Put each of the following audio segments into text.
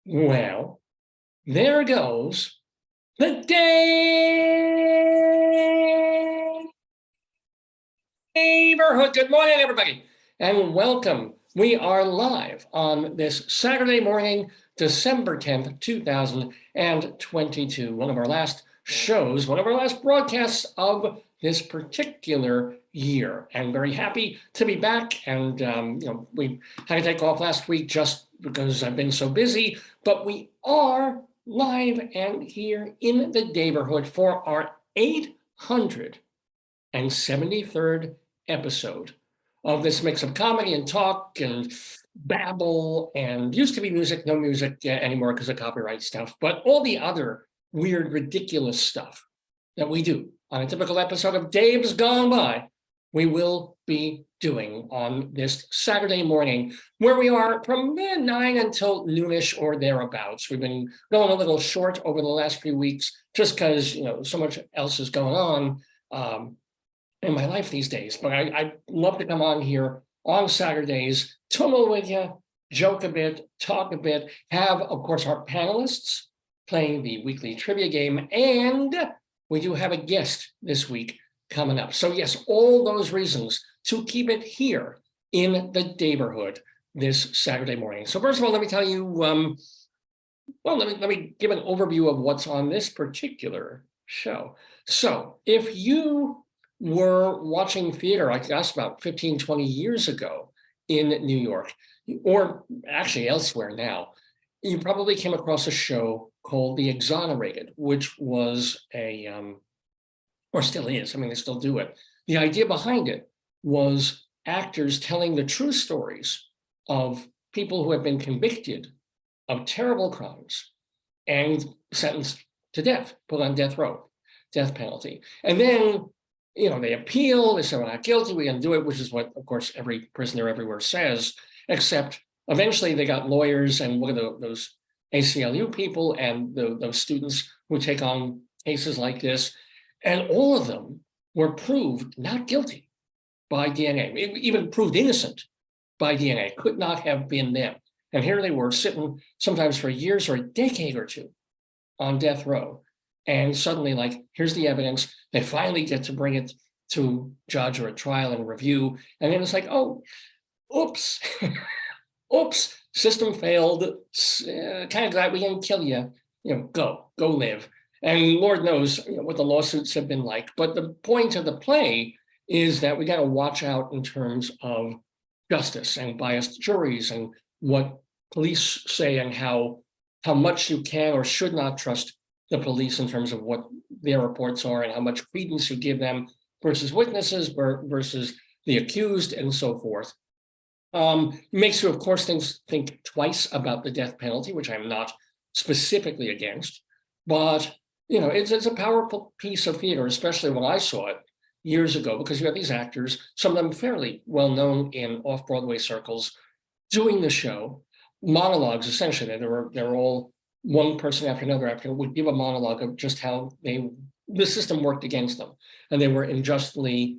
Well, there goes the Daverhood. Good morning, everybody, and welcome. We are live on this Saturday morning, December 10th, 2022. One of our last shows, one of our last broadcasts of this particular year. And very happy to be back. And, we had to take off last week just because I've been so busy, but we are live and here in the Daverhood for our 873rd episode of this mix of comedy and talk and babble and used to be music, no music anymore because of copyright stuff, but all the other weird, ridiculous stuff that we do on a typical episode of Dave's Gone By, we will be doing on this Saturday morning, where we are from 9 until noonish or thereabouts. We've been going a little short over the last few weeks just because, so much else is going on in my life these days. But I love to come on here on Saturdays, tumble with you, joke a bit, talk a bit, have, of course, our panelists playing the weekly trivia game, and we do have a guest this week coming up. So yes, all those reasons to keep it here in the Daverhood this Saturday morning. So first of all, let me tell you, let me give an overview of what's on this particular show. So if you were watching theater, I guess about 15, 20 years ago in New York, or actually elsewhere now, you probably came across a show called The Exonerated, which was or still is, they still do it. The idea behind it was actors telling the true stories of people who have been convicted of terrible crimes and sentenced to death, put on death row, death penalty. And then, they appeal, they say, we're not guilty, we can do it, which is what, of course, every prisoner everywhere says, except eventually they got lawyers and look at those ACLU people and those students who take on cases like this. And all of them were proved not guilty by DNA, even proved innocent by DNA, could not have been them. And here they were sitting sometimes for years or a decade or two on death row. And suddenly, here's the evidence. They finally get to bring it to judge or a trial and review. And then it's like, oh, oops, oops, system failed. Kind of glad we didn't kill you. Go live. And Lord knows what the lawsuits have been like. But the point of the play is that we got to watch out in terms of justice and biased juries and what police say and how much you can or should not trust the police in terms of what their reports are and how much credence you give them versus witnesses versus the accused and so forth. Makes you, of course, think twice about the death penalty, which I'm not specifically against, but it's a powerful piece of theater, especially when I saw it years ago, because you have these actors, some of them fairly well known in off-Broadway circles, doing the show, monologues essentially. They were all one person after another would give a monologue of just how the system worked against them, and they were unjustly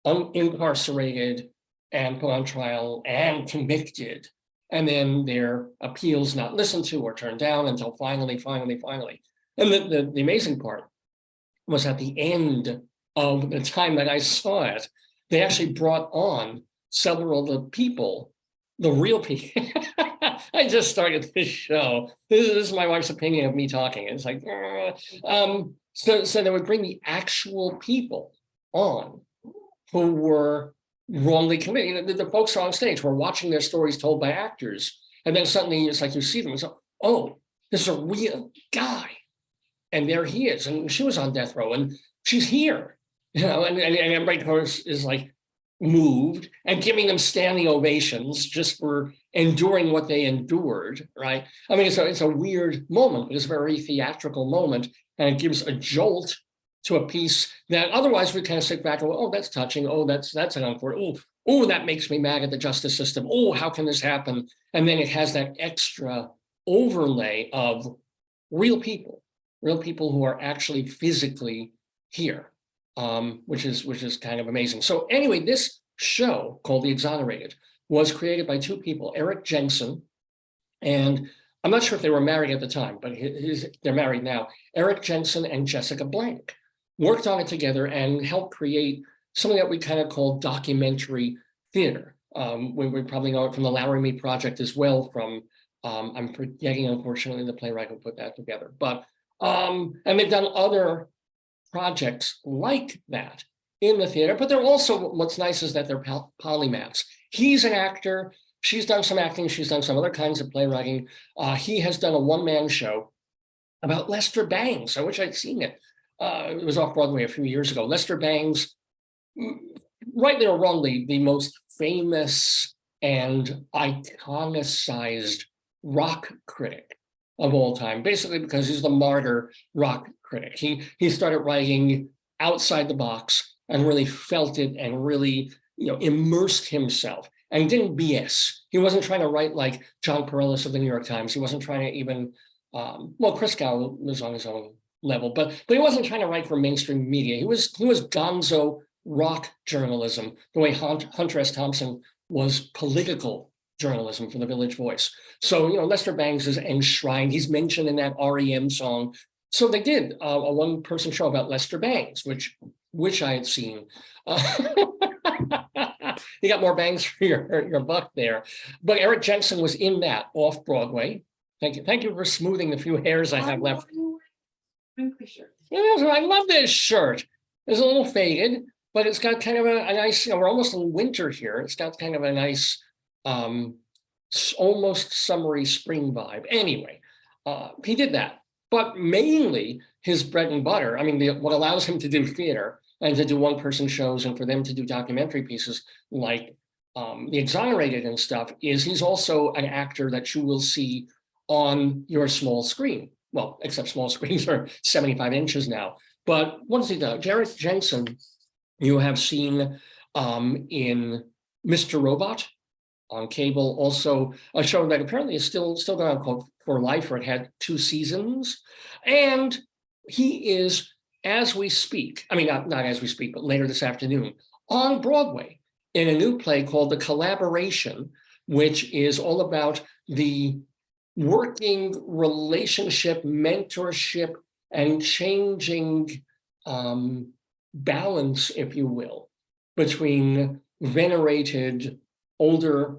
incarcerated and put on trial and convicted, and then their appeals not listened to or turned down until finally. And the amazing part was at the end of the time that I saw it, they actually brought on several of the people, the real people. I just started this show. This is my wife's opinion of me talking. It's like, so they would bring the actual people on who were wrongly committed. The folks on stage were watching their stories told by actors. And then suddenly it's like you see them and so, oh, this is a real guy. And there he is. And she was on death row and she's here. And everybody, of course, is moved and giving them standing ovations just for enduring what they endured, right? It's a weird moment. It's a very theatrical moment, and it gives a jolt to a piece that otherwise we kind of sit back and go, oh, that's touching. Oh, that's an unfortunate. Oh, that makes me mad at the justice system. Oh, how can this happen? And then it has that extra overlay of real people who are actually physically here. Which is kind of amazing. So anyway, this show called The Exonerated was created by two people, Erik Jensen and I'm not sure if they were married at the time, but they're married now. Erik Jensen and Jessica Blank worked on it together and helped create something that we kind of call documentary theater. We probably know it from the Laramie Project as well from, I'm forgetting, unfortunately, the playwright who put that together. But, and they've done other projects like that in the theater, but they're also, what's nice is that they're polymaths. He's an actor, she's done some acting, she's done some other kinds of playwriting. He has done a one-man show about Lester Bangs. I wish I'd seen it. It was off Broadway a few years ago. Lester Bangs, rightly or wrongly, the most famous and iconicized rock critic of all time, basically because he's the martyr rock critic. He started writing outside the box and really felt it and really, immersed himself and didn't BS. He wasn't trying to write like John Perellis of the New York Times. He wasn't trying to even, well, Chris Gow was on his own level, but he wasn't trying to write for mainstream media. He was gonzo rock journalism, the way Hunter S. Thompson was political journalism for the Village Voice. So, Lester Bangs is enshrined. He's mentioned in that REM song. So they did a one-person show about Lester Bangs, which I had seen. You got more bangs for your buck there. But Erik Jensen was in that off Broadway. Thank you for smoothing the few hairs I have left. Yeah, I love this shirt. It's a little faded, but it's got kind of a nice, we're almost in winter here. It's got kind of a nice, almost summery spring vibe. Anyway, he did that. But mainly his bread and butter, what allows him to do theater and to do one-person shows and for them to do documentary pieces like The Exonerated and stuff, is he's also an actor that you will see on your small screen. Well, except small screens are 75 inches now. But what does he do? Erik Jensen, you have seen in Mr. Robot on cable, also a show that apparently is still going on called For Life, or it had 2 seasons. And he is, as we speak, not as we speak, but later this afternoon, on Broadway in a new play called The Collaboration, which is all about the working relationship, mentorship, and changing balance, if you will, between venerated older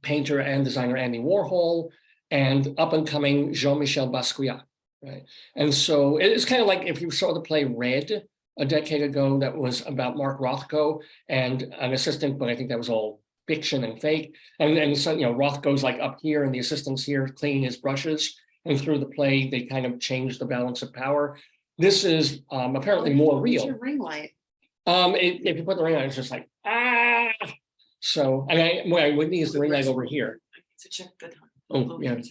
painter and designer Andy Warhol and up-and-coming Jean-Michel Basquiat, right? And so it's kind of like if you saw the play Red a decade ago that was about Mark Rothko and an assistant, but I think that was all fiction and fake. And so, Rothko's like up here and the assistant's here cleaning his brushes. And through the play, they kind of change the balance of power. This is apparently more real. Your ring light. If you put the ring light, it's just like, ah. So, and I would use the ring light over here. To check the time. Oh, yeah.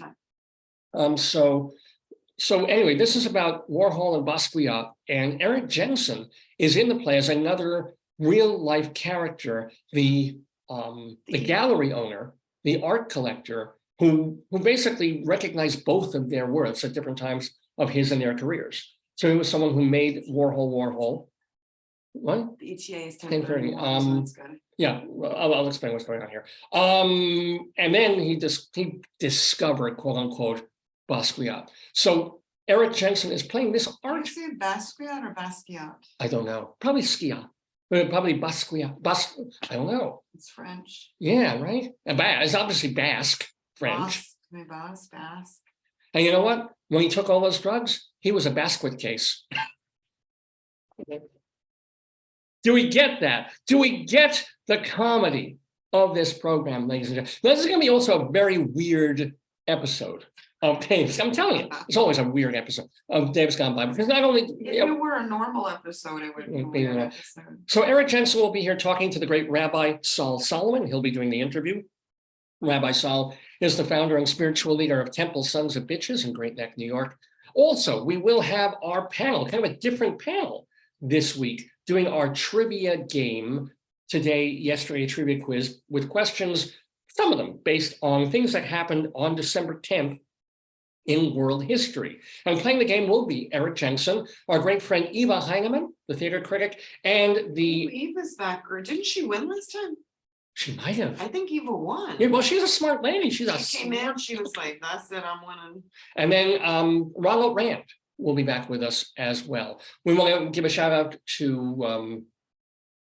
So anyway, this is about Warhol and Basquiat, and Erik Jensen is in the play as another real life character, the gallery owner, the art collector, who basically recognized both of their worths at different times of his and their careers. So he was someone who made Warhol. What? The ETA is 10:30. Yeah, I'll explain what's going on here. And then he discovered, quote unquote, Basquiat. So Erik Jensen is playing this art. Did you say Basquiat or Basquiat? I don't know. Probably Skiat. Probably Basquiat. I don't know. It's French. Yeah, right? It's obviously Basque, French. Basque. And you know what? When he took all those drugs, he was a Basquiat case. Do we get that? Do we get the comedy of this program, ladies and gentlemen? This is going to be also a very weird episode of Dave's. I'm telling you, it's always a weird episode of Dave's Gone By, because not only if it were a normal episode, it would be a weird episode. So Erik Jensen will be here talking to the great Rabbi Saul Solomon. He'll be doing the interview. Rabbi Saul is the founder and spiritual leader of Temple Sons of Bitches in Great Neck, New York. Also, we will have our panel, kind of a different panel this week, doing our trivia game today, yesterday, a trivia quiz with questions, some of them based on things that happened on December 10th in world history. And playing the game will be Erik Jensen, our great friend Eva Heinemann, the theater critic, and the... Eva's back, or didn't she win last time? She might have. I think Eva won. Yeah, well, she's a smart lady. She's a She came in, smart. she was like, that's it, I'm winning. And then Ronald Rand will be back with us as well. We want to give a shout out to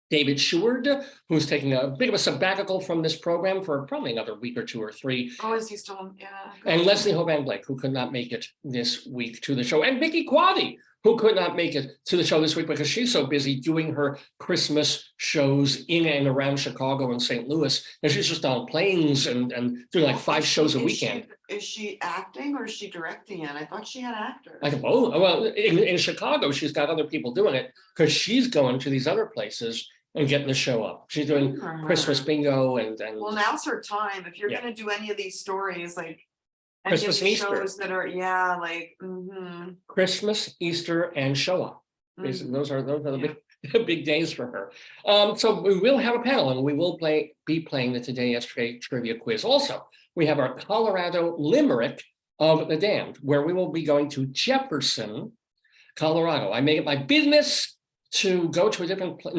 David Sheward, who's taking a bit of a sabbatical from this program for probably another week or 2 or 3. Oh, is he still, yeah. And Leslie Hoban Blake, who could not make it this week to the show. And Vicky Quaddy, who could not make it to the show this week because she's so busy doing her Christmas shows in and around Chicago and St. Louis. And she's just on planes and doing like 5 shows a weekend. Is she acting or is she directing it? I thought she had actors. I thought, oh, well, in Chicago, she's got other people doing it because she's going to these other places and getting the show up. She's doing Christmas bingo and well, now's her time. If you're Yeah. gonna do any of these stories, like any Christmas of these and Easter. shows that are, yeah, like, Christmas, Easter, and show up. Basically, those are the big days for her. So we will have a panel and we will be playing the Today Yesterday trivia quiz. Also, we have our Colorado Limerick of the Damned, where we will be going to Jefferson, Colorado. I make it my business to go to a different place,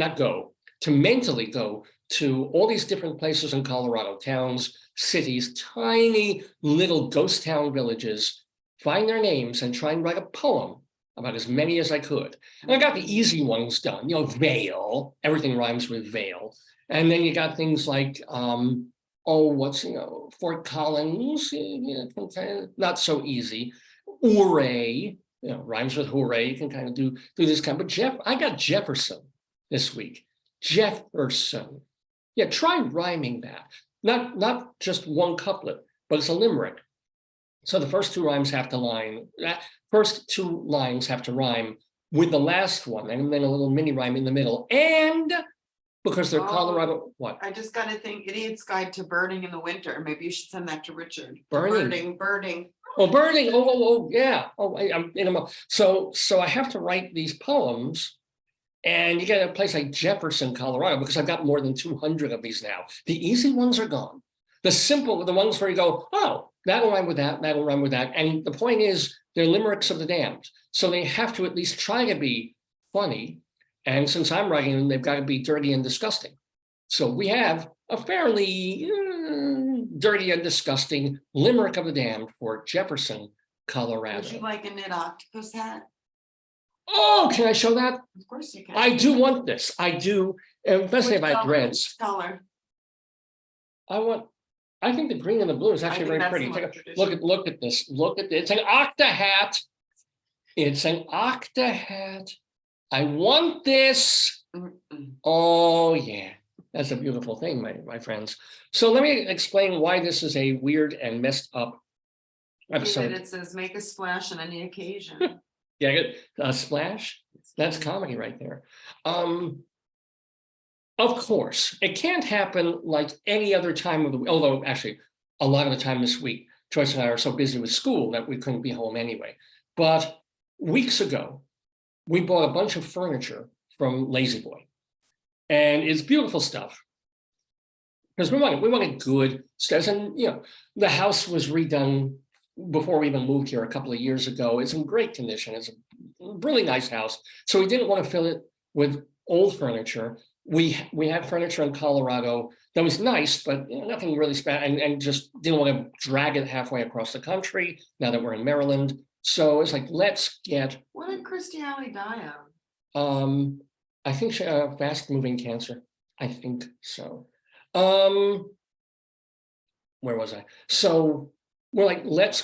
to mentally go to all these different places in Colorado, towns, cities, tiny little ghost town villages, find their names and try and write a poem about as many as I could. And I got the easy ones done, Vale, everything rhymes with Vale. And then you got things like, Fort Collins, not so easy. Ouray, rhymes with hooray, you can kind of do this kind, but I got Jefferson this week. Jefferson. Yeah, try rhyming that. Not just one couplet, but it's a limerick. So the first 2 lines have to rhyme with the last one, and then a little mini rhyme in the middle. And because they're Colorado, what? I just got to think, Idiot's Guide to Birding in the Winter. Maybe you should send that to Richard. Birding. Birding. Oh, birding. Oh, yeah. Oh, I'm in a so I have to write these poems. And you get a place like Jefferson, Colorado, because I've got more than 200 of these now. The easy ones are gone. The ones where you go, oh, that'll rhyme with that, that'll rhyme with that. And the point is, they're limericks of the damned. So they have to at least try to be funny. And since I'm writing them, they've got to be dirty and disgusting. So we have a fairly dirty and disgusting limerick of the damned for Jefferson, Colorado. Would you like a knit octopus hat? Oh, can I show that? Of course you can. I do want this. I do, especially if I have dreads. Which color? I think the green and the blue is actually very pretty. Look at this. Look at this. It's an octa hat. It's an octa hat. I want this. Oh yeah, that's a beautiful thing, my friends. So let me explain why this is a weird and messed up episode. It says make a splash on any occasion. Yeah, a splash. That's comedy right there. Of course, it can't happen like any other time of the week, although actually a lot of the time this week, Joyce and I are so busy with school that we couldn't be home anyway. But weeks ago, we bought a bunch of furniture from Lazy Boy. And it's beautiful stuff. Because we wanted good stuff. And the house was redone before we even moved here a couple of years ago. It's in great condition. It's a really nice house. So we didn't want to fill it with old furniture. We had furniture in Colorado that was nice, but nothing really special, and just didn't want to drag it halfway across the country now that we're in Maryland. So it's like, let's get. What did Christy Alley die of? I think she fast moving cancer. I think so. Where was I? So we're like, let's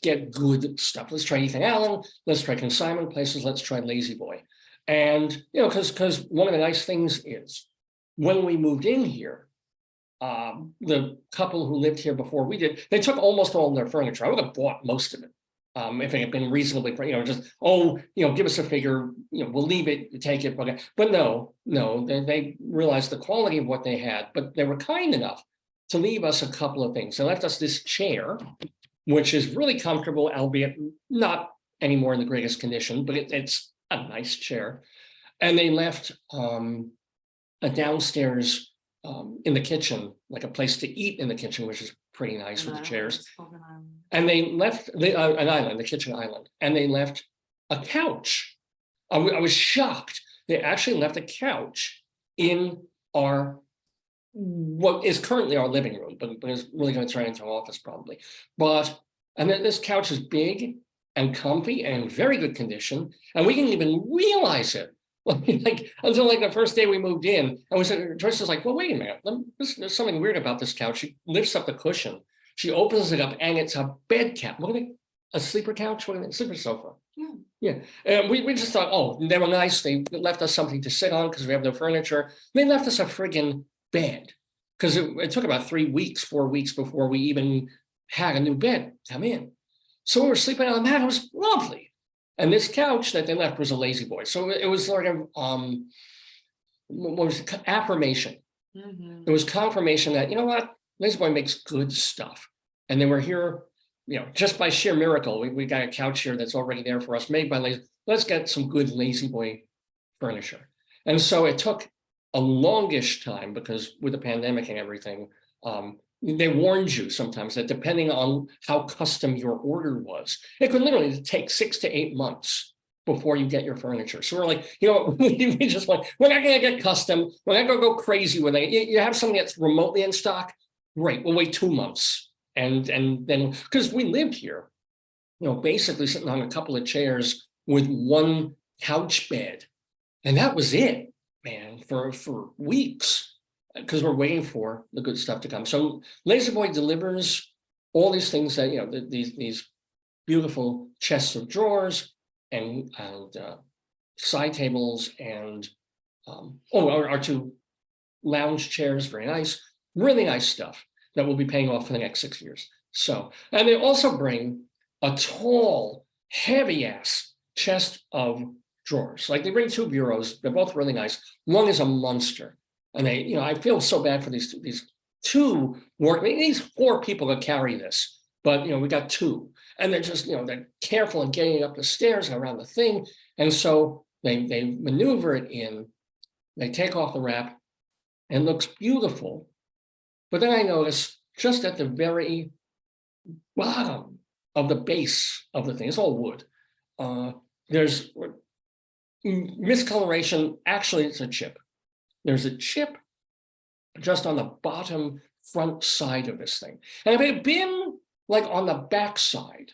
get good stuff. Let's try Ethan Allen. Let's try consignment places. Let's try Lazy Boy. And, because one of the nice things is when we moved in here, the couple who lived here before we did, they took almost all of their furniture. I would have bought most of it if it had been reasonably, give us a figure, we'll leave it, you take it. But no, they realized the quality of what they had, but they were kind enough to leave us a couple of things. They left us this chair, which is really comfortable, albeit not anymore in the greatest condition, but it's a nice chair. And they left a downstairs in the kitchen, like a place to eat in the kitchen, which is pretty nice with the chairs. And they left an island, the kitchen island, and they left a couch. I was shocked. They actually left a couch in our what is currently our living room, but is really going to turn into an office probably. And then this couch is big and comfy and in very good condition, and we didn't even realize it. Like until like the first day we moved in, and Joyce was like, "Well, wait a minute, there's something weird about this couch." She lifts up the cushion, she opens it up, and it's a bed cap. What are they? A sleeper couch? What are they? Sleeper sofa. Yeah. Yeah. And we just thought, oh, they were nice. They left us something to sit on because we have no furniture. They left us a friggin' bed because it took about 4 weeks before we even had a new bed come in. So we were sleeping on that. It was lovely. And this couch that they left was a lazy boy. So it was sort of what was it? Affirmation. Mhm. It was confirmation that, you know what, lazy boy makes good stuff. And they were here, just by sheer miracle. We got a couch here that's already there for us, made by lazy. Let's get some good lazy boy furniture. And so it took a longish time because with the pandemic and everything, they warned you sometimes that depending on how custom your order was, it could literally take 6 to 8 months before you get your furniture. So we're like, we just went, we're not going to get custom. We're not going to go crazy with it. You have something that's remotely in stock. Great. We'll wait 2 months. And then, because we lived here, basically sitting on a couple of chairs with one couch bed. And that was it, man, for weeks. Because we're waiting for the good stuff to come. So Lazy Boy delivers all these things that, these beautiful chests of drawers and side tables and our 2 lounge chairs, very nice, really nice stuff that we'll be paying off for the next 6 years. So, and they also bring a tall, heavy ass chest of drawers. Like they bring 2 bureaus. They're both really nice. One is a monster. And I feel so bad for these 2 workmen. It needs 4 people to carry this, but we got 2, and they're just they're careful in getting up the stairs and around the thing, and so they maneuver it in. They take off the wrap, and it looks beautiful. But then I notice just at the very bottom of the base of the thing, it's all wood. There's miscoloration. Actually, it's a chip. There's a chip just on the bottom front side of this thing. And if it had been like on the back side,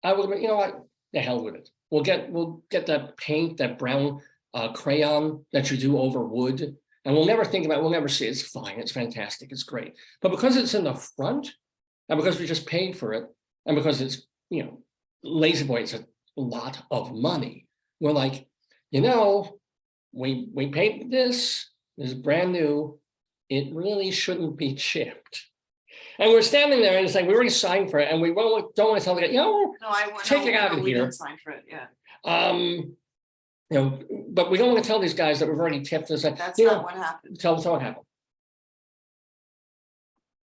I would have been, what, the hell with it. We'll get that paint, that brown crayon that you do over wood, and we'll never think about it, we'll never see it. It's fine, it's fantastic, it's great. But because it's in the front, and because we just paid for it, and because it's, Lazy Boy, it's a lot of money, we're like, we paid this is brand new. It really shouldn't be chipped. And we're standing there and it's like, we already signed for it. And we don't want to tell the guy, No, I want take it out of we here. didn't sign for it, yeah. But we don't want to tell these guys that we've already tipped this. That's not what happened. Tell what happened.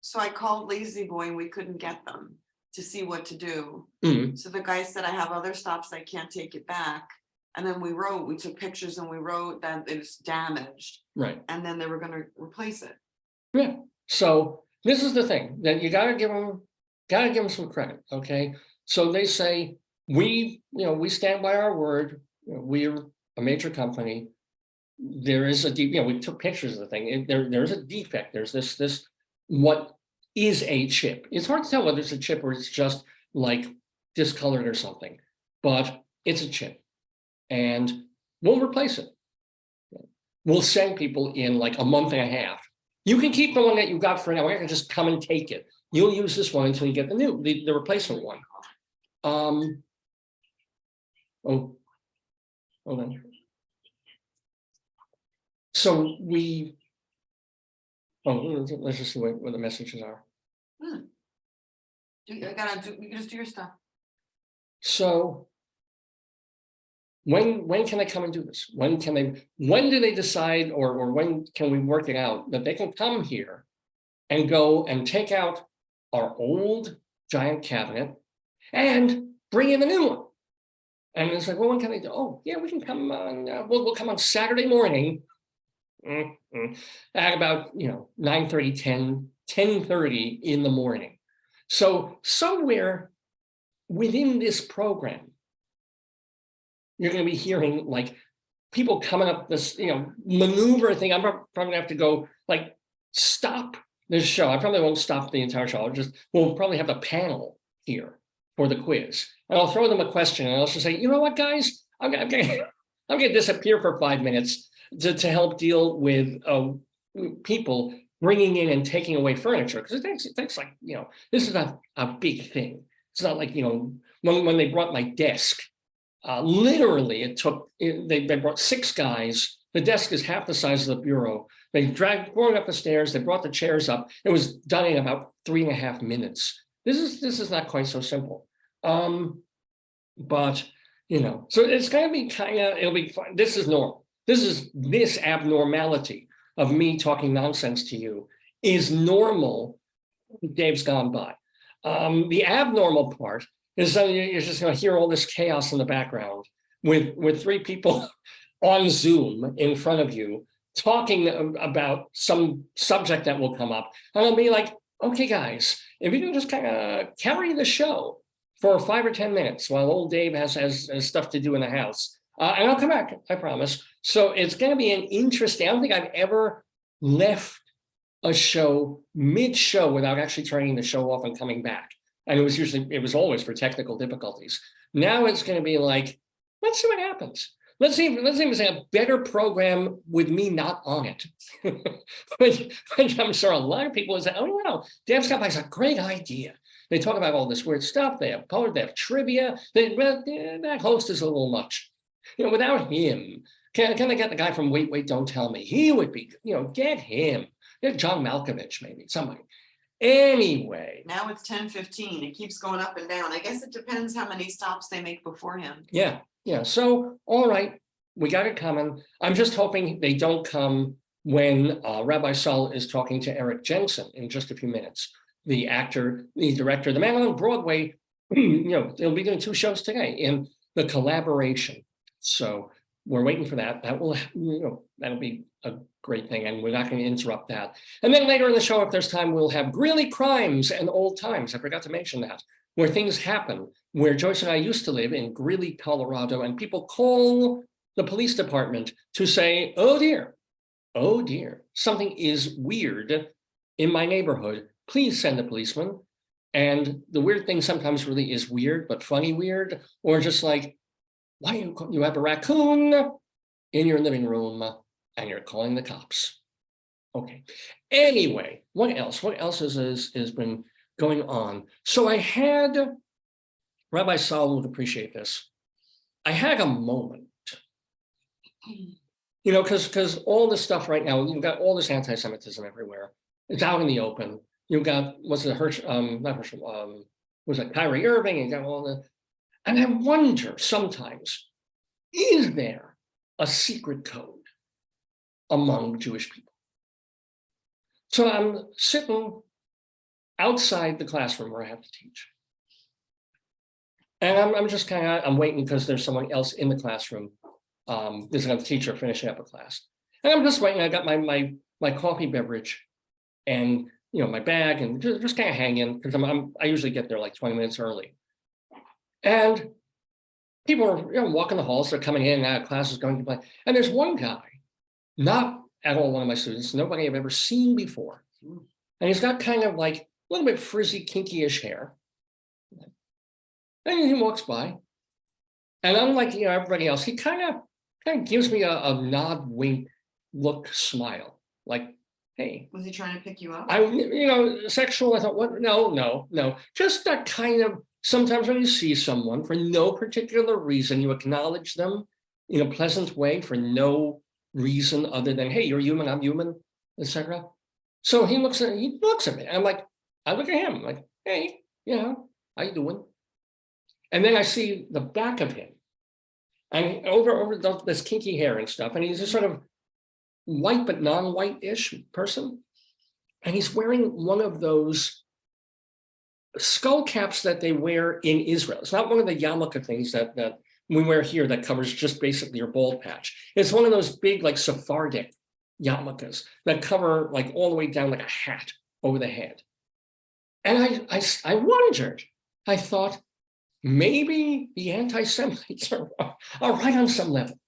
So I called Lazy Boy and we couldn't get them to see what to do. Mhm. So the guy said, I have other stops, I can't take it back. And then we took pictures and we wrote that it was damaged. Right. And then they were gonna replace it. Yeah. So this is the thing that you gotta give them some credit. Okay. So they say we stand by our word. We're a major company. There is a we took pictures of the thing. There's a defect. There's this what is a chip. It's hard to tell whether it's a chip or it's just like discolored or something, but it's a chip. And we'll replace it. We'll send people in like a month and a half. You can keep the one that you got for now. We're gonna just come and take it. You'll use this one until you get the replacement one. Hold on. So let's just see what the messages are. You can just do your stuff. So when can they come and do this? When do they decide, or when can we work it out that they can come here and go and take out our old giant cabinet and bring in a new one? And it's like, well, when can they do? Oh, yeah, we can come on. We'll come on Saturday morning at about 9:30, 10:30 in the morning. So somewhere within this program, you're going to be hearing like people coming up this, maneuver thing. I'm probably going to have to go like stop this show. I probably won't stop the entire show. We'll probably have a panel here for the quiz. And I'll throw them a question and I'll just say, you know what, guys, I'm gonna disappear for 5 minutes to help deal with people bringing in and taking away furniture. Because it takes like, this is not a big thing. It's not like, when they brought my desk, literally they brought 6 guys. The desk is half the size of the bureau. They brought it up the stairs. They brought the chairs up. It was done in about 3.5 minutes. This is not quite so simple. But so it's gonna be it'll be fun. This is normal. This abnormality of me talking nonsense to you is normal. Dave's gone by. The abnormal part is that you're just gonna hear all this chaos in the background with 3 people on Zoom in front of you talking about some subject that will come up. And I'll be like, okay, guys, if you can just kind of carry the show for 5 or 10 minutes while old Dave has stuff to do in the house. And I'll come back, I promise. So it's going to be an interesting, I don't think I've ever left a show mid-show without actually turning the show off and coming back. And it was always for technical difficulties. Now it's going to be like, let's see what happens. Let's see if it's a better program with me not on it. which I'm sure a lot of people will say, oh, no, Dave's Got By's a great idea. They talk about all this weird stuff. They have poetry, they have trivia. That host is a little much. Without him, can I get the guy from Wait, Wait, Don't Tell Me? He would be, get him. Get John Malkovich, maybe, somebody. Anyway. Now it's 10:15. It keeps going up and down. I guess it depends how many stops they make beforehand. Yeah. So, all right, we got it coming. I'm just hoping they don't come when Rabbi Saul is talking to Erik Jensen in just a few minutes. The actor, the director, the man on Broadway, they'll be doing 2 shows today in the collaboration. So we're waiting for that. That'll be a great thing, and we're not going to interrupt that. And then later in the show, if there's time, we'll have Greeley Crimes and Old Times. I forgot to mention that, where things happen, where Joyce and I used to live in Greeley, Colorado, and people call the police department to say, oh dear, something is weird in my neighborhood. Please send a policeman. And the weird thing sometimes really is weird, but funny weird, or just like, why you have a raccoon in your living room and you're calling the cops. Okay. Anyway, what else? What else has been going on? So I had, Rabbi Saul would appreciate this. I had a moment, because all this stuff right now, you've got all this anti-Semitism everywhere. It's out in the open. You've got, was it Kyrie Irving, and got all the, and I wonder sometimes, is there a secret code among Jewish people? So I'm sitting outside the classroom where I have to teach. And I'm just I'm waiting because there's someone else in the classroom. There's another teacher finishing up a class. And I'm just waiting. I got my coffee beverage and my bag, and just kind of hanging because I usually get there like 20 minutes early. And people are walking the halls, they're coming in and out of classes, going to play. And there's one guy, not at all one of my students, nobody I've ever seen before. And he's got kind of like a little bit frizzy, kinky-ish hair. And he walks by. And unlike everybody else, he kind of gives me a nod, wink, look, smile. Like, hey. Was he trying to pick you up? Sexual, I thought, what? No. Just that kind of, sometimes when you see someone for no particular reason, you acknowledge them in a pleasant way for no reason other than, hey, you're human, I'm human, etc. So he looks at me. I'm like, I look at him, I'm like, hey, how you doing? And then I see the back of him, and over this kinky hair and stuff, and he's a sort of white but non-white-ish person, and he's wearing one of those skull caps that they wear in Israel. It's not one of the yarmulke things that we wear here that covers just basically your bald patch. It's one of those big, like Sephardic yarmulkes that cover like all the way down like a hat over the head. And I wondered, I thought, maybe the anti-Semites are right on some level.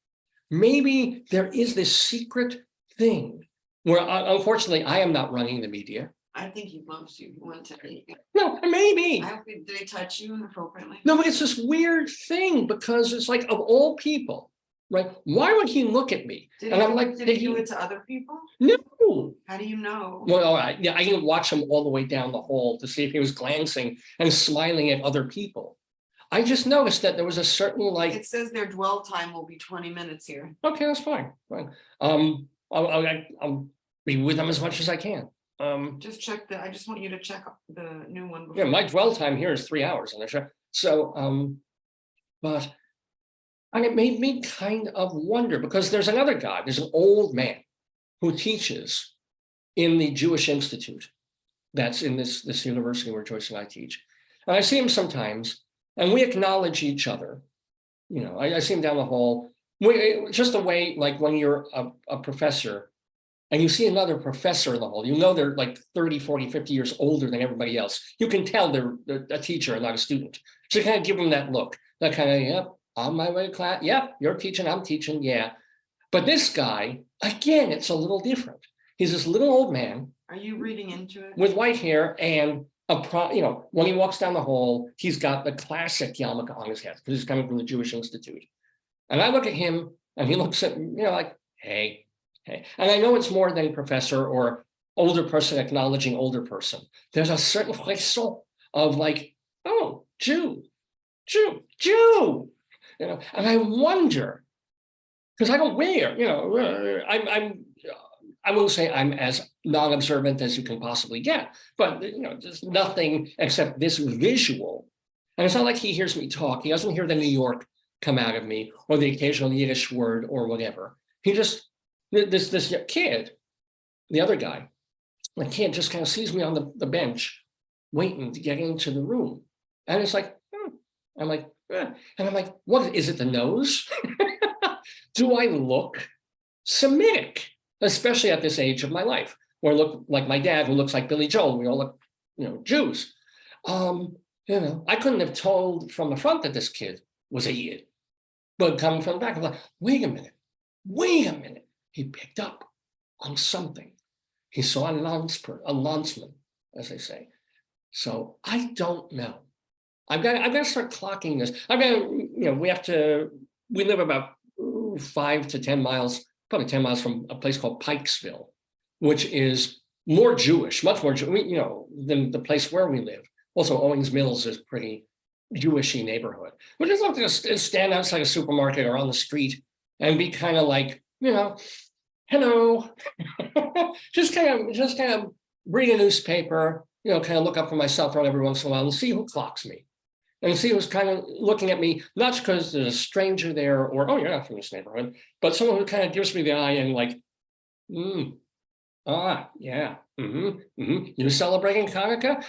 Maybe there is this secret thing where unfortunately I am not running the media. I think he loves you. He went to me. No, maybe. I hope did they touch you inappropriately? No, but it's this weird thing because it's like, of all people, right? Why would he look at me? Did And he, I'm like, did he do it to other people? No. How do you know? Well, all right. Yeah, I didn't watch him all the way down the hall to see if he was glancing and smiling at other people. I just noticed that there was a certain like. It says their dwell time will be 20 minutes here. Okay, that's fine. Fine. I'll be with them as much as I can. Just check I just want you to check the new one. Yeah, my dwell time here is 3 hours on the show. So, but and it made me kind of wonder because there's another guy, there's an old man who teaches in the Jewish Institute that's in this university where Joyce and I teach. And I see him sometimes and we acknowledge each other. You know, I see him down the hall. Just a way, like when you're a professor and you see another professor in the hall, you know they're like 30, 40, 50 years older than everybody else. You can tell they're a teacher and not a student. So you kind of give them that look, that kind of, yep, on my way to class. Yep, you're teaching, I'm teaching, yeah. But this guy, again, it's a little different. He's this little old man. Are you reading into it? With white hair and when he walks down the hall, he's got the classic yarmulke on his head because he's coming from the Jewish Institute. And I look at him and he looks at me, like, hey. And I know it's more than professor or older person acknowledging older person. There's a certain frisson of like, oh, Jew. And I wonder, because I don't wear, I won't say I'm as non-observant as you can possibly get, but there's nothing except this visual. And it's not like he hears me talk. He doesn't hear the New York come out of me or the occasional Yiddish word or whatever. He just, this kid, the other guy, the kid just kind of sees me on the bench waiting to get into the room. And it's like, I'm like, and I'm like, what is it, the nose? Do I look Semitic? Especially at this age of my life, where I look like my dad, who looks like Billy Joel. We all look, Jews. I couldn't have told from the front that this kid was a Yid, but coming from the back, I'm like, wait a minute. He picked up on something. He saw a landsman, as they say. So I don't know. I've got to start clocking this. We live about 5 to 10 miles. Probably 10 miles from a place called Pikesville, which is more Jewish, much more Jewish, than the place where we live. Also, Owings Mills is pretty Jewishy neighborhood. We just have to stand outside a supermarket or on the street and be kind of like, hello, just kind of read a newspaper, kind of look up for myself around every once in a while and see who clocks me. And see who's kind of looking at me, not because there's a stranger there or, oh, you're not from this neighborhood, but someone who kind of gives me the eye and like, yeah, you're celebrating Hanukkah?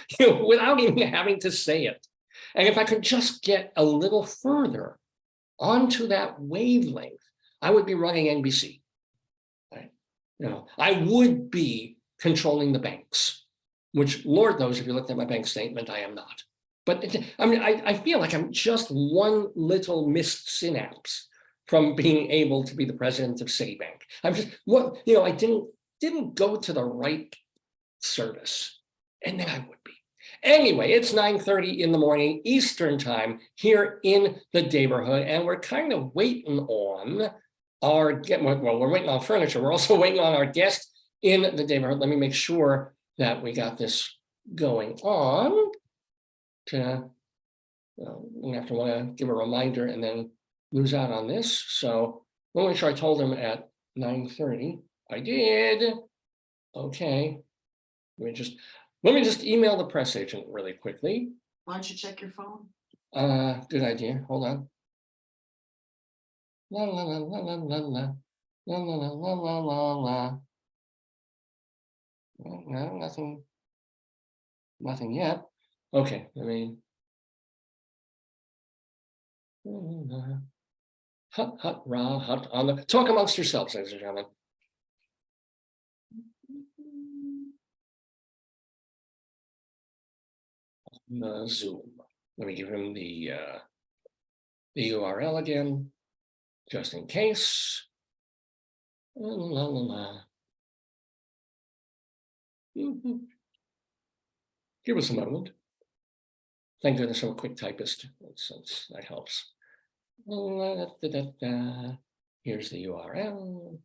Without even having to say it. And if I could just get a little further onto that wavelength, I would be running NBC. Right? I would be controlling the banks, which Lord knows if you looked at my bank statement, I am not. But I feel like I'm just one little missed synapse from being able to be the president of Citibank. I'm just I didn't go to the right service, and then I would be. Anyway, it's 9:30 in the morning Eastern time here in the Daverhood, and we're kind of waiting on we're waiting on furniture. We're also waiting on our guest in the Daverhood. Let me make sure that we got this going on. I'm gonna have to want to give a reminder and then lose out on this. So let me make sure I told him at 9:30. I did. Okay. Let me just email the press agent really quickly. Why don't you check your phone? Good idea. Hold on. La la la la la la la la la la la la la. No, nothing yet. Okay, let me. Hut, rah, hut on the talk amongst yourselves, ladies and gentlemen. Zoom. Let me give him the URL again, just in case. Mhm. Give us a moment. Thank goodness I'm a quick typist. That helps. Here's the URL.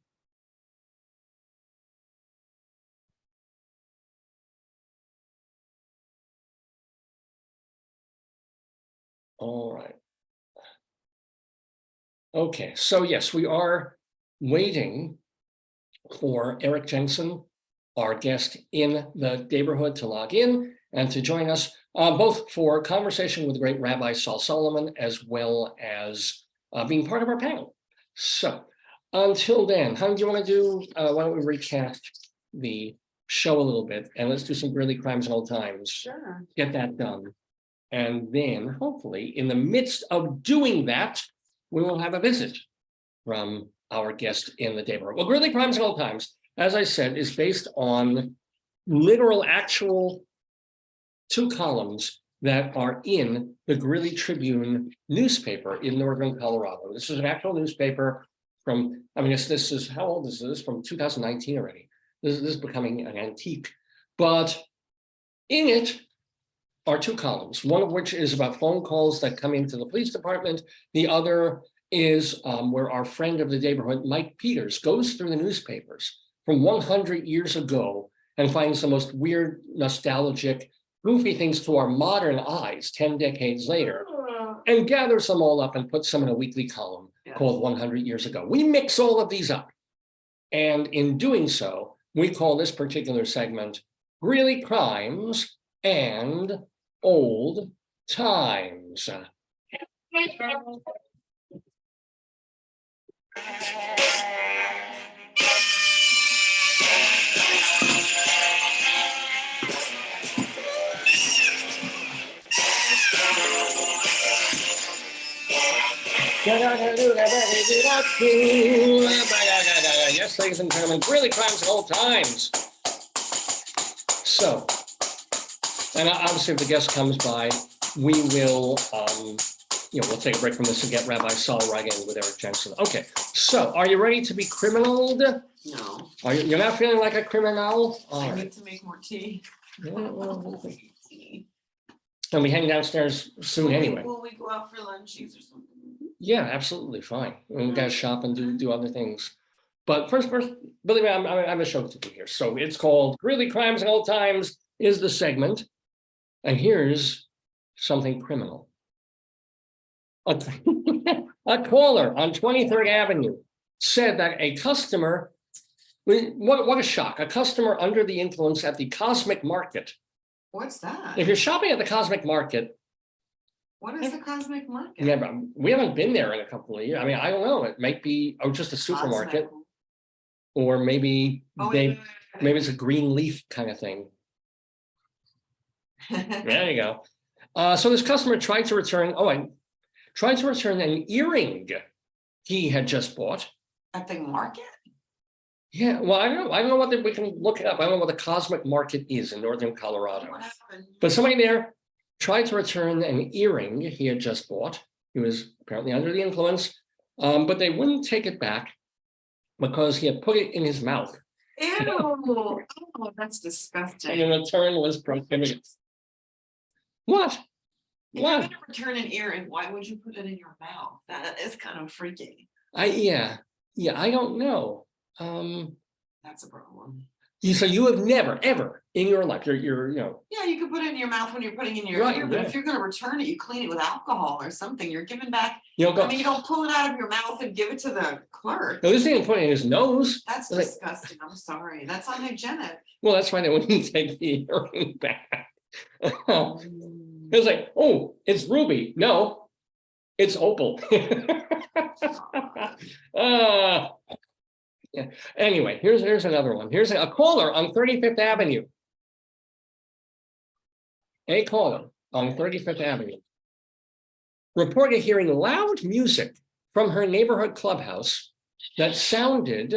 All right. Okay, so yes, we are waiting for Erik Jensen, our guest in the Daverhood, to log in and to join us, both for a conversation with the great Rabbi Saul Solomon, as well as being part of our panel. So until then, how do you want to do? Why don't we recast the show a little bit, and let's do some Greeley Crimes and Old Times. Sure. Get that done. And then hopefully in the midst of doing that, we will have a visit from our guest in the Daverhood. Well, Greeley Crimes and Old Times, as I said, is based on literal, actual 2 columns that are in the Greeley Tribune newspaper in northern Colorado. This is an actual newspaper from, I mean, this is, how old is this? From 2019 already. This is becoming an antique. But in it are 2 columns, one of which is about phone calls that come into the police department. The other is where our friend of the Daverhood, Mike Peters, goes through the newspapers from 100 years ago and finds the most weird, nostalgic, goofy things to our modern eyes 10 decades later, and gathers them all up and puts them in a weekly column called 100 Years Ago. We mix all of these up. And in doing so, we call this particular segment Greeley Crimes and Old Times. Yes, ladies and gentlemen, Greeley Crimes and Old Times. So, and obviously if the guest comes by, we will, we'll take a break from this and get Rabbi Saul right in with Erik Jensen. Okay, so are you ready to be criminaled? No. You're not feeling like a criminal? I need to make more tea. And we hang downstairs soon anyway. Will we go out for lunches or something? Yeah, absolutely fine. And we gotta shop and do other things. But first, believe me, I have a show to do here. So it's called Greeley Crimes and Old Times is the segment. And here's something criminal. A caller on 23rd Avenue said that a customer, what a shock, a customer under the influence at the Cosmic Market. What's that? If you're shopping at the Cosmic Market. What is the Cosmic Market? Yeah, we haven't been there in a couple of years. I mean, I don't know. It might be just a supermarket. Cosmic. Or maybe maybe it's a green leaf kind of thing. There you go. So this customer tried to return an earring he had just bought. At the market? Yeah, well, I don't know what we can look it up. I don't know what the Cosmic Market is in northern Colorado. What happened? But somebody there tried to return an earring he had just bought. He was apparently under the influence, but they wouldn't take it back because he had put it in his mouth. Ew! Oh, that's disgusting. And the return was prohibited. What? If you're going to return an earring, why would you put it in your mouth? That is kind of freaky. Yeah, I don't know. That's a problem. So you have never, ever in your life, you're Yeah, you could put it in your mouth when you're putting it in your ear, but if you're going to return it, you clean it with alcohol or something. You're giving back. You don't pull it out of your mouth and give it to the clerk. No, this thing put it in his nose. That's disgusting. I'm sorry. That's unhygienic. Well, that's why they wouldn't take the earring back. It was like, oh, it's ruby. No, it's opal. Yeah. Anyway, here's another one. Here's a caller on 35th Avenue. A caller on 35th Avenue reported hearing loud music from her neighborhood clubhouse that sounded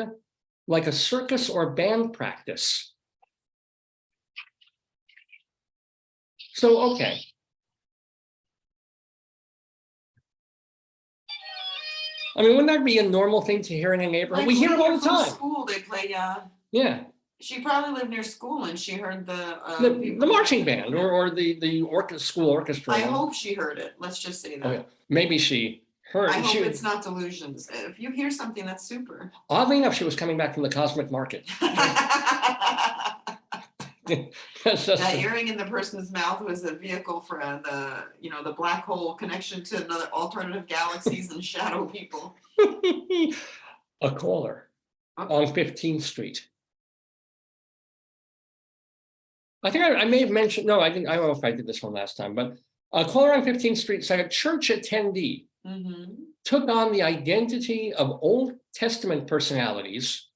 like a circus or band practice. So, okay. I mean, wouldn't that be a normal thing to hear in a neighborhood? Like we hear it all the time. School, they play. Yeah. She probably lived near school and she heard the marching band or the school orchestra. I hope she heard it. Let's just say that. Oh, yeah. Maybe she heard. I hope it's not delusions. If you hear something, that's super. Oddly enough, she was coming back from the cosmic market. That earring in the person's mouth was a vehicle for the black hole connection to another alternative galaxies and shadow people. A caller on 15th Street. I think I may have mentioned, no, I didn't. I don't know if I did this one last time, but a caller on 15th Street said a church attendee took on the identity of Old Testament personalities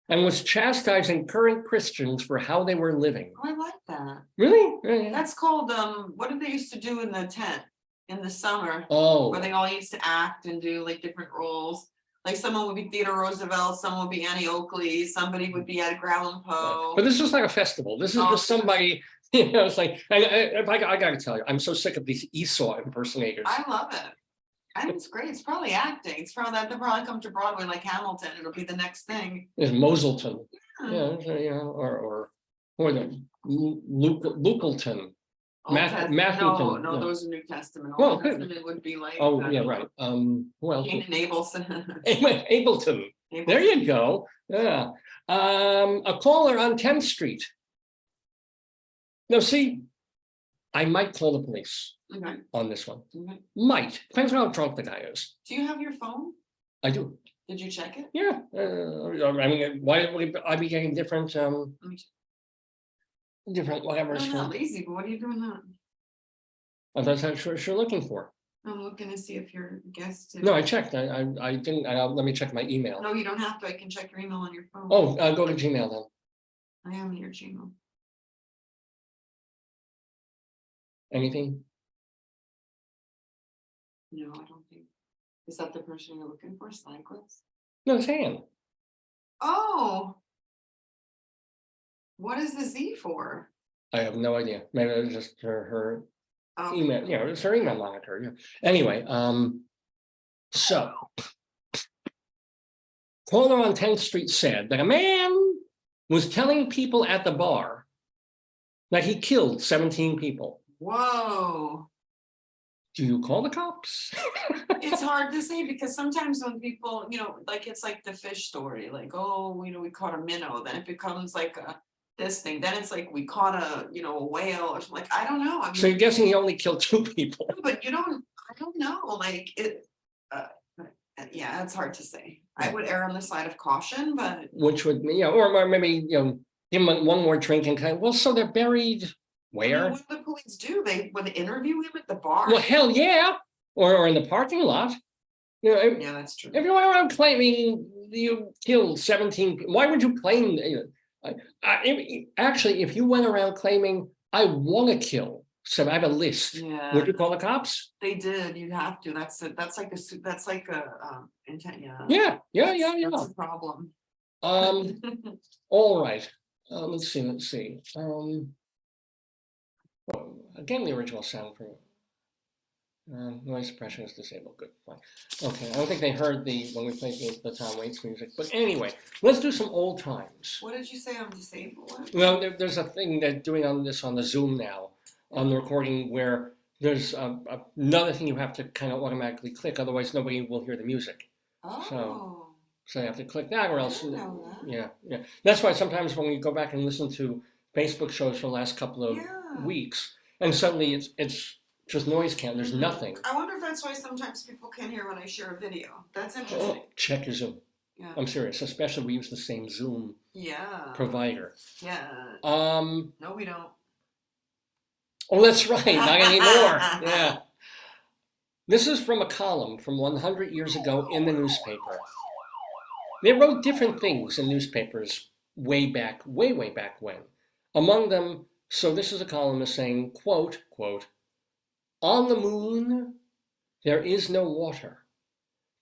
and was chastising current Christians for how they were living. Oh, I like that. Really? Yeah. That's called, what did they used to do in the tent in the summer? Oh. Where they all used to act and do like different roles. Like someone would be Theodore Roosevelt, someone would be Annie Oakley, somebody would be Edgar Allan Poe. But this is like a festival. This is just somebody, it's like, I got to tell you, I'm so sick of these Esau impersonators. I love it. I think it's great. It's probably acting. It's probably that they'll probably come to Broadway like Hamilton. It'll be the next thing. There's Moselton, or the Lukelton. No, those are New Testament. Old Testament would be like. Oh, yeah, right. Who else? Cain and Abelson. Ableton. There you go. Yeah. A caller on 10th Street. Now, see, I might call the police on this one. Might. Depends on how drunk the guy is. Do you have your phone? I do. Did you check it? Yeah. I mean, why would I be getting different? Different whatever. I'm not lazy, but what are you doing now? That's what you're looking for. I'm looking to see if your guest. No, I checked. I didn't. Let me check my email. No, you don't have to. I can check your email on your phone. Oh, go to Gmail then. I am in your Gmail. Anything? No, I don't think. Is that the person you're looking for? Slide clips? No, it's Ann. Oh. What is the Z for? I have no idea. Maybe it was just her email. It's her email monitor. Yeah. Anyway, so caller on 10th Street said that a man was telling people at the bar that he killed 17 people. Whoa. Do you call the cops? It's hard to say because sometimes when people, like it's like the fish story, like, oh, we caught a minnow, then it becomes like this thing. Then it's like we caught a whale or something. Like, I don't know. I mean, so you're guessing he only killed 2 people? But I don't know. Like it. Yeah, it's hard to say. I would err on the side of caution, but which would or maybe give him one more drink and kind of, well, so they're buried where? What do the police do? When they interview him at the bar? Well, hell yeah, or in the parking lot. Yeah, that's true. If you went around claiming you killed 17 people, why would you claim? Actually, if you went around claiming I want to kill, so I have a list. Yeah. Would you call the cops? They did. You'd have to. That's like a intent. Yeah. That's a problem. All right. Let's see. Again, the original sound for noise suppression is disabled. Good. Fine. Okay. I don't think they heard when we played the Tom Waits music. But anyway, let's do some old times. What did you say? I'm disabled. Well, there's a thing they're doing on the Zoom now on the recording where there's another thing you have to kind of automatically click, otherwise nobody will hear the music. Oh. So you have to click that, or else. I didn't know that. Yeah. That's why sometimes when we go back and listen to Facebook shows for the last couple of weeks, and suddenly it's just noise count. There's nothing. I wonder if that's why sometimes people can't hear when I share a video. That's interesting. Check your Zoom. Yeah. I'm serious. Especially we use the same Zoom provider. Yeah. No, we don't. Oh, that's right. Not anymore. Yeah. This is from a column from 100 years ago in the newspaper. They wrote different things in newspapers way back when. Among them, so this is a columnist saying, quote, "On the moon, there is no water.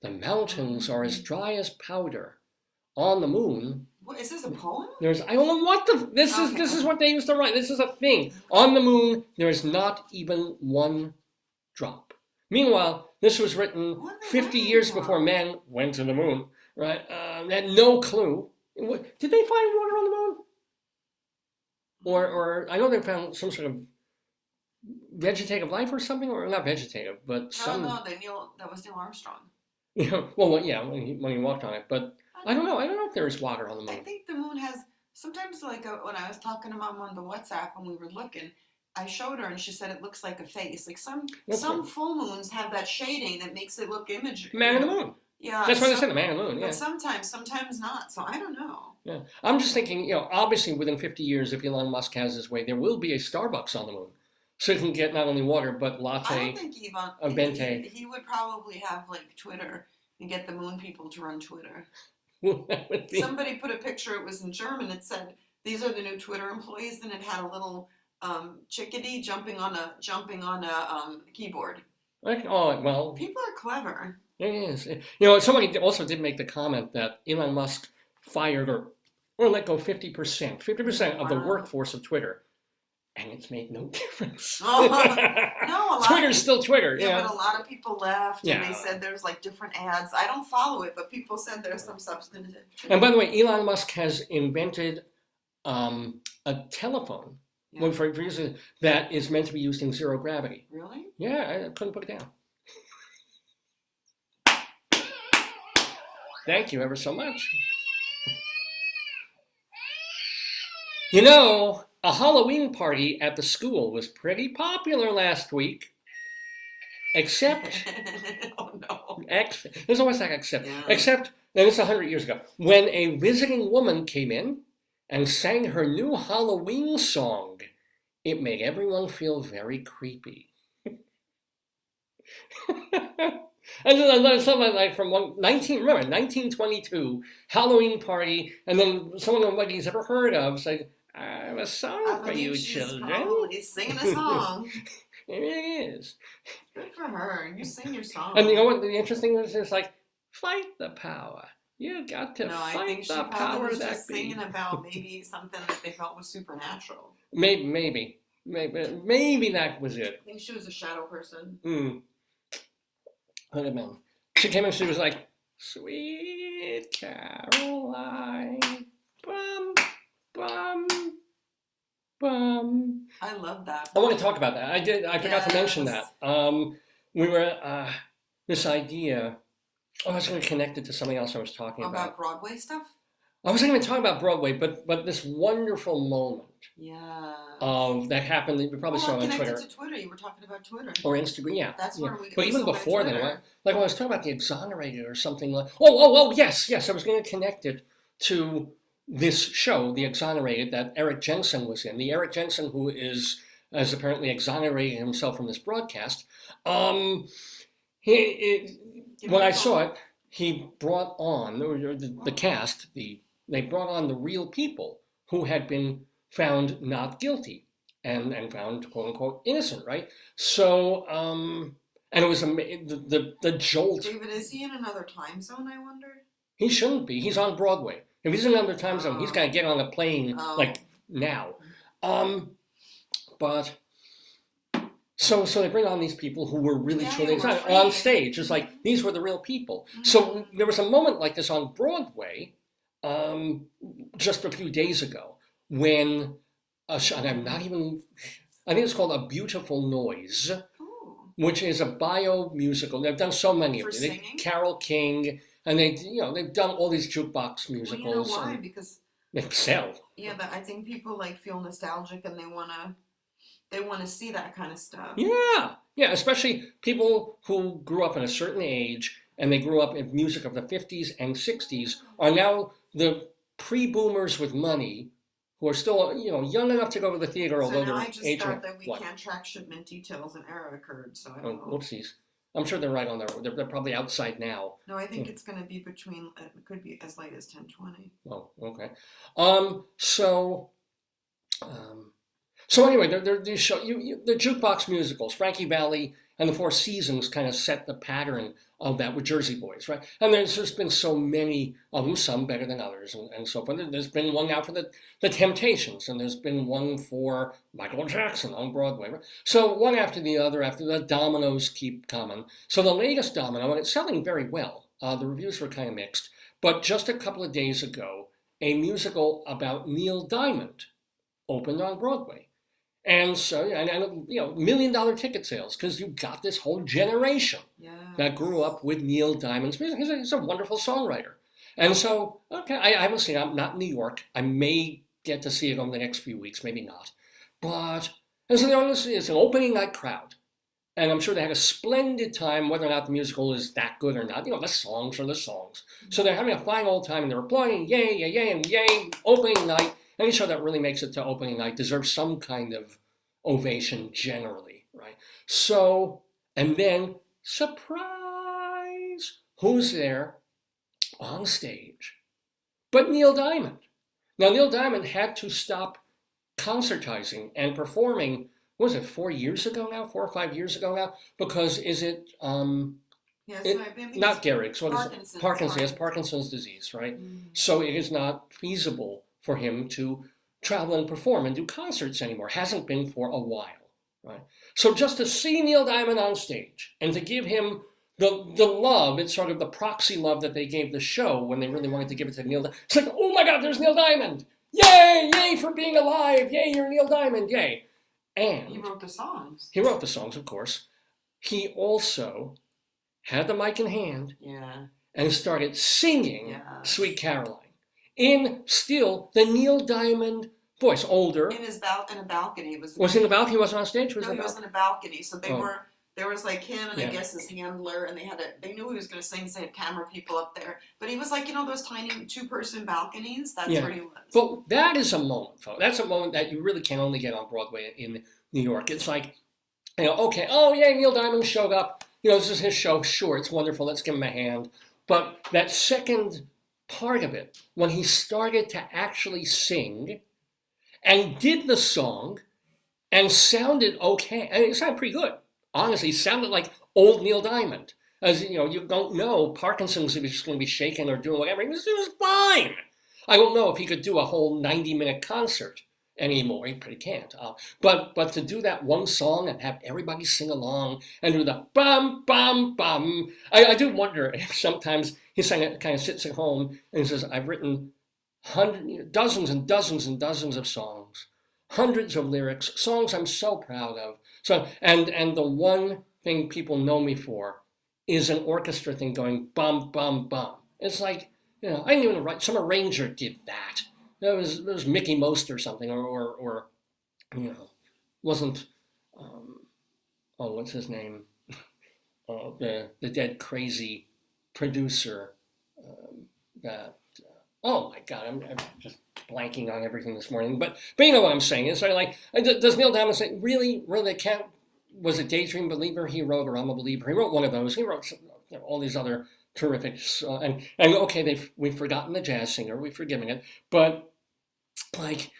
The mountains are as dry as powder. On the moon..." What, is this a poem? I don't know what this is what they used to write. This is a thing. On the moon, there is not even one drop. Meanwhile, this was written 50 years before men went to the moon, right? They had no clue. Did they find water on the moon? Or I know they found some sort of vegetative life or something, or not vegetative, but some. No, that was Neil Armstrong. Well, yeah, when he walked on it, but I don't know. I don't know if there is water on the moon. I think the moon has sometimes like when I was talking to Mom on the WhatsApp and we were looking, I showed her and she said it looks like a face. Like some full moons have that shading that makes it look imagery. Man in the moon. Yeah, that's why they said the man in the moon. Yeah. But sometimes not. So I don't know. Yeah, I'm just thinking. Obviously within 50 years, if Elon Musk has his way, there will be a Starbucks on the moon, so you can get not only water but latte. I don't think a venti. He would probably have like Twitter and get the moon people to run Twitter. Somebody put a picture. It was in German. It said, "These are the new Twitter employees," and it had a little chickadee jumping on a keyboard. Oh well, people are clever. It is. Somebody also did make the comment that Elon Musk fired or let go 50% of the workforce of Twitter, and it's made no difference. No, Twitter's still Twitter. Yeah, but a lot of people left, and they said there's like different ads. I don't follow it, but people said there's some substantive. And by the way, Elon Musk has invented a telephone for users that is meant to be used in zero gravity. Really? Yeah, I couldn't put it down. Thank you ever so much. A Halloween party at the school was pretty popular last week. Except, oh no. There's always that except. Yeah. Except, and it's 100 years ago, when a visiting woman came in and sang her new Halloween song. It made everyone feel very creepy. And then something like from 1922, Halloween party, and then someone nobody's ever heard of said, "I have a song for you children." She's singing a song. It is. Good for her. You sing your song. And you know what the interesting is? It's like, fight the power. You got to fight the power was that just singing about maybe something that they felt was supernatural. Maybe that was it. I think she was a shadow person. Could have been. She came in, she was like, "Sweet Caroline, bum, bum, bum." I love that. I want to talk about that. I forgot to mention that. We were, this idea, I was going to connect it to something else I was talking about. About Broadway stuff? I wasn't going to talk about Broadway, but this wonderful moment. Yeah. That happened. You probably saw on Twitter. To Twitter. You were talking about Twitter. Or Instagram, yeah. That's where we. But even before then, like when I was talking about the Exonerated or something like. Oh, yes. I was going to connect it to this show, the Exonerated, that Erik Jensen was in. The Erik Jensen who has apparently exonerated himself from this broadcast. When I saw it, he brought on the cast. They brought on the real people who had been found not guilty and found quote unquote innocent, right? So and it was the jolt. David, is he in another time zone? I wonder. He shouldn't be. He's on Broadway. If he's in another time zone, he's got to get on a plane like now. But so they bring on these people who were really truly on stage. It's like these were the real people. Mm-hmm. So there was a moment like this on Broadway just a few days ago when and I think it's called A Beautiful Noise, which is a bio musical. They've done so many of them. Carole King, and they've done all these jukebox musicals. Well, you know why? Because they sell. Yeah, but I think people feel nostalgic and they want to see that kind of stuff. Yeah, especially people who grew up in a certain age and they grew up in music of the 50s and 60s are now the pre-boomers with money who are still, young enough to go to the theater. So now I just thought that we can't track shipment details and error occurred, so I don't know. Whoopsies. I'm sure they're right on there. They're probably outside now. No, I think it's going to be between, it could be as late as 10:20. Oh, okay. So anyway, these show the jukebox musicals, Frankie Valli and the Four Seasons kind of set the pattern of that with Jersey Boys, right? And there's just been so many of them, some better than others, and so forth. There's been one now for the Temptations, and there's been one for Michael Jackson on Broadway, right? So one after the dominoes keep coming. So the latest domino, and it's selling very well. The reviews were kind of mixed, but just a couple of days ago, a musical about Neil Diamond opened on Broadway. And so, and $1 million ticket sales, because you got this whole generation that grew up with Neil Diamond's music. He's a wonderful songwriter. And so, okay, I haven't seen it. I'm not in New York. I may get to see it over the next few weeks, maybe not. But, and so it's an opening night crowd. And I'm sure they had a splendid time, whether or not the musical is that good or not. The songs are the songs. So they're having a fine old time, and they're applauding, yay, yay, yay, and yay, opening night. Any show that really makes it to opening night deserves some kind of ovation generally, right? So, and then, surprise, who's there on stage but Neil Diamond? Now, Neil Diamond had to stop concertizing and performing, what was it, 4 years ago now? 4 or 5 years ago now? Because is it, not Gehrig's, what is it? Parkinson's, yes, Parkinson's disease, right? So it is not feasible for him to travel and perform and do concerts anymore. Hasn't been for a while, right? So just to see Neil Diamond on stage and to give him the love, it's sort of the proxy love that they gave the show when they really wanted to give it to Neil Diamond. It's like, oh my God, there's Neil Diamond. Yay, yay for being alive. Yay, you're Neil Diamond, yay. And he wrote the songs. He wrote the songs, of course. He also had the mic in hand and started singing Sweet Caroline in still the Neil Diamond voice, older. In a balcony. Was he in the balcony? He wasn't on stage? He was in a balcony. So there was like him and I guess his handler, and they knew he was going to sing, so they had camera people up there. But he was like, those tiny 2-person balconies. That's where he was. But that is a moment, folks. That's a moment that you really can only get on Broadway in New York. It's like, okay, oh yeah, Neil Diamond showed up. This is his show. Sure, it's wonderful. Let's give him a hand. But that second part of it, when he started to actually sing and did the song and sounded okay, and it sounded pretty good. Honestly, he sounded like old Neil Diamond. As you don't know, Parkinson's, if he's just going to be shaking or doing whatever. It was fine. I don't know if he could do a whole 90-minute concert anymore. He pretty can't. But to do that one song and have everybody sing along and do the bum, bum, bum. I do wonder if sometimes he kind of sits at home and he says, I've written dozens and dozens and dozens of songs, hundreds of lyrics, songs I'm so proud of. So, and the one thing people know me for is an orchestra thing going bum, bum, bum. It's like, I didn't even write, some arranger did that. There was Mickey Most or something, or wasn't, what's his name? The dead crazy producer that, oh my God, I'm just blanking on everything this morning. But you know what I'm saying. It's sort of like, does Neil Diamond say, really, was it Daydream Believer he wrote, or I'm a Believer? He wrote one of those. He wrote all these other terrific, and okay, we've forgotten the jazz singer, we've forgiven it, but like,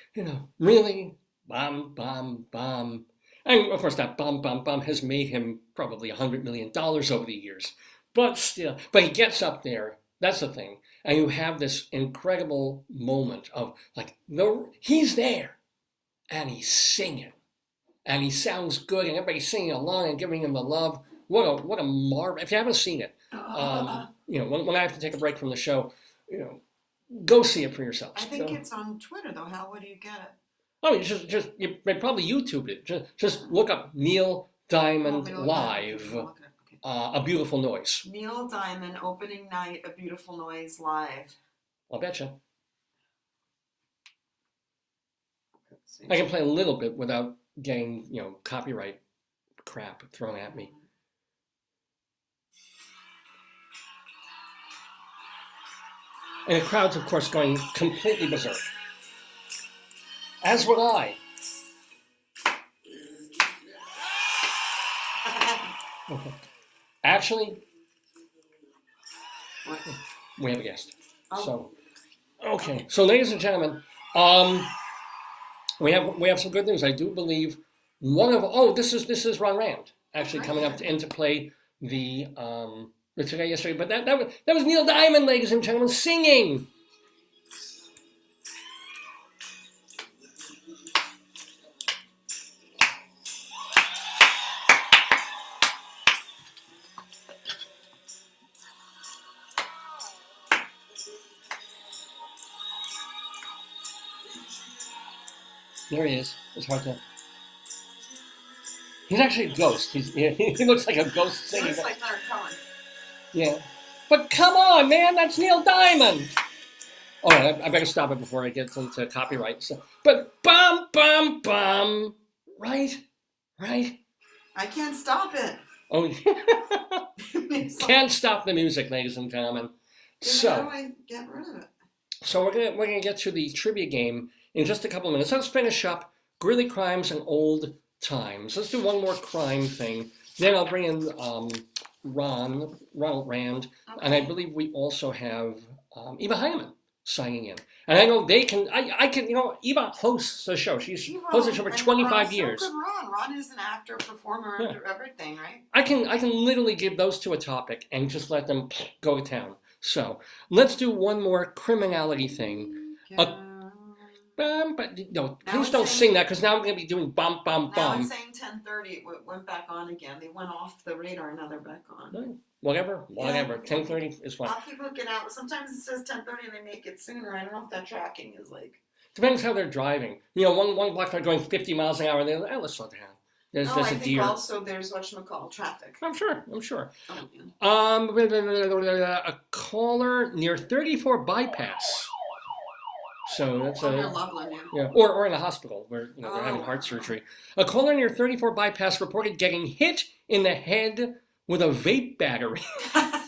really, bum, bum, bum. And of course that bum, bum, bum has made him probably $100 million over the years, but still, but he gets up there, that's the thing, and you have this incredible moment of like, he's there, and he's singing, and he sounds good, and everybody's singing along and giving him the love. What a marvel. If you haven't seen it, when I have to take a break from the show, go see it for yourself. I think it's on Twitter though. How would you get it? Oh, you probably YouTube it. Just look up Neil Diamond live. A Beautiful Noise. Neil Diamond opening night, A Beautiful Noise live. I'll betcha. I can play a little bit without getting copyright crap thrown at me. And the crowd's, of course, going completely berserk. As would I. Okay. Actually, we have a guest. So, okay. So, ladies and gentlemen, we have some good news. I do believe this is Ron Rand actually coming up to play the Today Yesterday, but that was Neil Diamond, ladies and gentlemen, singing. There he is. It's hard to. He's actually a ghost. He looks like a ghost It singing. looks like Leonard Cohen. Yeah. But come on, man, that's Neil Diamond. Oh, I better stop it before it gets into copyright. So, but bum, bum, bum. Right? I can't stop it. Oh, It's like, can't stop the music, ladies and gentlemen. then how So, do I get rid of it? so we're gonna get to the trivia game in just a couple of minutes. Let's finish up Greeley crimes and old times. Let's do one more crime thing. Then I'll bring in Ronald Rand, and I believe we also have Eva Heinemann signing in. And I know they can. I can. Eva hosts the show. She's hosted the show for 25 years. So could Ron. Ron is an actor, performer, Yeah. everything, right? I can literally give those two a topic and just let them go to town. So let's do one more criminality thing. But no, please don't sing that because now I'm going to be doing bum bum Now bum. it's saying 10:30. It went back on again. They went off the radar and now they're back on. No, whatever. Yeah. 10:30 is fine. I'll keep looking out. Sometimes it says 10:30 and they make it sooner. I don't know if that tracking is like. Depends how they're driving. One block they're going 50 miles an hour and they're like, let's slow down. There's I a think deer. also there's whatchamacallit, traffic. I'm sure. Oh, yeah. A caller near 34 bypass. So that's near Loveland, yeah, or in a hospital where they're having heart wow. surgery. A caller near 34 bypass reported getting hit in the head with a vape battery God.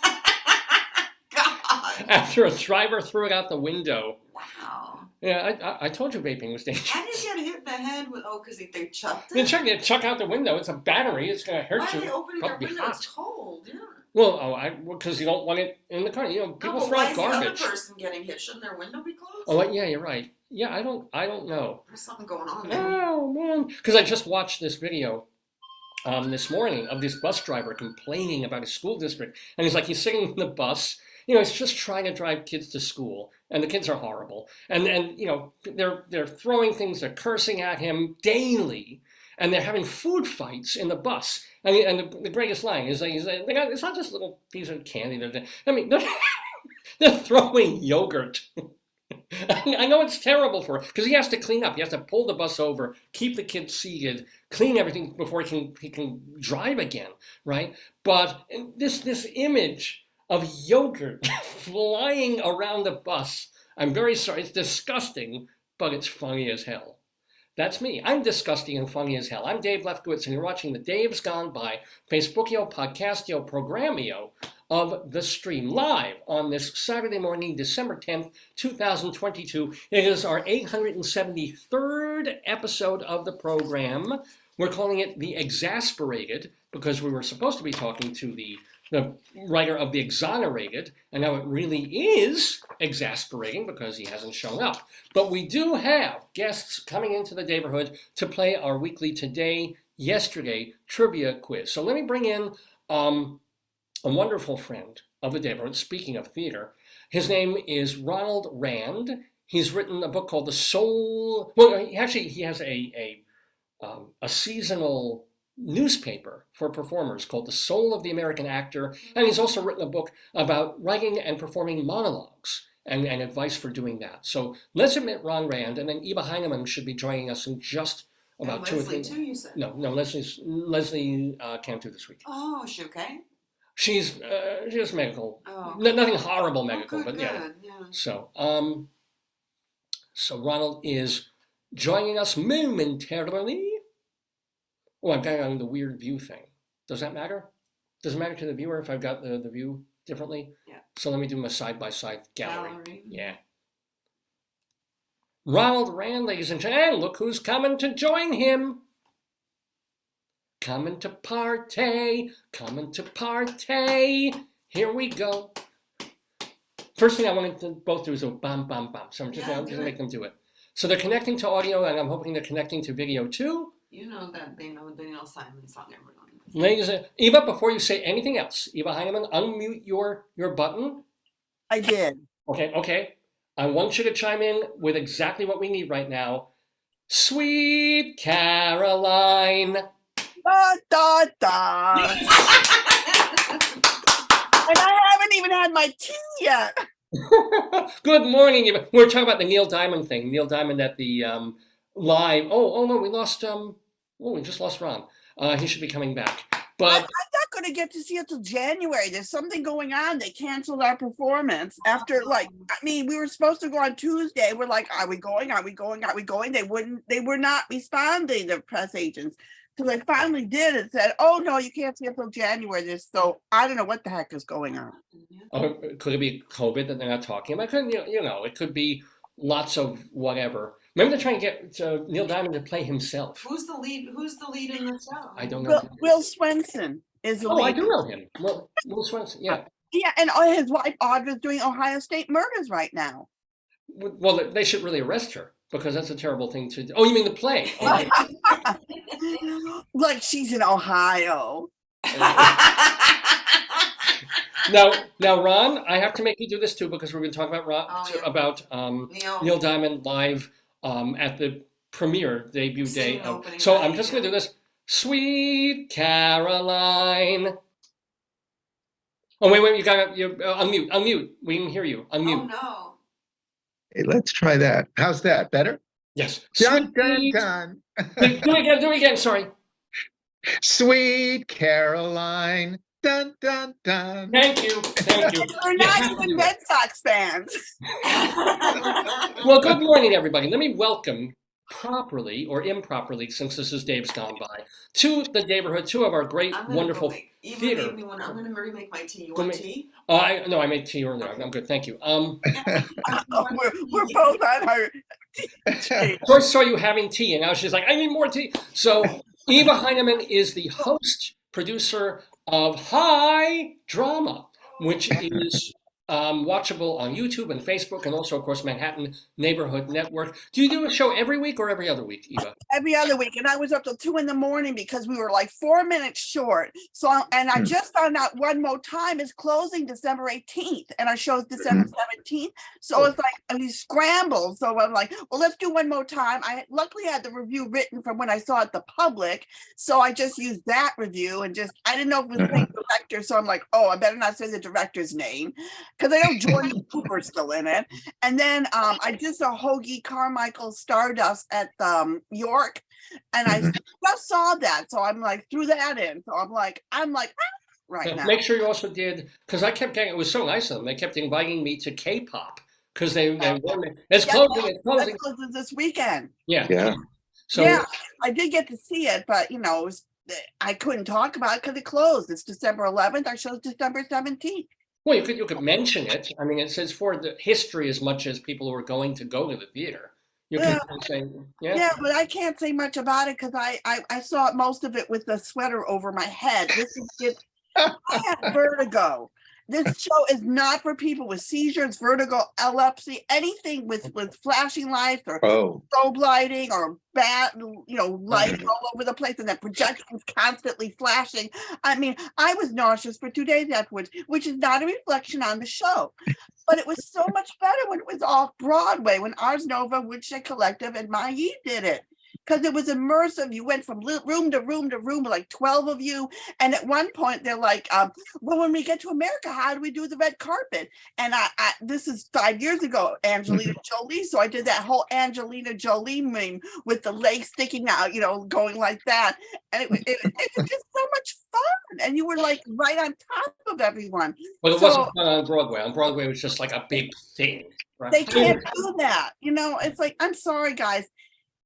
after a driver threw it out the window. Wow. Yeah, I told you vaping was dangerous. How did you get hit in the head with? Oh, because they chucked They it. chuck out the window. It's a battery. It's gonna hurt Why you. are they opening their Probably window? hot. It's cold. Yeah. Well, because you don't want it in the car. People No, but throw why out is the other garbage. person getting hit? Shouldn't their window be closed? Oh, yeah, you're right. Yeah, I don't know. There's something going on there. Oh man, because I just watched this video this morning of this bus driver complaining about a school district, and he's sitting in the bus. He's just trying to drive kids to school, and the kids are horrible, and they're throwing things, they're cursing at him daily, and they're having food fights in the bus. And the greatest line is it's not just a little piece of candy. They're throwing yogurt. I know it's terrible for it because he has to clean up. He has to pull the bus over, keep the kids seated, clean everything before he can drive again, right? But this image of yogurt flying around the bus, I'm very sorry, it's disgusting, but it's funny as hell. That's me. I'm disgusting and funny as hell. I'm Dave Lefkowitz, and you're watching the Dave's Gone By Facebookio, Podcastio, Programmio of the stream live on this Saturday morning, December 10th, 2022. It is our 873rd episode of the program. We're calling it the Exasperated because we were supposed to be talking to the writer of the Exonerated, and now it really is exasperating because he hasn't shown up. But we do have guests coming into the Daverhood to play our weekly Today, Yesterday trivia quiz. So let me bring in a wonderful friend of the Daverhood, speaking of theater. His name is Ronald Rand. He's written a book called The Soul. Well, actually, he has a seasonal newspaper for performers called The Soul of the American Actor, and he's also written a book about writing and performing monologues and advice for doing that. So let's admit Ron Rand, and then Eva Heinemann should be joining us in just about and 2 or 3 Leslie too, you said. No, Leslie can't do this week. Oh, is she okay? She's medical. Oh. Nothing horrible medical, Oh, good, but yeah. good, yeah. So Ronald is joining us momentarily. Oh, I've got on the weird view thing. Does that matter? Does it matter to the viewer if I've got the view differently? Yeah. So let me do my side-by-side gallery. Gallery. Yeah. Ronald Rand, ladies and gentlemen, look who's coming to join him. Coming to party, Here we go. First thing I wanted to both do is a bam, bam, bam. So I'm just going to make them do it. So they're connecting to audio, and I'm hoping they're connecting to video too. You know that they know the Neil Simon song, everyone. Ladies and Eva, before you say anything else, Eva Heinemann, unmute your button. I did. Okay. I want you to chime in with exactly what we need right now. Sweet Caroline. Da, da, da. And I haven't even had my tea yet. Good morning, Eva. We were talking about the Neil Diamond thing. Neil Diamond at the live. Oh no, we lost we just lost Ron. He should be coming back. I'm But not going to get to see it till January. There's something going on. They canceled our performance after, like, I mean, we were supposed to go on Tuesday. We're like, are we going? Are we going? Are we going? They were not responding, the press agents. So they finally did and said, oh no, you can't see it till January. So I don't know what the heck is going on. could it be COVID that they're not talking about? Could, it could be lots of whatever. Maybe they're trying to get Neil Diamond to play himself. Who's the lead in the show? I don't know. Will Swenson is the Oh, lead. I do know him. Will Swenson, yeah. Yeah, and his wife Audra's doing Ohio State murders right now. Well, they should really arrest her because that's a terrible thing to do. Oh, you mean the play? Okay. Like she's in Ohio. Now, Ron, I have to make you do this too because we're going to talk about Neil Diamond live at the premiere debut day. So I'm just going to do this. Sweet Caroline. Oh wait, you got to unmute. We can hear you. Unmute. Oh no. Hey, let's try that. How's that? Better? Yes. Dun, dun, dun. Do it again. Sorry. Sweet Caroline. Dun, dun, dun. Thank you. We're not even Red Sox fans. Well, good morning, everybody. Let me welcome properly or improperly, since this is Dave's gone by, to the Daverhood, two of our great, wonderful theater. I'm going to remake my tea. You Go want make- tea? I made tea earlier. I'm good, thank you. We're both on our. First saw you having tea, and now she's like, I need more tea. So Eva Heinemann is the host, producer of High Drama, which is watchable on YouTube and Facebook, and also, of course, Manhattan Neighborhood Network. Do you do a show every week or every other week, Eva? Every other week, and I was up till 2 a.m. because we were like 4 minutes short. So, I just found out One More Time is closing December 18th, and our show's December 17th. So it's like we scrambled. So I'm like, well, let's do One More Time. I luckily had the review written from when I saw it the public, so I just used that review and I didn't know if it was the same director. So I'm like, oh, I better not say the director's name because I know Jordan Cooper's still in it. And then I just saw Hoagie Carmichael Stardust at York, and I just saw that, so I'm like threw that in. So I'm like right now. Make sure you also did, because I kept getting, it was so nice of them. They kept inviting me to K-pop because it's closing. It closes this weekend. Yeah. Yeah. So yeah, I did get to see it, but I couldn't talk about it because it closed. It's December 11th. Our show's December 17th. well, you could mention it. I mean, it says for the history as much as people who are going to go to the theater. You can say, Yeah, but I can't say much about it because I saw most of it with the sweater over my head. I had vertigo. This show is not for people with seizures, vertigo, epilepsy, anything with flashing lights or strobe lighting or bad, lights all over the place and that projections constantly flashing. I mean, I was nauseous for 2 days afterwards, which is not a reflection on the show. But it was so much better when it was off Broadway, when Ars Nova, Woodshed Collective, and Mayi did it. Because it was immersive. You went from room to room to room, like 12 of you. And at one point, they're like, well, when we get to America, how do we do the red carpet? And this is 5 years ago, Angelina Jolie. So I did that whole Angelina Jolie meme with the legs sticking out, going like that. And it was just so much fun. And you were like right on top of everyone. But it wasn't fun on Broadway. On Broadway, it was just like a big thing. Right? They can't do that. It's like, I'm sorry, guys.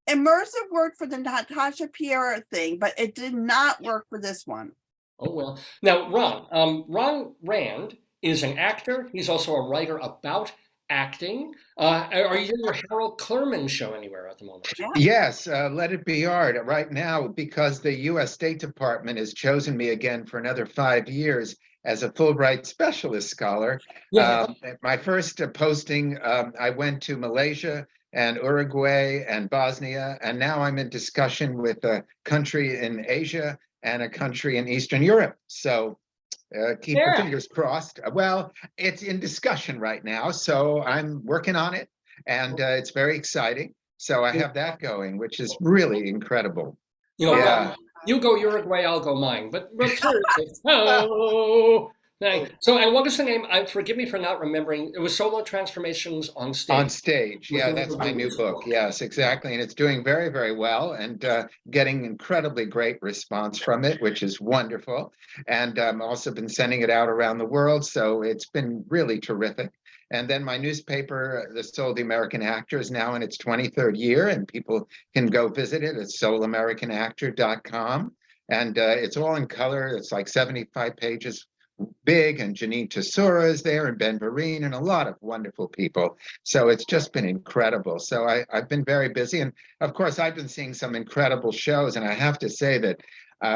Immersive worked for the Natasha Pierre thing, but it did not work for this one. Oh, well. Now, Ron Rand is an actor. He's also a writer about acting. Are you doing your Harold Clurman show anywhere at the moment? Yeah. Yes, Let It Be Art right now, because the U.S. State Department has chosen me again for another 5 years as a Fulbright specialist scholar. Yeah. My first posting, I went to Malaysia and Uruguay and Bosnia, and now I'm in discussion with a country in Asia and a country in Eastern Europe. So keep the fingers crossed. Well, it's in discussion right now, so I'm working on it, and it's very exciting. So I have that going, which is really incredible. You go Uruguay, I'll go mine. But seriously, So, and what was the name? Forgive me for not remembering. It was Solo Transformations on Stage. On Stage. Yeah, that's my new book. Yes, exactly. And it's doing very, very well and getting incredibly great response from it, which is wonderful. And I've also been sending it out around the world. So it's been really terrific. And then my newspaper, The Soul of the American Actor, is now in its 23rd year, and people can go visit it at soulamericanactor.com. And it's all in color. It's like 75 pages big, and Janine Tesura is there, and Ben Vereen, and a lot of wonderful people. So it's just been incredible. So I've been very busy. And of course, I've been seeing some incredible shows. And I have to say that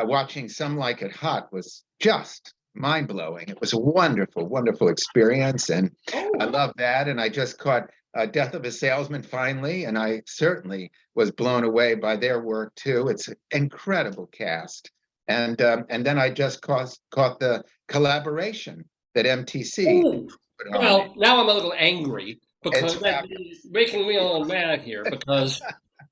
watching Some Like It Hot was just mind-blowing. It was a wonderful, wonderful experience. And I love that. And I just caught Death of a Salesman finally, and I certainly was blown away by their work too. It's an incredible cast. And then I just caught the collaboration that MTC put on. Well, now I'm a little angry because that's making me a little mad here because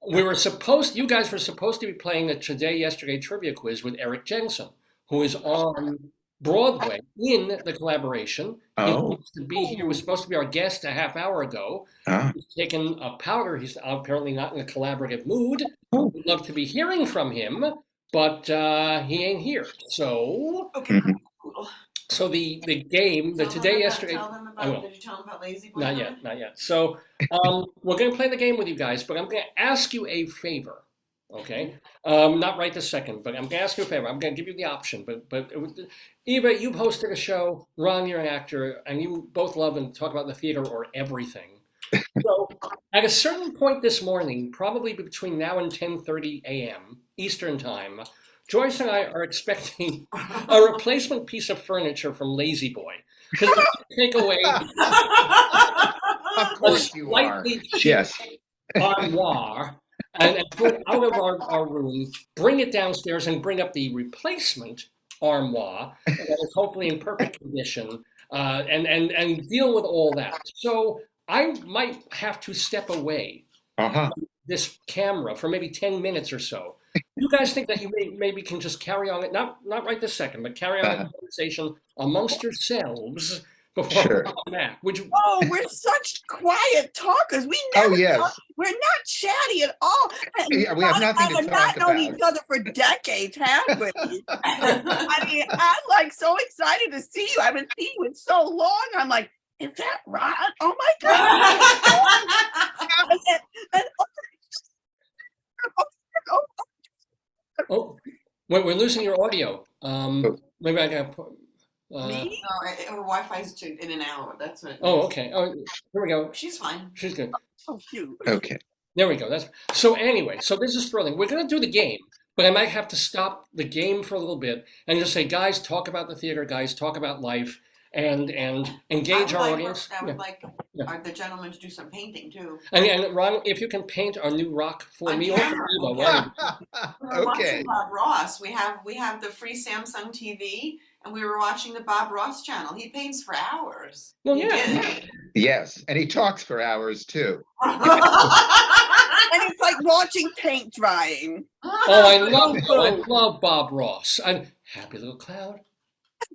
you guys were supposed to be playing the Today Yesterday trivia quiz with Erik Jensen, who is on Broadway in the collaboration. Oh. He was supposed to be our guest a half hour ago. He's taken a powder. He's apparently not in a collaborative mood. We'd love to be hearing from him, but he ain't here. So Okay. So the game, the Today Yesterday. Did you tell them about Lazy Boy? Not yet. So we're going to play the game with you guys, but I'm going to ask you a favor. Okay, not right this second, but I'm going to ask you a favor. I'm going to give you the option. But Eva, you've hosted a show. Ron, you're an actor, and you both love and talk about the theater or everything. So at a certain point this morning, probably between now and 10:30 a.m. Eastern time, Joyce and I are expecting a replacement piece of furniture from Lazy Boy because take away Of course you are. Yes. armoire and put it out of our room, bring it downstairs, and bring up the replacement armoire that is hopefully in perfect condition, and deal with all that. So I might have to step away from this camera for maybe 10 minutes or so. You guys think that you maybe can just carry on it, not right this second, but carry on the conversation amongst yourselves before we come back? Would you? Oh, we're such quiet talkers. We never talk, we're not chatty at all. Yeah, we have nothing to talk about. We've not known each other for decades, have we? I mean, I'm like so excited to see you. I haven't seen you in so long. I'm like, is that Ron? Oh my God. Oh, wait, we're losing your audio. Maybe I got. Me? No, her Wi-Fi's in and out. That's what. Oh, okay. Oh, here we go. She's fine. She's good. Oh, shoot. Okay. There we go. So anyway. So this is thrilling. We're gonna do the game, but I might have to stop the game for a little bit and just say, guys, talk about the theater. Guys, talk about life, and engage our audience. I would like the gentleman to do some painting too. And Ron, if you can paint our new rock for me or for Eva. We're watching Bob Ross. We have the free Samsung TV, and we were watching the Bob Ross channel. He paints for hours. Well, yeah. Yes, and he talks for hours too. And it's like watching paint drying. I love Bob Ross. I'm Happy Little Cloud.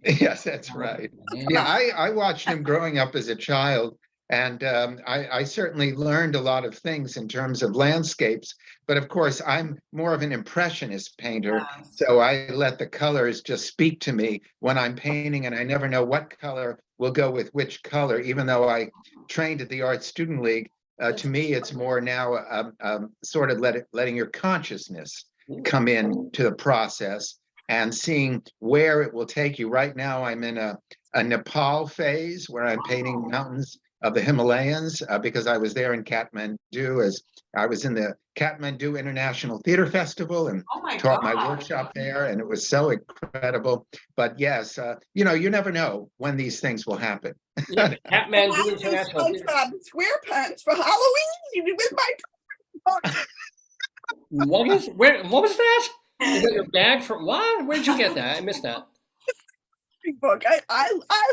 Yes, that's right. Yeah, I watched him growing up as a child, and I certainly learned a lot of things in terms of landscapes. But of course, I'm more of an impressionist painter, so I let the colors just speak to me when I'm painting, and I never know what color will go with which color. Even though I trained at the Art Student League, to me, it's more now sort of letting your consciousness come in to the process and seeing where it will take you. Right now, I'm in a Nepal phase where I'm painting mountains of the Himalayas because I was there in Kathmandu as I was in the Kathmandu International Theater Festival and taught my workshop there, and it was so incredible. But yes, you never know when these things will happen. Yeah, Kathmandu International Theater. SquarePants for Halloween with my. What was that? Is that your bag from what? Where'd you get that? I missed that. Book. I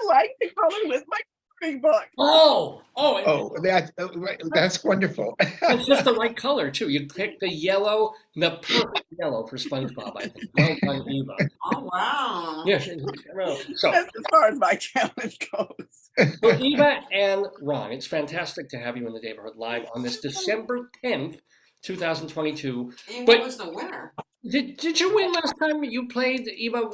like the color with my Big book. Oh, Oh, that's wonderful. it's just the right color too. You picked the yellow, the perfect yellow for SpongeBob, I think. Well done, Eva. Oh, wow. Yeah, so That's as far as my challenge goes. So Eva and Ron, it's fantastic to have you in the Daverhood Live on this December 10th, 2022. Eva But- was the winner. Did you win last time you played, Eva?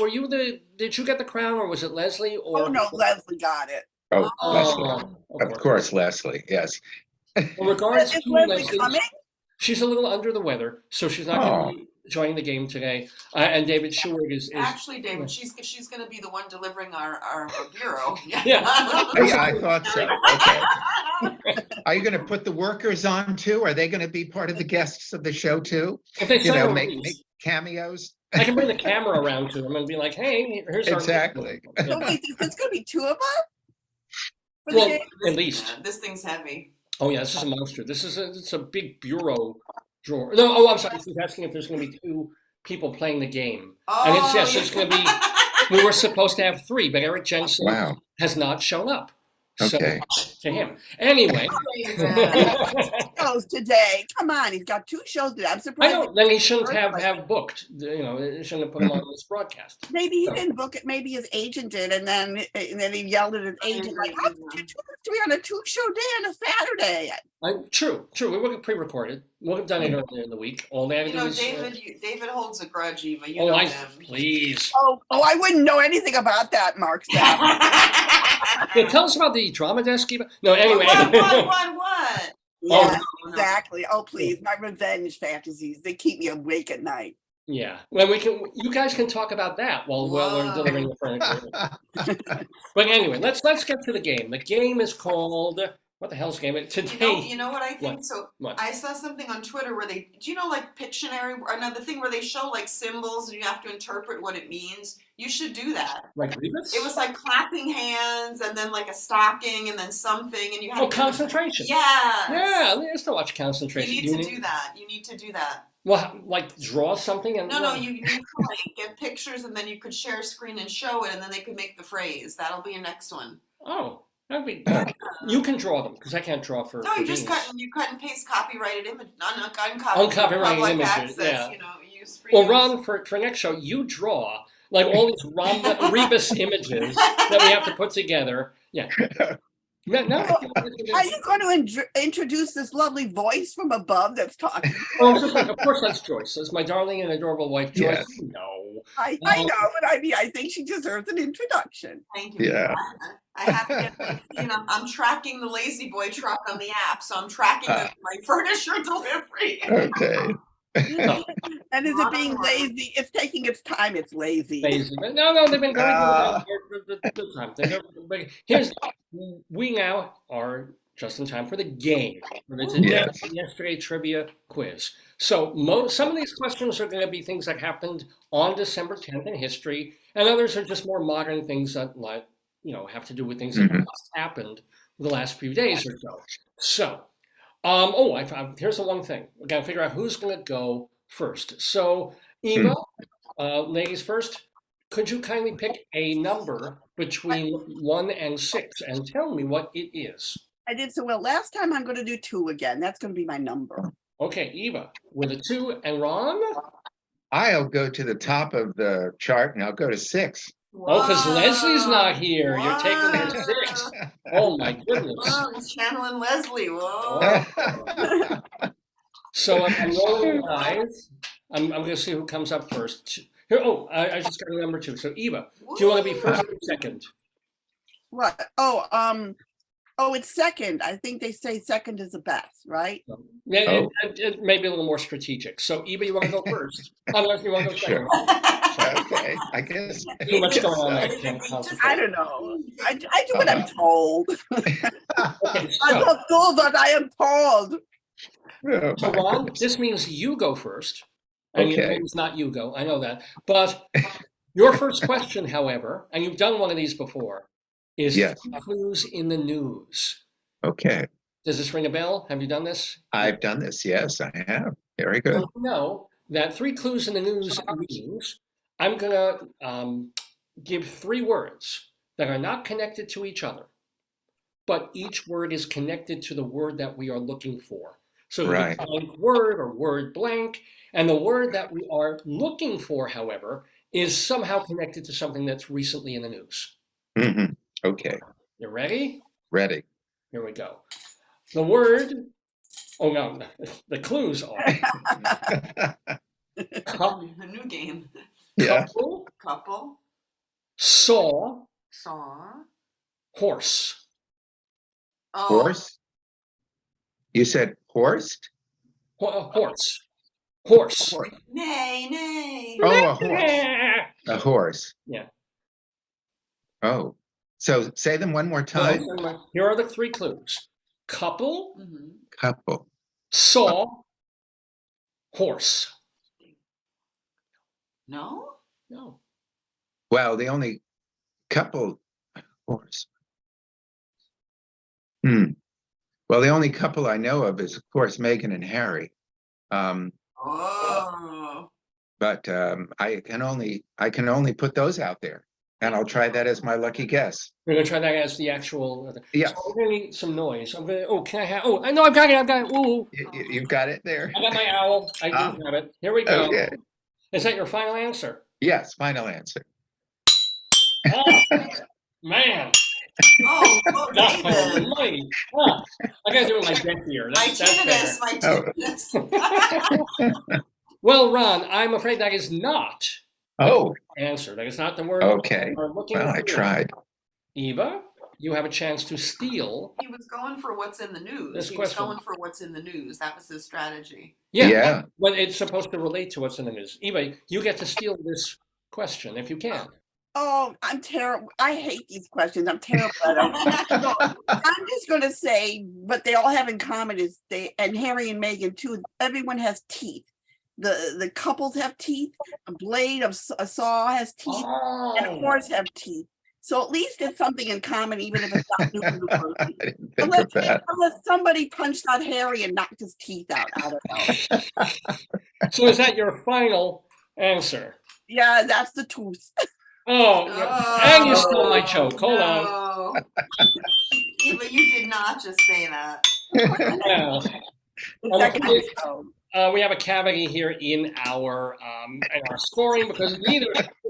Did you get the crown, or was it Leslie? Or Oh, no, Leslie got it. Oh, Leslie. Oh, Of course, Leslie. Yes. In regards Is to Leslie Leslie, coming? she's a little under the weather, so she's not going to be joining the game today. And David Sheward is Actually, David, she's going to be the one delivering our bureau. Yeah. Yeah, I thought so. Okay. Are you going to put the workers on too? Are they going to be part of the guests of the show too? if they You know, sign a make release, cameos? I can bring the camera around to them and be like, "Hey, here's our Exactly. So wait, there's going to be two of us? For the Well, game? at least. Yeah, this thing's heavy. Oh yeah, this is a monster. It's a big bureau drawer. No, oh, I'm sorry. She's asking if there's going to be two people playing the game, and it's yes, it's going to be. We were supposed to have three, but Erik Jensen Wow. has not shown up. Okay. So to him. Anyway. Shows today. Come on, he's got two shows today. I'm I surprised. know. Then he shouldn't have booked. You know, he shouldn't have put him on this broadcast. Maybe he didn't book it. Maybe his agent did, and then he yelled at his agent like, "How could you do three on a two-show day on a Saturday?" True. We would have pre-recorded. We'll have done it earlier in the week. All they had to You do know, is. David holds a grudge, Eva. You Oh, know I him. please. Oh, I wouldn't know anything about that, Mark. Yeah, tell us about the drama desk. Eva. No, anyway. What? Yes, no. exactly. Oh, please, my revenge fantasies. They keep me awake at night. Yeah. Well, you guys can talk about that while we're Whoa. delivering the furniture. But anyway, let's get to the game. The game is called what the hell's the game? Today. You know what I think? What? So What? I saw something on Twitter where do you know like Pictionary, or another thing where they show like symbols and you have to interpret what it means? You should do that. Like Rebus? It was like clapping hands and then like a stocking and then something and you had Oh, concentration. Yes. Yeah, I used to watch You concentration. need to do that. You need to do that. Well, like draw something and No, you need to like get pictures and then you could share a screen and show it and then they could make the phrase. That'll be your next one. Oh, that'd be. You can draw them because I can't draw for. No, for you just beans. cut and paste copyrighted image, uncopyrighted Uncopyrighted images, access, yeah. you know, use free Well, use. Ron, for next show, you draw like all these Rebus images that we have to put together. Yeah. No. Are you going to introduce this lovely voice from above that's talking? Of course, that's Joyce. That's my darling and adorable wife, Joyce. Yes. I know, but I mean, I think she deserves an introduction. Thank you. Yeah. I have to get, you know, I'm tracking the Lazy Boy truck on the app, so I'm tracking my furniture delivery. Okay. And is it being lazy? It's taking its time. It's lazy. No, they've been very good time. We now are just in time for the game, for the today yesterday trivia quiz. So some of these questions are going to be things that happened on December 10th in history, and others are just more modern things that have to do with things that just happened the last few days or so. Here's the one thing. We got to figure out who's going to go first. So, Eva, ladies first, could you kindly pick a number between 1 and 6 and tell me what it is? I did so well last time. I'm going to do 2 again. That's going to be my number. Okay, Eva, with a 2, and Ron? I'll go to the top of the chart and I'll go to 6. Oh, because Leslie's not here. Whoa. You're taking her 6. Oh, my goodness. Whoa, it's channeling Leslie. Whoa. So I'm rolling the eyes. I'm going to see who comes up first. Here. Oh, I just got a number 2. So Eva, do you want to be first or second? What? Oh, it's second. I think they say second is the best, right? Yeah, it may be a little more strategic. So Eva, you want to go first? Unless you want to go second. Okay, I guess. Too much going on there. I don't know. I do what I'm told. Okay, I'm so so told that I am told. Ron, this means you go first. And Okay. it means not you go. I know that. But your first question, however, and you've done one of these before, is Yes. clues in the news. Okay. Does this ring a bell? Have you done this? I've done this. Yes, I have. Very good. You know that 3 clues in the news means I'm going to give 3 words that are not connected to each other. but each word is connected to the word that we are looking for. So it Right. could be blank word or word blank. And the word that we are looking for, however, is somehow connected to something that's recently in the news. Mhm. Okay, You ready? ready. Here we go. The word, oh no, the clues are A new game. Yeah, couple, Couple, saw, saw. horse. Oh, horse? You said horse? Horse. Horse. nay, nay. Oh, a horse. A horse. Yeah. Oh, so say them one more Well, time. here are the three clues. Couple, Mhm. Couple. saw, horse. No? No. Well, the only couple horse. Well, the only couple I know of is, of course, Meghan and Harry. Oh. But I can only put those out there, and I'll try that as my lucky guess. We're gonna try that as the actual. Yes. So we're gonna need some noise. I'm gonna. Oh, can I have? Oh, I know I've got it. Ooh, You've got it there. I got my owl. I do have it. Here we go. Okay. Is that your final answer? Yes, final answer. Oh, man. Oh, well, David. Golly. Ah, I gotta do it like that here. My That's better. tinnitus, my tinnitus. Well, Ron, I'm afraid that is not Oh, the answer. That is not the word okay. we're looking Well, I for. tried. Eva, you have a chance to steal. He was going for what's in the news. This He was question. going for what's in the news. That was his strategy. Yeah. But it's supposed to relate to what's in the news. Eva, you get to steal this question if you can. Oh, I'm terrible. I hate these questions. I'm terrible at them. So, I'm just going to say what they all have in common is and Harry and Meghan too, everyone has teeth. The couples have teeth, a blade of a saw has teeth, and a Oh, horse have teeth. So at least it's something in common, even if it's not new to the I person. didn't think of that. Unless somebody punched out Harry and knocked his teeth out. I don't know. so is that your final answer? Yeah, that's the truth. Oh, yeah. And you stole my joke. Hold on. on. Eva, you did not just say that. Well, It's that kind of show. we have a cavity here in our scoring because neither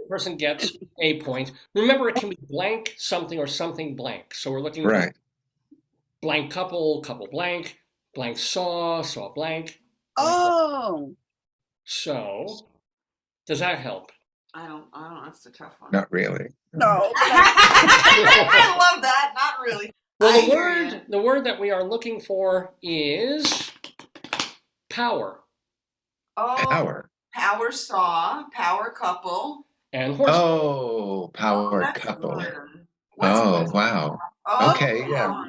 person gets a point. Remember, it can be blank something or something blank. So we're looking Right. for blank couple, couple blank, blank saw, saw blank. Oh, So does that help? I don't, that's a tough one. Not really. no. I love that. Not really. Well, I hear the word that we are looking for is power Oh, Power. saw, power couple. and horse. Oh, power that's couple. good. What's Oh, good? wow. Oh, Okay, yeah.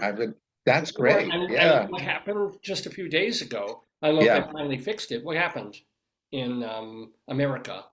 That's great. And Yeah. what happened just a few days ago? I don't know Yeah. if they finally fixed it. What happened in America?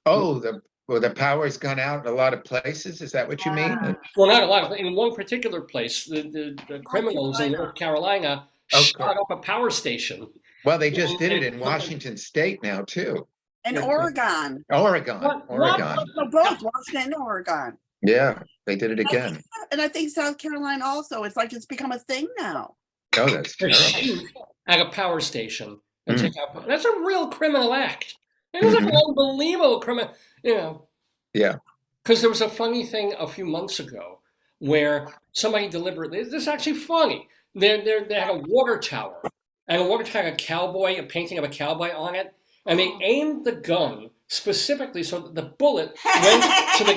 Oh, the power's gone out in a lot of places. Is that what you mean? Yeah. Well, not a lot of. In one particular place, the criminals in North Carolina Oh, shot up a power station. Well, they just did it in Washington State now too. In Oregon. Oregon. What? Oregon. No, both Washington and Oregon. Yeah, they did it again. And I think South Carolina also. It's like it's become a thing now. Oh, that's To terrible. shoot at a power station and Mm. take out. That's a real criminal act. It was an unbelievable criminal. Yeah. Because there was a funny thing a few months ago where somebody deliberately. This is actually funny. They had a water tower, and the water tower had a painting of a cowboy on it, and they aimed the gun specifically so that the bullet went to the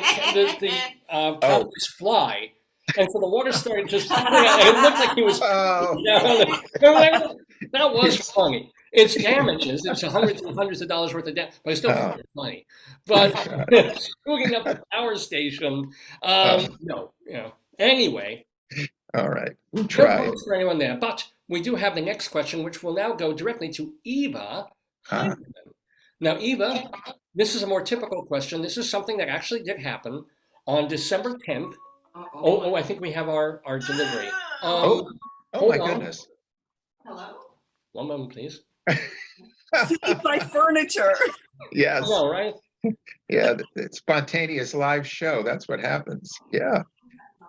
cowboy's fly, and so the water started just and it looked like he was. Oh. That was funny. It's damages. It's hundreds and hundreds of dollars worth of damage, but it's still fucking money. But hooking up the power station, no. Anyway. All right. We'll No try. points for anyone there. But we do have the next question, which will now go directly to Eva Heinemann. Now, Eva, this is a more typical question. This is something that actually did happen on December 10th. Oh, I think we have our delivery. Oh my hold on. goodness. Hello? One moment, please. See, my furniture. Yes. No, right? Yeah. It's spontaneous live show. That's what happens. Yeah.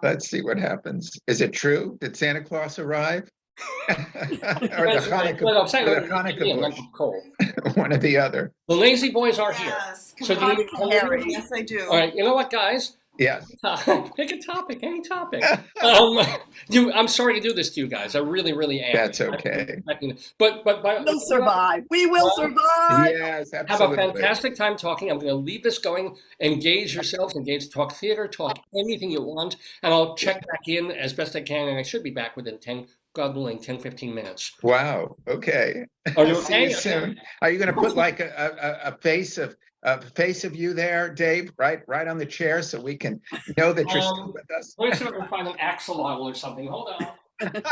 Let's see what happens. Is it true? Did Santa Claus arrive? Or That's right. Well, I'm saying or the give me a Hanukkah lump bush? of coal. One or the other. The lazy boys are here. Yes. So do you need to come with me? Yes, I do. All right, you know what, guys? Yes. Pick a topic, any topic. I'm sorry to do this to you guys. I really, really am. That's okay. But We'll survive. We will survive. Yes, have a absolutely. fantastic time talking. I'm going to leave this going. Engage yourselves. Engage. Talk theater. Talk anything you want. And I'll check back in as best I can. And I should be back within 10, God willing, 10, 15 minutes. Wow. Okay. Are you See you okay? soon. Are you going to put like a face of you there, Dave, right on the chair, so we can know that you're still with us? Let me see if I can find an axolotl or something. Hold on.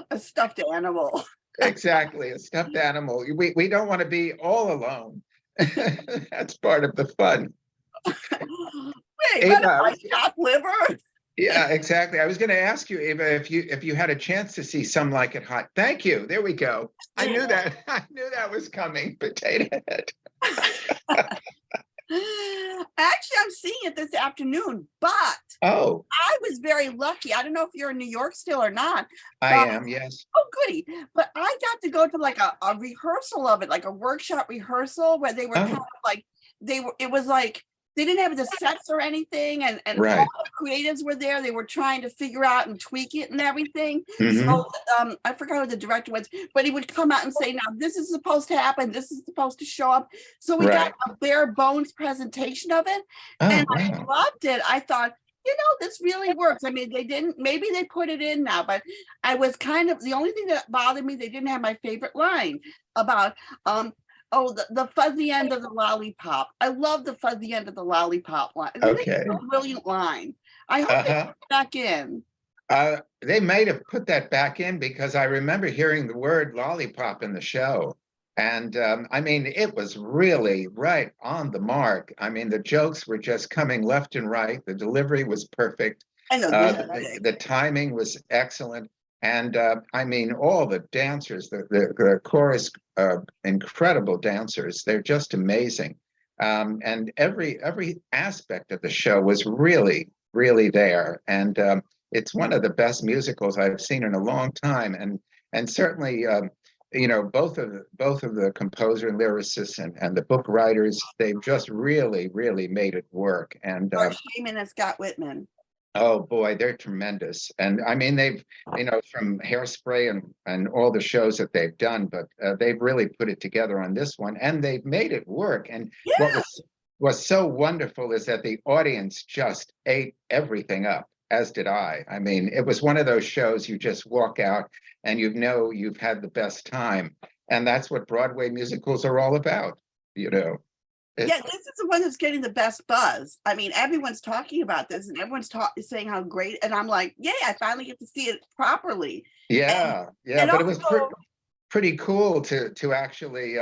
A stuffed animal. Exactly, a stuffed animal. We don't want to be all alone. That's part of the fun. Wait, Eva, what am I, chopped liver? Yeah, exactly. I was going to ask you, Eva, if you had a chance to see Some Like It Hot. Thank you. There we go. I knew that. I knew that was coming. Potato Head. Actually, I'm seeing it this afternoon, but Oh, I was very lucky. I don't know if you're in New York still or not. I am. Yes. Oh, goody. But I got to go to like a rehearsal of it, like a workshop rehearsal where they were kind of like, it was like, they didn't have the sets or anything, and Right. all the creatives were there. They were trying to figure out and tweak it and everything. Mhm. So I forgot who the director was, but he would come out and say, now this is supposed to happen, this is supposed to show up. So we got a bare bones presentation of it, and I loved it. I thought, this really works. I mean, maybe they put it in now, but I was kind of, the only thing that bothered me, they didn't have my favorite line about the fuzzy end of the lollipop. I love the fuzzy end of the lollipop line. Okay. It's a brilliant line. I hope they put it back in. They might have put that back in because I remember hearing the word lollipop in the show. And I mean, it was really right on the mark. I mean, the jokes were just coming left and right. The delivery was perfect. The timing was excellent. And I mean, all the dancers, the chorus, incredible dancers. They're just amazing. And every aspect of the show was really, really there. And it's one of the best musicals I've seen in a long time. And certainly, both of the composer and lyricists and the book writers, they've just really, really made it work. And Shaman and Scott Whitman. Oh boy, they're tremendous. And I mean, they've, from Hairspray and all the shows that they've done, but they've really put it together on this one and they've made it work. And what was so wonderful is that the audience just ate everything up, as did I. I mean, it was one of those shows you just walk out and you've had the best time. And that's what Broadway musicals are all about, Yeah, this is the one that's getting the best buzz. I mean, everyone's talking about this and everyone's saying how great. And I'm like, yeah, I finally get to see it properly. Yeah, and but it was also- pretty cool to actually,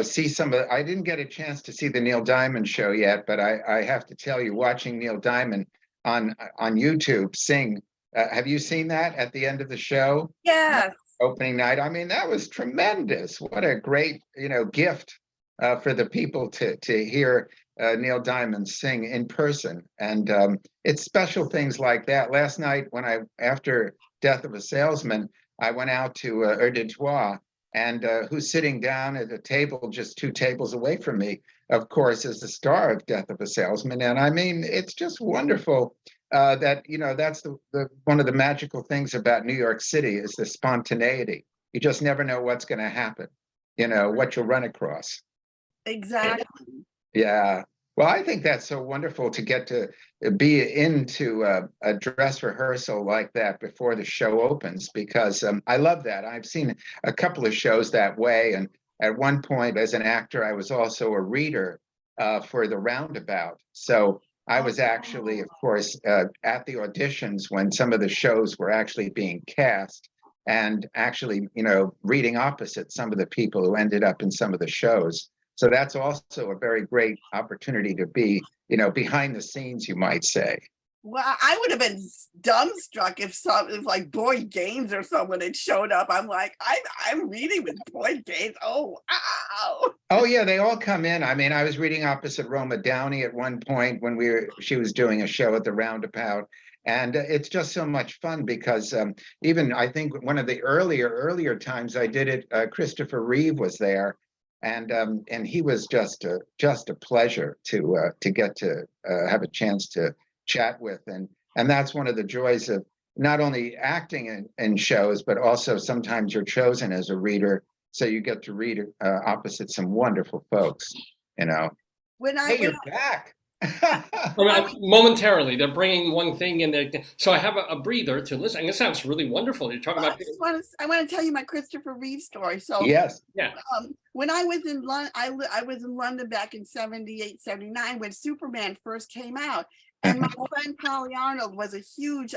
see some of I didn't get a chance to see the Neil Diamond show yet, but I have to tell you, watching Neil Diamond on YouTube sing, have you seen that at the end of the show? Yes. Opening night. I mean, that was tremendous. What a great, gift for the people to hear Neil Diamond sing in person. And it's special things like that. Last night, after Death of a Salesman, I went out to Ur de Joie, and who's sitting down at a table just 2 tables away from me, of course, is the star of Death of a Salesman. And I mean, it's just wonderful that, that's the one of the magical things about New York City is the spontaneity. You just never know what's going to happen, what you'll run across. Exactly. Yeah. Well, I think that's so wonderful to get to be into a dress rehearsal like that before the show opens, because I love that. I've seen a couple of shows that way. And at one point, as an actor, I was also a reader for the Roundabout. So I was actually, of course, at the auditions when some of the shows were actually being cast and actually, reading opposite some of the people who ended up in some of the shows. So that's also a very great opportunity to be, behind the scenes, you might say. Well, I would have been dumbstruck if like Boyd Gaines or someone had showed up. I'm like, I'm reading with Boyd Gaines. Oh, wow. Oh yeah, they all come in. I mean, I was reading opposite Roma Downey at one point when she was doing a show at the Roundabout, and it's just so much fun because even I think one of the earlier times I did it, Christopher Reeve was there, and he was just a pleasure to get to have a chance to chat with, and that's one of the joys of not only acting in shows, but also sometimes you're chosen as a reader. So you get to read opposite some wonderful folks, you know. When Hey, I you're back. Momentarily, they're bringing one thing in there. So I have a breather to listen. And it sounds really wonderful. You're talking about. I want to tell you my Christopher Reeve story. So Yes. Yeah. When I was in London, I was in London back in 78, 79 when Superman first came out. And my friend Polly Arnold was a huge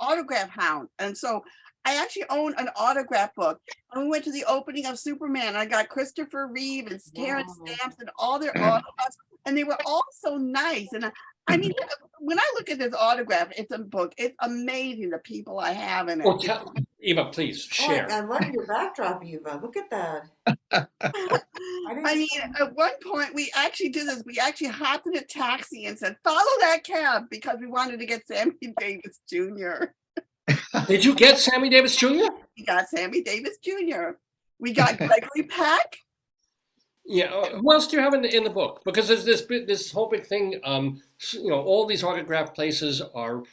autograph hound. And so I actually own an autograph book. And we went to the opening of Superman. And I got Christopher Reeve and Terrence Stamps and all their autographs. And they were all so nice. And I mean, when I look at this autograph, it's a book. It's amazing the people I have in it. Oh, Eva, please share. I love your backdrop, Eva. Look at that. I mean, at one point we actually did this. We actually hopped in a taxi and said, "Follow that cab," because we wanted to get Sammy Davis Jr. Did you get Sammy Davis Jr.? We got Sammy Davis Jr. We got Gregory Peck. Yeah. Who else do you have in the book? Because there's this whole big thing. All these autograph places are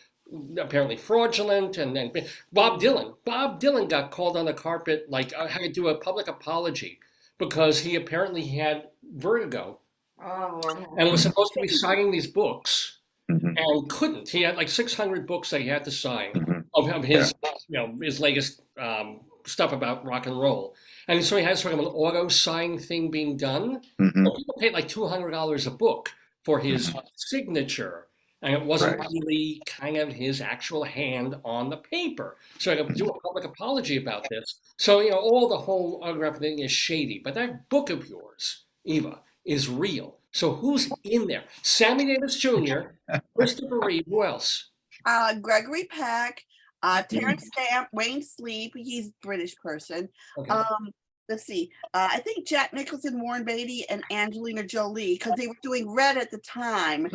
apparently fraudulent, and then Bob Dylan got called on the carpet, like had to do a public apology because he apparently had vertigo and was supposed to be signing these books and couldn't. He had like 600 books that he had to sign of his his latest stuff about rock and roll, and so he had sort of an auto sign thing being done. Well, people paid like $200 a book for his signature. And it wasn't really kind of his actual hand on the paper. So I got to do a public apology about this. So, all the whole autograph thing is shady. But that book of yours, Eva, is real. So who's in there? Sammy Davis Jr., Christopher Reeve, who else? Gregory Peck, Terrence Stamp, Wayne Sleep. He's a British person. Okay. Let's see. I think Jack Nicholson, Warren Beatty, and Angelina Jolie, because they were doing Red at the time.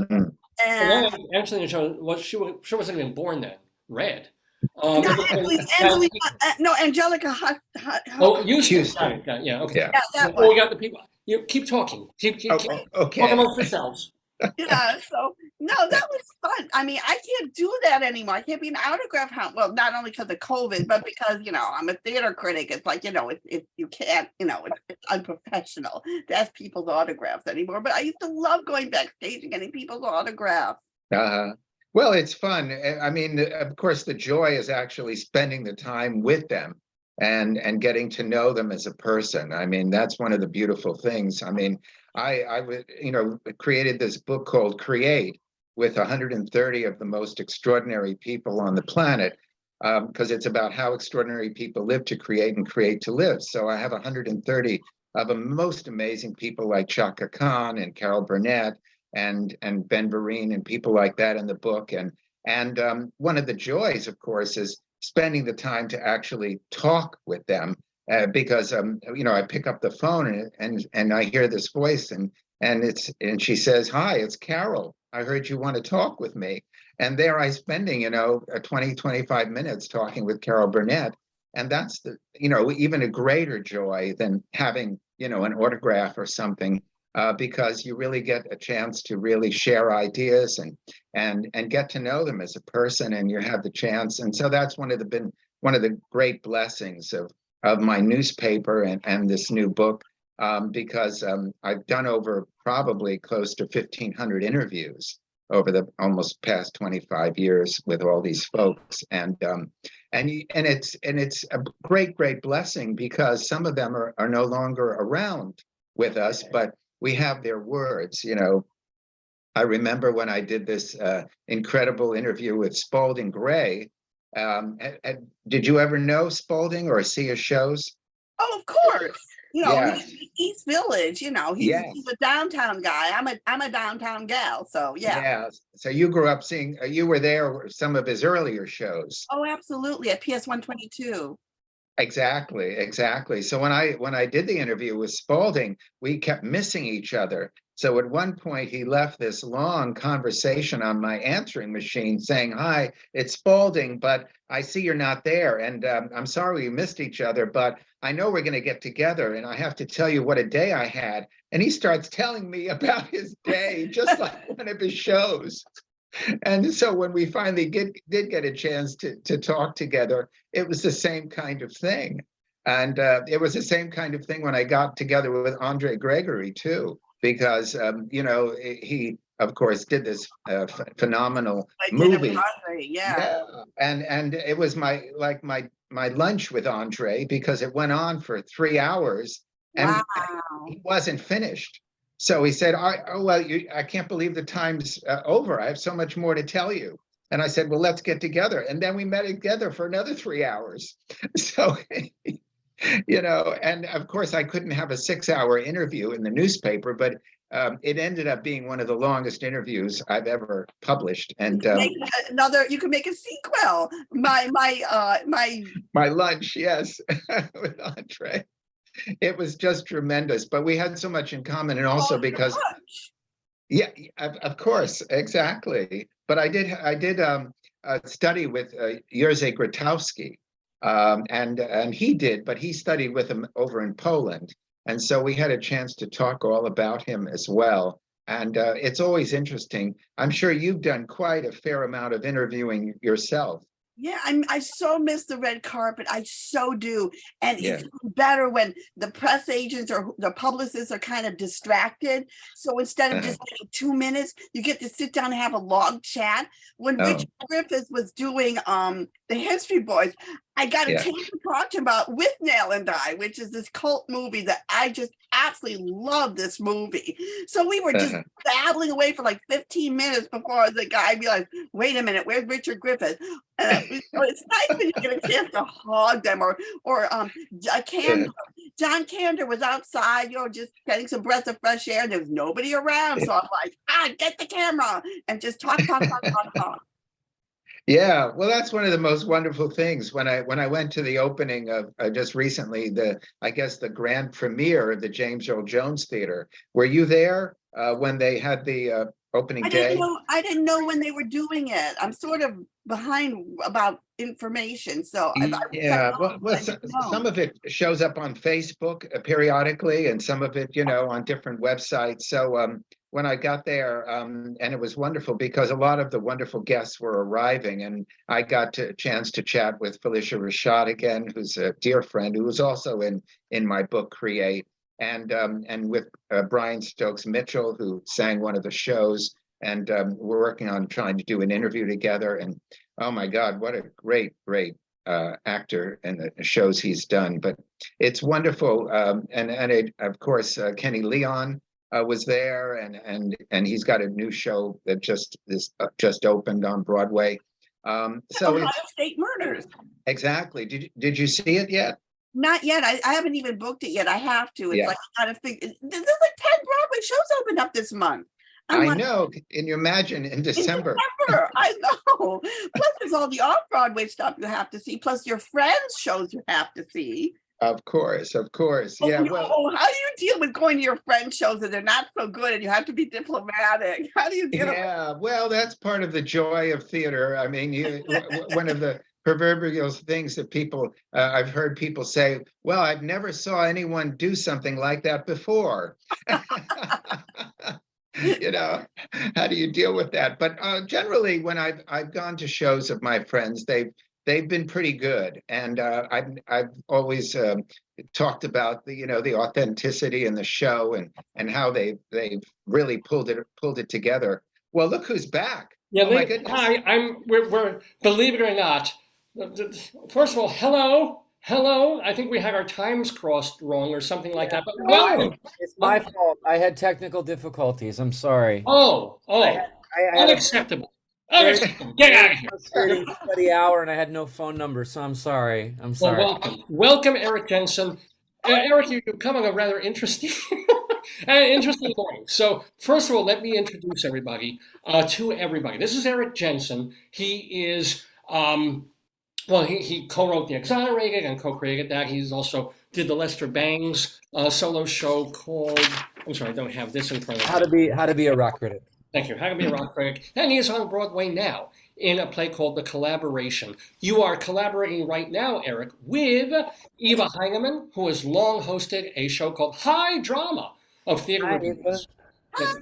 And Angelina Jolie, she wasn't even born then. Red. Angelica Hut. Houston. Yeah, okay. Yeah, that we got the people. You keep talking. Keep Okay. talk amongst yourselves. Yeah, so no, that was fun. I mean, I can't do that anymore. I can't be an autograph hound. Well, not only because of COVID, but because I'm a theater critic. It's like it's you can't, it's unprofessional to ask people's autographs anymore. But I used to love going backstage and getting people's autographs. Well, it's fun. I mean, of course, the joy is actually spending the time with them and getting to know them as a person. I mean, that's one of the beautiful things. I mean, I created this book called Create with 130 of the most extraordinary people on the planet, because it's about how extraordinary people live to create and create to live. So I have 130 of the most amazing people like Chaka Khan and Carol Burnett and Ben Vereen and people like that in the book. And one of the joys, of course, is spending the time to actually talk with them. Because I pick up the phone and I hear this voice and she says, "Hi, it's Carol. I heard you want to talk with me." And there I spending 25 minutes talking with Carol Burnett, and that's even a greater joy than having an autograph or something, because you really get a chance to really share ideas and get to know them as a person, and you have the chance. And so that's one of the great blessings of my newspaper and this new book, because I've done over probably close to 1,500 interviews over the almost past 25 years with all these folks, and it's a great blessing because some of them are no longer around with us, but we have their words. I remember when I did this incredible interview with Spalding Gray. Did you ever know Spalding or see his shows? Oh, of course. You know, Yes. East Village, you know, he's Yes. a downtown guy. I'm a downtown gal. So yeah. Yeah. So you grew up seeing, you were there with some of his earlier shows. Oh, absolutely. At PS 122. Exactly, exactly. So when I did the interview with Spalding, we kept missing each other. So at one point he left this long conversation on my answering machine saying, "Hi, it's Spalding, but I see you're not there, and I'm sorry we missed each other, but I know we're going to get together, and I have to tell you what a day I had." And he starts telling me about his day, just like one of his shows. And so when we finally did get a chance to talk together, it was the same kind of thing. And it was the same kind of thing when I got together with Andre Gregory, too, because, he, of course, did this phenomenal I did it with movie. Andre, yeah. Yeah. And it was my lunch with Andre because it went on for 3 hours and Wow. he wasn't finished. So he said, I can't believe the time's over. I have so much more to tell you. And I said, well, let's get together. And then we met together for another 3 hours. So, and of course, I couldn't have a 6-hour interview in the newspaper, but it ended up being one of the longest interviews I've ever published. And You can make a sequel. My lunch, yes, with Andre. It was just tremendous, but we had so much in common, and also because, yeah, of course, exactly. But I did study with Jerzy Grotowski, and he did, but he studied with him over in Poland, and so we had a chance to talk all about him as well. And it's always interesting. I'm sure you've done quite a fair amount of interviewing yourself. Yeah, I so miss the red carpet. I so do. And Yeah. it's better when the press agents or the publicists are kind of distracted. So instead of just getting 2 minutes, you get to sit down and have a long chat. When Richard Griffith was doing the History Boys, I got a chance to talk to him about With Nail and I, which is this cult movie that I just absolutely love this movie. So we were just babbling away for like 15 minutes before the guy be like, wait a minute, where's Richard Griffith? It's nice when you get a chance to hog them or John Kander was outside, just getting some breath of fresh air. And there's nobody around. So I'm like, get the camera and just talk. Yeah, well, that's one of the most wonderful things. When I went to the opening of just recently, I guess the grand premiere of the James Earl Jones Theater. Were you there when they had the opening day? I didn't know when they were doing it. I'm sort of behind about information, so some of it shows up on Facebook periodically, and some of it, on different websites. So when I got there, and it was wonderful because a lot of the wonderful guests were arriving, and I got a chance to chat with Felicia Rashad again, who's a dear friend, who was also in my book Create, and with Brian Stokes Mitchell, who sang one of the shows, and we're working on trying to do an interview together. And oh my God, what a great actor and the shows he's done! But it's wonderful, of course Kenny Leon was there, and he's got a new show that just opened on Broadway. So Ohio State Murders. Exactly. Did you see it yet? Not yet. I haven't even booked it yet. I have to. It's like I gotta think. There's like 10 Broadway shows opened up this month. I know. Can you imagine in December? I know. Plus, there's all the off-Broadway stuff you have to see. Plus, your friends' shows you have to see. Of course. Yeah. Well, how do you deal with going to your friends' shows and they're not so good and you have to be diplomatic? How do you deal? Yeah. Well, that's part of the joy of theater. I mean, one of the proverbial things that people I've heard people say, well, I've never saw anyone do something like that before. How do you deal with that? But generally, when I've gone to shows of my friends, they've been pretty good, and I've always talked about the authenticity in the show and how they've really pulled it together. Well, look who's back! Yeah, oh my goodness! Hi, we're believe it or not. First of all, hello. I think we had our times crossed wrong or something like that. But welcome. It's my fault. I had technical difficulties. I'm sorry. Oh, I had unacceptable. Unacceptable. Get out of here. Frustrating study hour, and I had no phone number, so I'm sorry. Well, welcome, Erik Jensen. Eric, you come on a rather interesting, interesting morning. So, first of all, let me introduce everybody to everybody. This is Eric Jensen. He is, well, he co-wrote The Exonerated and co-created that. He's also did the Lester Bangs solo show called, I'm sorry, I don't have this in front of me. How to be a rock critic. Thank you. How to Be a Rock Critic. And he is on Broadway now in a play called The Collaboration. You are collaborating right now, Eric, with Eva Heinemann, who has long hosted a show called High Drama of Theater Hi, Reviews. Hi,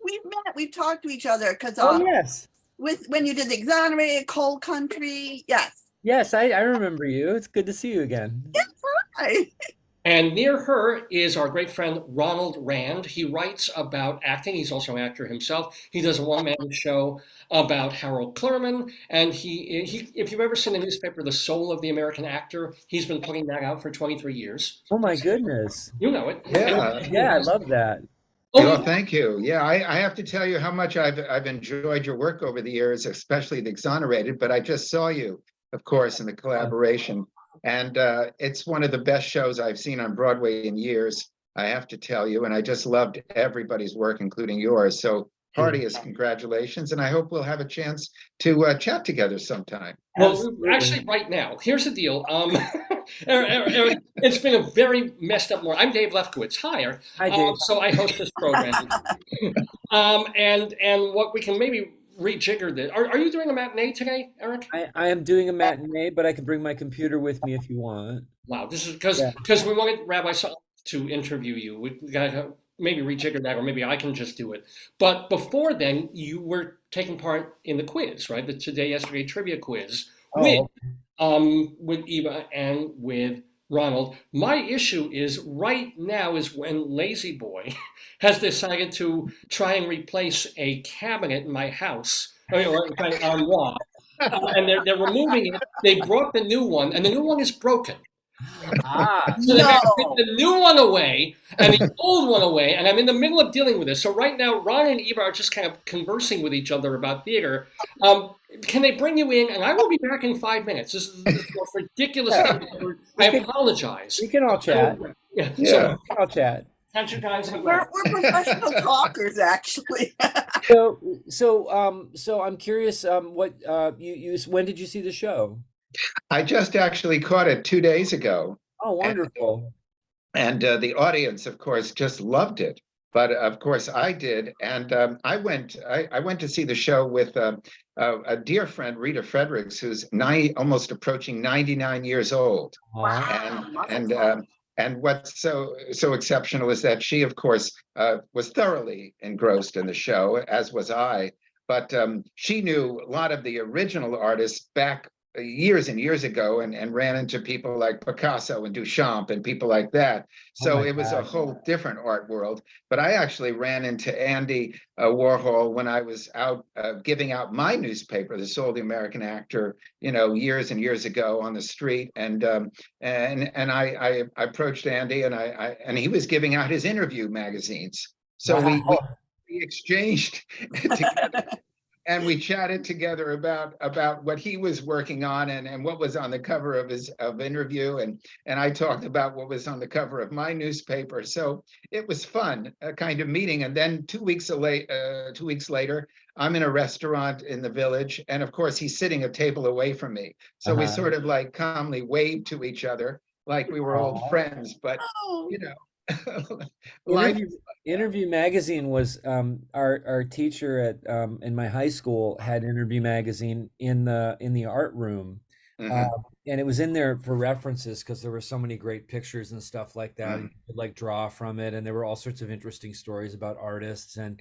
we've met, we've talked to each other because Oh yes, with when you did the Exonerated, Cold Country, yes. yes, I remember you. It's good to see you again. Hi. And near her is our great friend Ronald Rand. He writes about acting. He's also an actor himself. He does a one-man show about Harold Clurman. And he, if you've ever seen the newspaper, The Soul of the American Actor, he's been putting that out for 23 years. Oh my goodness. You know it. Yeah. Yeah, I love that. Well, thank you. Yeah, I have to tell you how much I've enjoyed your work over the years, especially The Exonerated, but I just saw you, of course, in The Collaboration. And it's one of the best shows I've seen on Broadway in years, I have to tell you. And I just loved everybody's work, including yours. So heartiest congratulations. And I hope we'll have a chance to chat together sometime. Well, Absolutely. actually, right now, here's the deal. Eric, it's been a very messed up morning. I'm Dave Lefkowitz. Hi, Eric. Hi, Dave. So I host this program. And what we can maybe rejigger this. Are you doing a matinee today, Eric? I am doing a matinee, but I can bring my computer with me if you want. Wow, this is because Yeah. we wanted Rabbi Saul to interview you. We gotta maybe rejigger that, or maybe I can just do it. But before then, you were taking part in the quiz, right? The Today Yesterday trivia quiz with Eva and with Ronald. My issue is right now is when Lazy Boy has decided to try and replace a cabinet in my house, or an armoire, and they're removing it. They brought the new one, and the new one is broken. Ah, So they got to No. take the new one away and the old one away, and I'm in the middle of dealing with this. So right now, Ron and Eva are just kind of conversing with each other about theater. Can they bring you in? And I will be back in 5 minutes. This is the most ridiculous thing ever. I apologize. we can all chat. Yeah. We So can all chat. catch you guys. We're professional talkers, actually. So I'm curious. What when did you see the show? I just actually caught it 2 days ago. Oh, wonderful. And the audience, of course, just loved it. But of course, I did, and I went to see the show with a dear friend, Rita Fredericks, who's almost approaching 99 years old. Aw. And what's so exceptional is that she, of course, was thoroughly engrossed in the show, as was I. But she knew a lot of the original artists back years and years ago, and ran into people like Picasso and Duchamp and people like that. So it was a whole different art world. But I actually ran into Andy Warhol when I was out giving out my newspaper, The Soul of the American Actor, years and years ago on the street. And I approached Andy, and he was giving out his interview magazines. So we exchanged together. And we chatted together about what he was working on and what was on the cover of his interview, and I talked about what was on the cover of my newspaper. So it was fun, a kind of meeting. And then 2 weeks later, I'm in a restaurant in the Village, and of course he's sitting a table away from me. So we sort of like calmly waved to each other like we were old friends. But Interview Magazine was our teacher at in my high school had Interview Magazine in the art room, and it was in there for references because there were so many great pictures and stuff like that. You could like draw from it, and there were all sorts of interesting stories about artists and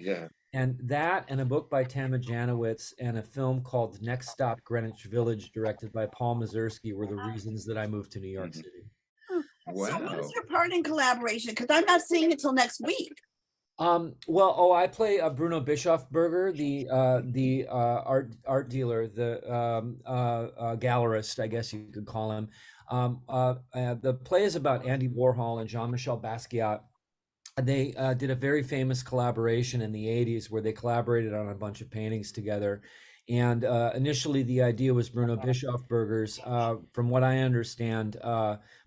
that and a book by Tama Janowitz and a film called Next Stop Greenwich Village directed by Paul Mazursky were the reasons that I moved to New York City. So what is your part in Collaboration? Because I'm not seeing it till next week. I play Bruno Bischofberger, the art dealer, the gallerist, I guess you could call him. The play is about Andy Warhol and Jean-Michel Basquiat, they did a very famous collaboration in the 80s where they collaborated on a bunch of paintings together. And initially, the idea was Bruno Bischofberger's. From what I understand,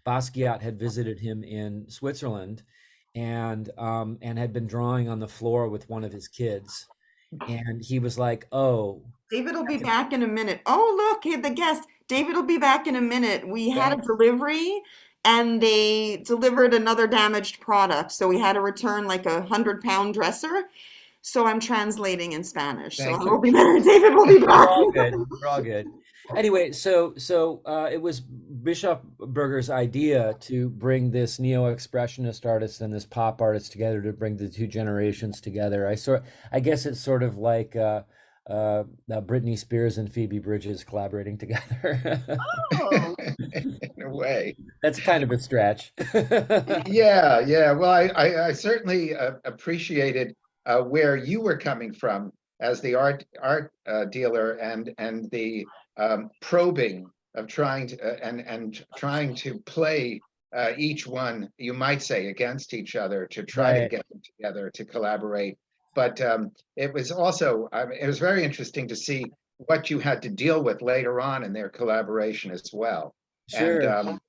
Basquiat had visited him in Switzerland, and had been drawing on the floor with one of his kids. And he was like, "Oh, David will be back in a minute. Oh, look, here the guest. David will be back in a minute. We had a Thanks. delivery and they delivered another damaged product. So we had to return like a 100-pound dresser. So I'm translating in Spanish. So Thank I you. will be better. David will be we're back. all good. We're all good." Anyway, so it was Bischofberger's idea to bring this neo-expressionist artist and this pop artist together, to bring the two generations together. I guess it's sort of like Britney Spears and Phoebe Bridges collaborating together. Oh, In a way. That's kind of a stretch. Yeah, yeah. Well, I certainly appreciated where you were coming from as the art dealer, and the probing of trying to and trying to play each one, you might say, against each other to try to Right. get them together to collaborate. But it was also, it was very interesting to see what you had to deal with later on in their collaboration as well. And Sure.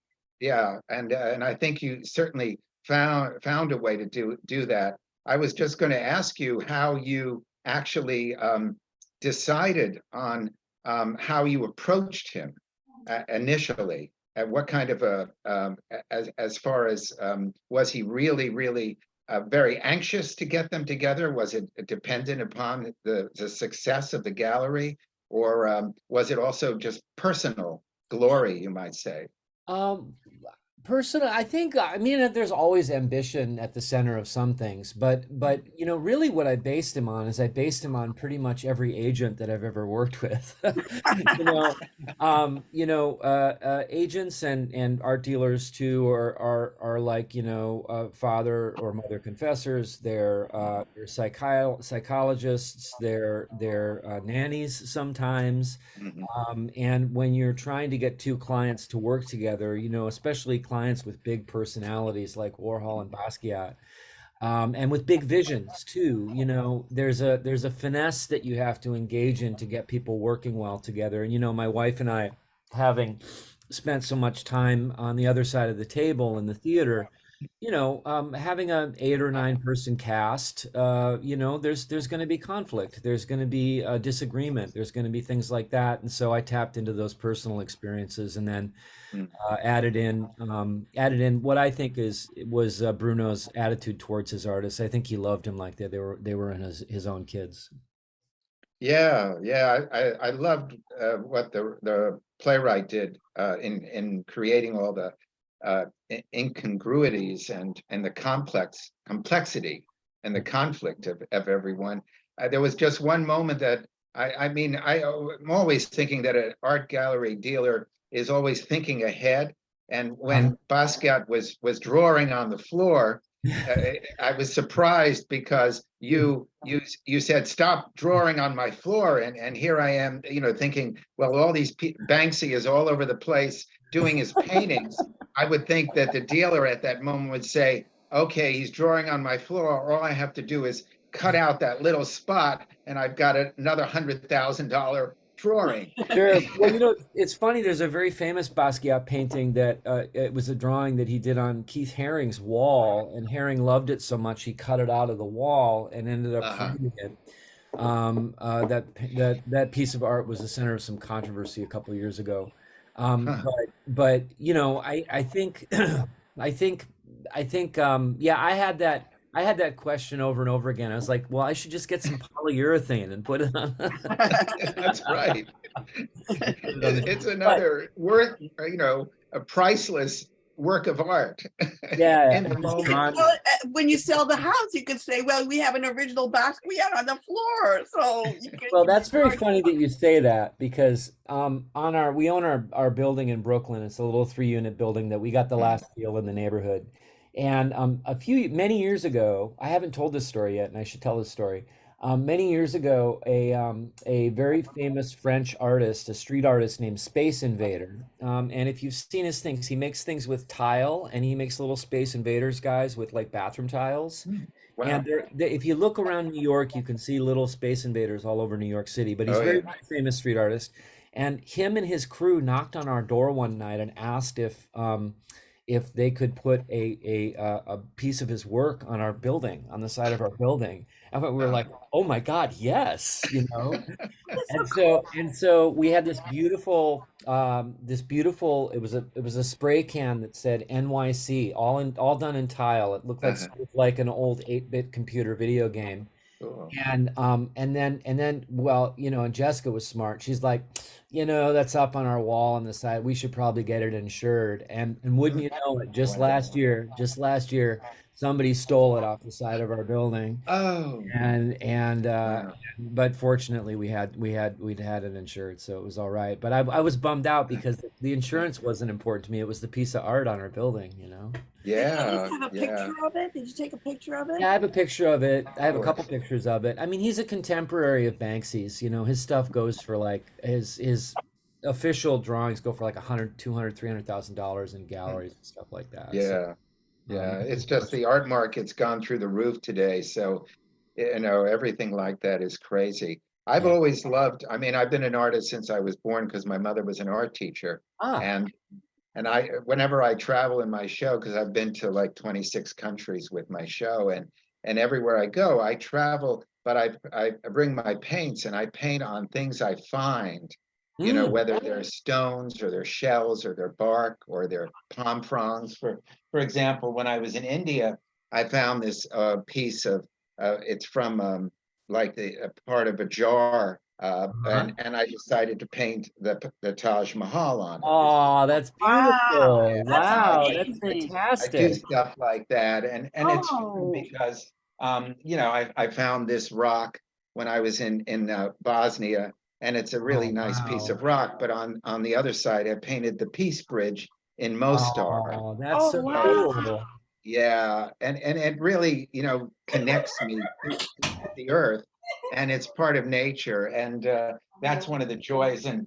yeah, and I think you certainly found a way to do that. I was just going to ask you how you actually decided on how you approached him initially. At what kind of a as far as was he really very anxious to get them together? Was it dependent upon the success of the gallery, or was it also just personal glory, you might say? Um, Personally, I think, I mean, there's always ambition at the center of some things, but really what I based him on is I based him on pretty much every agent that I've ever worked with. You know, agents and art dealers too are like, father or mother confessors. They're psychologists. They're nannies sometimes. Mhm. And when you're trying to get two clients to work together, especially clients with big personalities like Warhol and Basquiat, and with big visions too, there's a finesse that you have to engage in to get people working well together. And my wife and I, having spent so much time on the other side of the table in the theater, having an 8 or 9 person cast, there's going to be conflict. There's going to be a disagreement. There's going to be things like that. And so I tapped into those personal experiences, and then Mm. added in what I think was Bruno's attitude towards his artists. I think he loved him like that. They were in his own kids. Yeah, yeah. I loved what the playwright did in creating all the incongruities and the complexity and the conflict of everyone. There was just one moment that I'm always thinking that an art gallery dealer is always thinking ahead. And when Basquiat was drawing on the floor, I was surprised because you said stop drawing on my floor, and here I am, thinking, well, all these Banksy is all over the place doing his paintings. I would think that the dealer at that moment would say, okay, he's drawing on my floor. All I have to do is cut out that little spot, and I've got another $100,000 drawing. Sure. Well, it's funny. There's a very famous Basquiat painting that it was a drawing that he did on Keith Haring's wall, and Haring loved it so much he cut it out of the wall and ended up Uh-huh. framing it. That piece of art was the center of some controversy a couple of years ago. Huh. But I think yeah, I had that question over and over again. I was like, well, I should just get some polyurethane and put it on. That's right. It's But another a priceless work of art yeah, in the it's moment. not. Well, when you sell the house, you could say, well, we have an original Basquiat on the floor. So Well, that's very funny that you say that, because we own our building in Brooklyn. It's a little 3-unit building that we got the last deal in the neighborhood. And many years ago, I haven't told this story yet, and I should tell this story. Many years ago, a very famous French artist, a street artist named Space Invader. And if you've seen his things, he makes things with tile, and he makes little Space Invaders guys with like bathroom tiles. Wow. And if you look around New York, you can see little Space Invaders all over New York City. But he's Oh, a very, yeah. very famous street artist. And him and his crew knocked on our door one night and asked if they could put a piece of his work on our building, on the side of our building. And we were like, oh my God, yes, you know. And so we had this beautiful it was a spray can that said NYC, all done in tile. It looked like Uh-huh. sort of like an old 8-bit computer video game. Cool. And then well, you know, and Jessica was smart. She's like, you know, that's up on our wall on the side. We should probably get it insured. And wouldn't you know it, just last year, somebody stole it off the side of our building. Oh, wow. But fortunately we'd had it insured, so it was all right. But I was bummed out because the insurance wasn't important to me. It was the piece of art on our building, you know. Did you at Yeah, least have a yeah. picture of it? Did you take a picture of it? Yeah, I have a picture of it. I have a couple course. pictures of it. I mean, he's a contemporary of Banksy's, you know. His stuff goes for like his official drawings go for like 100, 200, $300,000 in galleries and stuff like that. So, Yeah, yeah. It's just the art market's gone through the roof today. So, you know, everything like that is crazy. I've Yeah. always loved, I mean, I've been an artist since I was born because my mother was an art teacher. Ah, And I, whenever I travel in my show, because I've been to like 26 countries with my show, and everywhere I go, I travel, but I bring my paints and I paint on things I find, you know, mm, whether they're stones or they're shells or they're bark or they're palm fronds. For example, when I was in India, I found this piece of it's from like a part of a jar. uh-huh. And I decided to paint the Taj Mahal on it. Oh, that's Wow, beautiful. that's Wow, that's amazing. I do fantastic. stuff like that, and it's fun Oh, because you know, I found this rock when I was in Bosnia, and it's a really Oh, nice piece wow. of rock. But on the other side, I painted the Peace Bridge in Mostar. Oh, that's oh so wow. cool. Yeah, and it really, you know, connects me to the earth, and it's part of nature, and that's one of the joys. And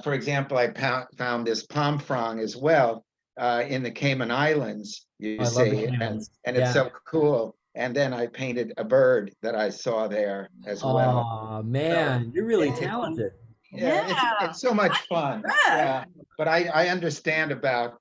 for example, I found this palm frond as well in the Cayman Islands, you I love the see, and Caymans. it's Yeah. so cool. And then I painted a bird that I saw there as well. Oh So man, you're really it's talented. yeah, Yeah. it's so much fun. Good. Yeah, but I understand about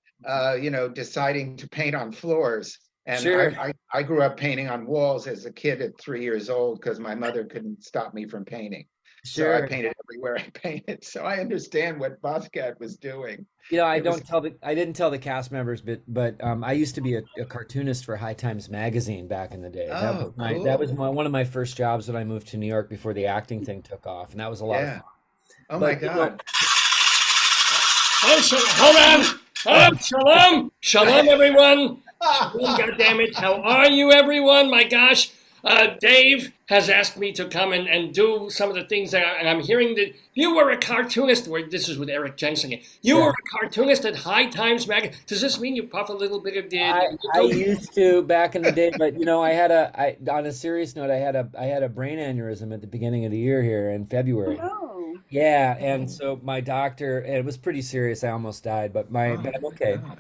you know, deciding to paint on floors. And Sure, I grew up painting on walls as a kid at 3 years old because my mother couldn't stop me from painting. So I sure. painted everywhere I painted. So I understand what Bobcat was doing. You know, It was I didn't tell the cast members, but I used to be a cartoonist for High Times magazine back in the day. oh, That was cool. one of my first jobs when I moved to New York before the acting thing took off, and that was a lot of Yeah. fun. Oh my But you know, God. Oh, hold on. Oh, shalom. Shalom, everyone. Shalom, goddammit. How are you, everyone? My gosh. Dave has asked me to come and do some of the things and I'm hearing that you were a cartoonist. This is with Erik Jensen. You were yeah. a cartoonist at High Times magazine. Does this mean you puff a little bit of the I used to back in the day, but you know, on a serious note, I had a brain aneurysm at the beginning of the year here in February. Oh, Yeah, and so my doctor, and it was pretty serious. I almost died, but Oh but I'm my okay. God.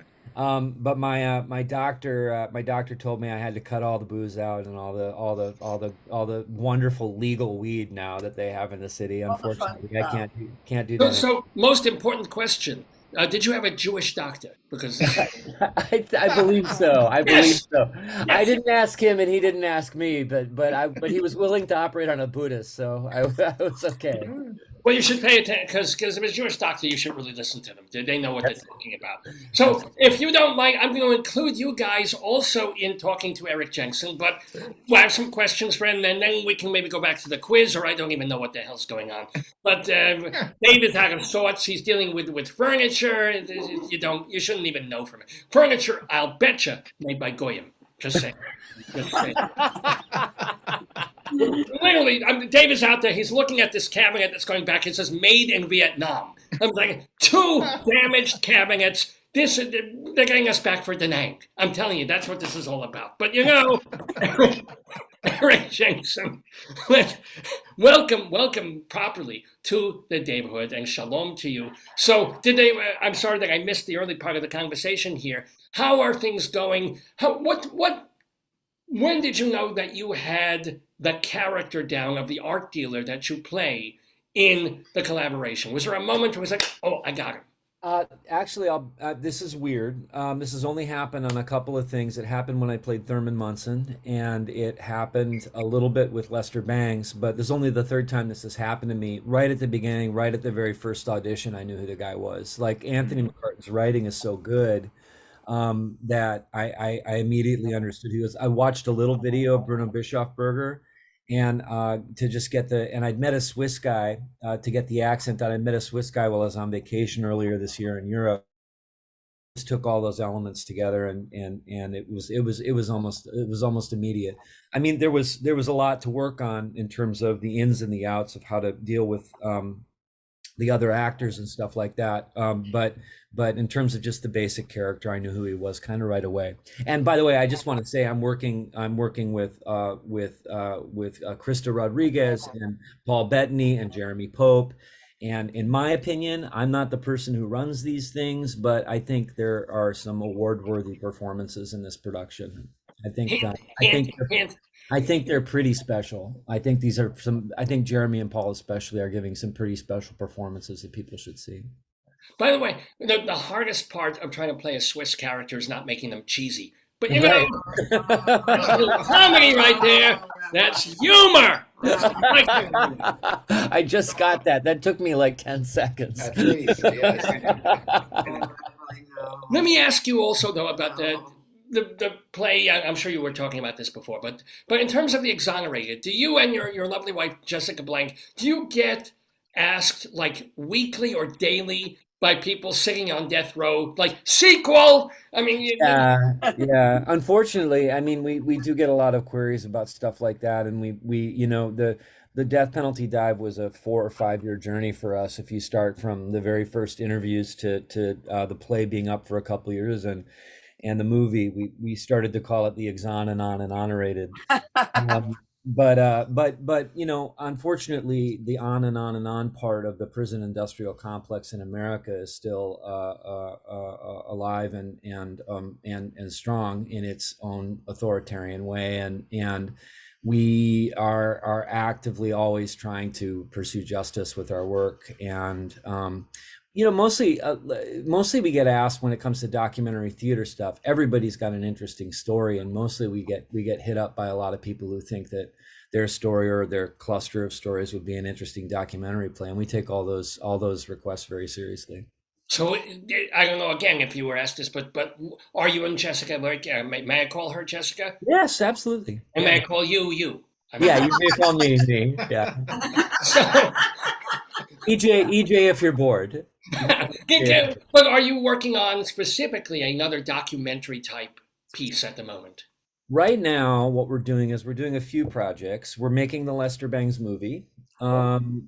But my doctor told me I had to cut all the booze out and all the wonderful legal weed now that they have in the city. all the fun Unfortunately, I stuff. can't do So, that. so most important question. Did you have a Jewish doctor? Because I believe so. I believe yes, so. I yes. didn't ask him, and he didn't ask me, but he was willing to operate on a Buddhist, so I was okay. Well, you should pay attention because if it's a Jewish doctor, you should really listen to them. They know what they're That's talking about. that's So, if you don't mind, I'm going to include you guys also in talking to Erik Jensen. But we'll have some questions for him, and then we can maybe go back to the quiz, or I don't even know what the hell's going on. But David's out of sorts. He's dealing with furniture. You shouldn't even know from it. Furniture, I'll betcha, made by Goyim. Just saying. Just saying. Literally, David's out there. He's looking at this cabinet that's going back. It says "Made in Vietnam." I'm like, 2 damaged cabinets. They're getting us back for Da Nang. I'm telling you, that's what this is all about. But you know, Erik Jensen. Welcome properly to the Daverhood, and shalom to you. So I'm sorry that I missed the early part of the conversation here. How are things going? When did you know that you had the character down of the art dealer that you play in the collaboration? Was there a moment where it was like, oh, I got him? Actually, this is weird. This has only happened on a couple of things. It happened when I played Thurman Munson, and it happened a little bit with Lester Bangs, but this is only the third time this has happened to me. Right at the beginning, right at the very first audition, I knew who the guy was. Like, Anthony McCartan's writing is so good that I immediately understood he was. I watched a little video of Bruno Bischofberger, and to just get and I'd met a Swiss guy to get the accent out. I met a Swiss guy while I was on vacation earlier this year in Europe. Just took all those elements together, and it was almost immediate. I mean, there was a lot to work on in terms of the ins and the outs of how to deal with the other actors and stuff like that. But in terms of just the basic character, I knew who he was kind of right away. And by the way, I just want to say I'm working with Krista Rodriguez and Paul Bettany and Jeremy Pope. And in my opinion, I'm not the person who runs these things, but I think there are some award-worthy performances in this production. I think they're pretty special. I think Jeremy and Paul especially are giving some pretty special performances that people should see. By the way, the hardest part of trying to play a Swiss character is not making them cheesy. But you know, that's a little comedy right there. That's humor. I just got that. That took me like 10 seconds. At least, yes. Let me ask you also, though, about the play. I'm sure you were talking about this before, but in terms of the Exonerated, do you and your lovely wife, Jessica Blank, do you get asked like weekly or daily by people sitting on death row, like, sequel? I mean, yeah. Unfortunately, I mean, we do get a lot of queries about stuff like that, and we the death penalty dive was a 4 or 5 year journey for us. If you start from the very first interviews to the play being up for a couple of years and the movie, we started to call it the Exon and Honorated. But unfortunately, the on part of the prison industrial complex in America is still alive and strong in its own authoritarian way, and we are actively always trying to pursue justice with our work. And mostly we get asked when it comes to documentary theater stuff. Everybody's got an interesting story, and mostly we get hit up by a lot of people who think that their story or their cluster of stories would be an interesting documentary play, and we take all those requests very seriously. So I don't know again if you were asked this, but are you and Jessica? May I call her Jessica? Yes, absolutely. And may I call you? Yeah, you may call me. Yeah. So, EJ, if you're bored. Yeah. But are you working on specifically another documentary type piece at the moment? Right now, what we're doing is we're doing a few projects. We're making the Lester Bangs movie. And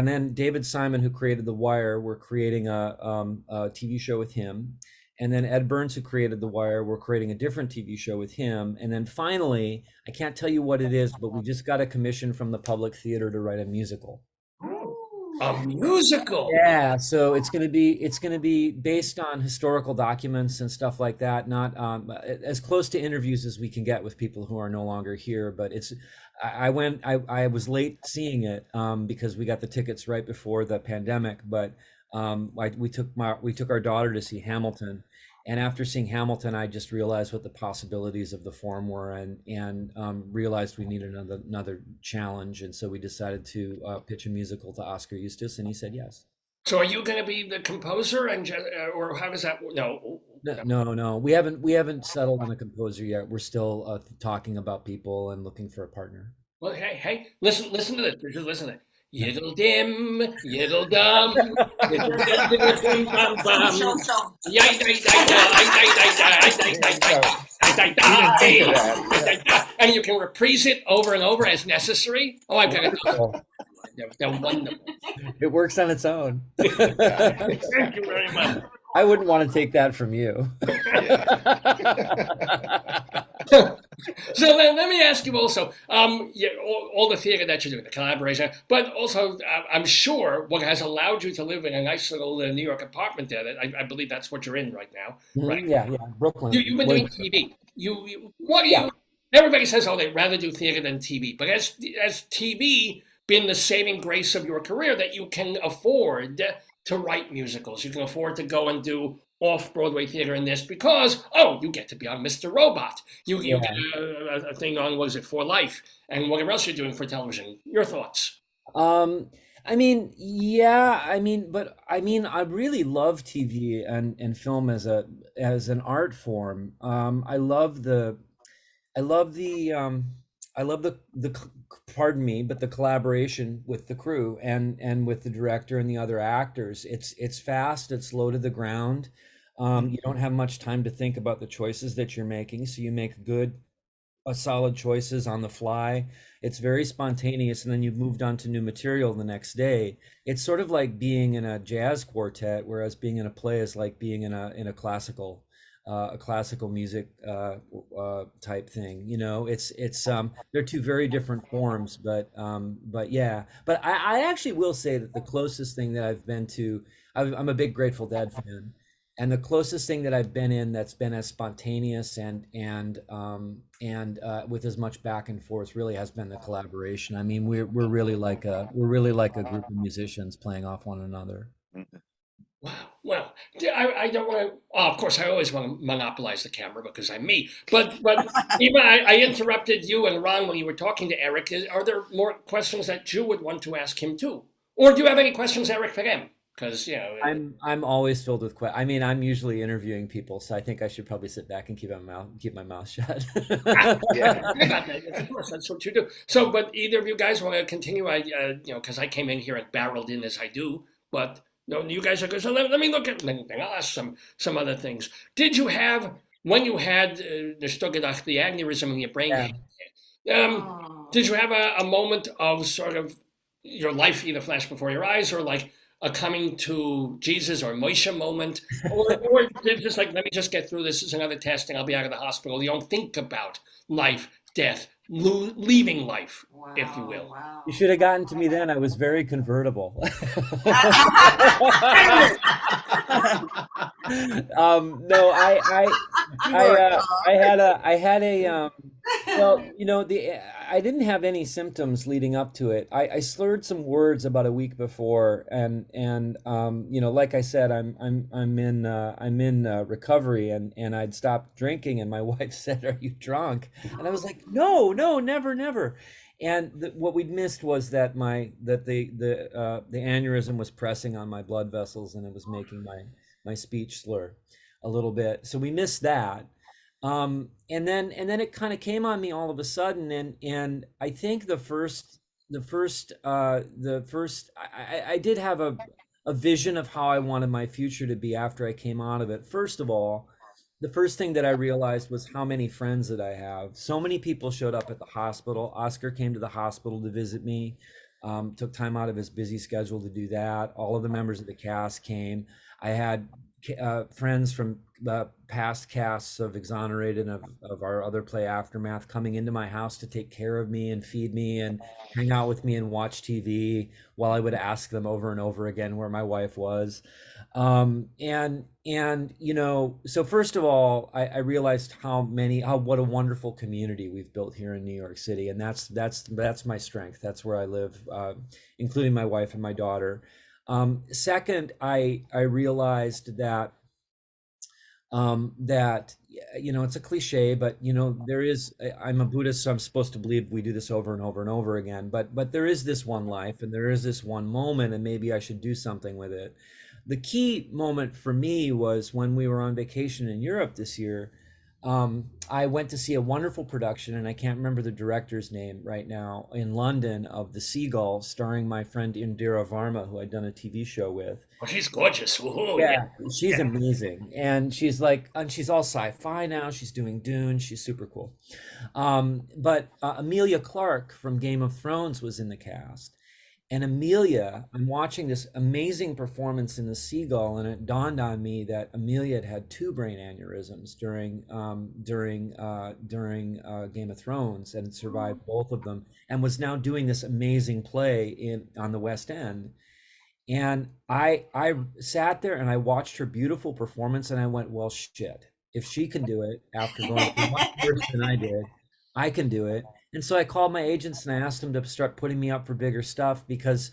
then David Simon, who created The Wire, we're creating a TV show with him. And then Ed Burns, who created The Wire, we're creating a different TV show with him. And then finally, I can't tell you what it is, but we just got a commission from the Public Theater to write a musical. A musical? Yeah, so it's going to be based on historical documents and stuff like that. Not as close to interviews as we can get with people who are no longer here. But I was late seeing it because we got the tickets right before the pandemic. But we took our daughter to see Hamilton, and after seeing Hamilton, I just realized what the possibilities of the form were, and realized we needed another challenge, and so we decided to pitch a musical to Oscar Eustis, and he said yes. So are you going to be the composer, or how does that? No. We haven't settled on a composer yet. We're still talking about people and looking for a partner. Well, hey, listen to this. Just listen to it. Yiddle dim, yiddle dum, yiddle dim, bum bum. And you can reprise it over and over as necessary. Oh, I've got it. They're wonderful. It works on its own. Thank you very much. I wouldn't want to take that from you. So let me ask you also, yeah, all the theater that you're doing, the collaboration, but also I'm sure what has allowed you to live in a nice little New York apartment there, that I believe that's what you're in right now, right? Yeah, Brooklyn. You've been doing TV. What do Yeah. you, everybody says, oh, they'd rather do theater than TV, but has TV been the saving grace of your career that you can afford to write musicals? You can afford to go and do off-Broadway theater in this because, oh, you get to be on Mr. Robot. You get a thing on, what is it, For Life, and whatever else you're doing for television. Your thoughts? I mean, yeah, I really love TV and film as an art form. I love the pardon me, but the collaboration with the crew and with the director and the other actors. It's fast, it's low to the ground. You don't have much time to think about the choices that you're making, so you make good, solid choices on the fly. It's very spontaneous, and then you've moved on to new material the next day. It's sort of like being in a jazz quartet, whereas being in a play is like being in a classical music type thing. You know, it's they're two very different forms, but yeah. But I actually will say that the closest thing that I've been to, I'm a big Grateful Dead fan, and the closest thing that I've been in that's been as spontaneous and with as much back and forth really has been the collaboration. I mean, we're really like a group of musicians playing off one another. Wow. Well, I don't want to. Oh, of course, I always want to monopolize the camera because I'm me. But Eva, I interrupted you and Ron when you were talking to Eric. Are there more questions that you would want to ask him too, or do you have any questions, Eric, for him? Because I'm always filled with questions. I mean, I'm usually interviewing people, so I think I should probably sit back and keep my mouth shut. Yeah. Of course, that's what you do. So, but either of you guys want to continue? Because I came in here and barreled in as I do, but. No, you guys are good. So let me look at anything. I'll ask some other things. Did you have, when you had the Stogedacht, the aneurysm in your brain, did you have a moment of sort of your life either flash before your eyes or like a coming to Jesus or Moshe moment? Or did just like, let me just get through this. This is another test and I'll be out of the hospital. You don't think about life, death, leaving life, if you will. Wow. You should have gotten to me then. I was very convertible. No, I had a well, you know, I didn't have any symptoms leading up to it. I slurred some words about a week before, and you know, like I said, I'm in recovery, and I'd stopped drinking, and my wife said, "Are you drunk?" And I was like, "No, never." And what we'd missed was that the aneurysm was pressing on my blood vessels, and it was making my speech slur a little bit. So we missed that. And then it kind of came on me all of a sudden, and I think I did have a vision of how I wanted my future to be after I came out of it. First of all, the first thing that I realized was how many friends that I have. So many people showed up at the hospital. Oscar came to the hospital to visit me, took time out of his busy schedule to do that. All of the members of the cast came. I had friends from past casts of Exonerated and of our other play Aftermath coming into my house to take care of me and feed me and hang out with me and watch TV while I would ask them over and over again where my wife was. And you know, so first of all, I realized what a wonderful community we've built here in New York City, and that's my strength. That's where I live, including my wife and my daughter. Second, I realized that you know, it's a cliche, but you know, I'm a Buddhist, so I'm supposed to believe we do this over and over and over again, but there is this one life and there is this one moment, and maybe I should do something with it. The key moment for me was when we were on vacation in Europe this year. I went to see a wonderful production, and I can't remember the director's name right now, in London, of The Seagull, starring my friend Indira Varma, who I'd done a TV show with. Oh, she's gorgeous. Ooh, yeah, she's amazing, and she's all sci-fi now. She's doing Dune. She's super cool. But Emilia Clarke from Game of Thrones was in the cast. And Amelia, I'm watching this amazing performance in The Seagull, and it dawned on me that Amelia had 2 brain aneurysms during Game of Thrones, and survived both of them, and was now doing this amazing play on the West End. And I sat there and I watched her beautiful performance, and I went, well, shit, if she can do it after going through much worse than I did, I can do it. And so I called my agents and I asked them to start putting me up for bigger stuff, because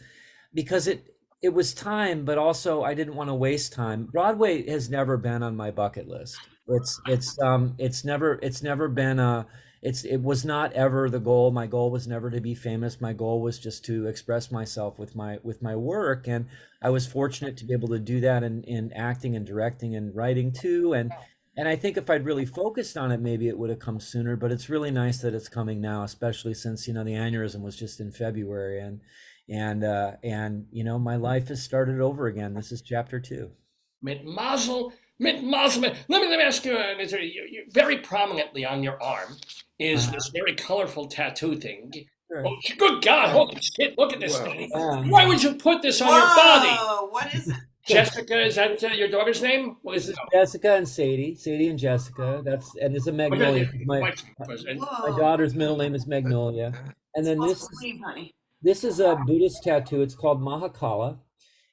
it was time, but also I didn't want to waste time. Broadway has never been on my bucket list. It's never been it was not ever the goal. My goal was never to be famous. My goal was just to express myself with my work. And I was fortunate to be able to do that in acting and directing and writing too. And I think if I'd really focused on it, maybe it would have come sooner, but it's really nice that it's coming now, especially since, the aneurysm was just in February, and my life has started over again. This is chapter 2. Mit Mazel. Let me ask you, very prominently on your arm is this very colorful tattoo thing. Sure. Oh, good God, holy shit, look at this Whoa. thing. Yeah. Why would you put this on your body? What is it? Jessica, is that your daughter's name? What is it? Jessica and Sadie and Jessica. And it's a Magnolia. My daughter's middle name is Magnolia. And then this is a Buddhist tattoo. It's called Mahakala.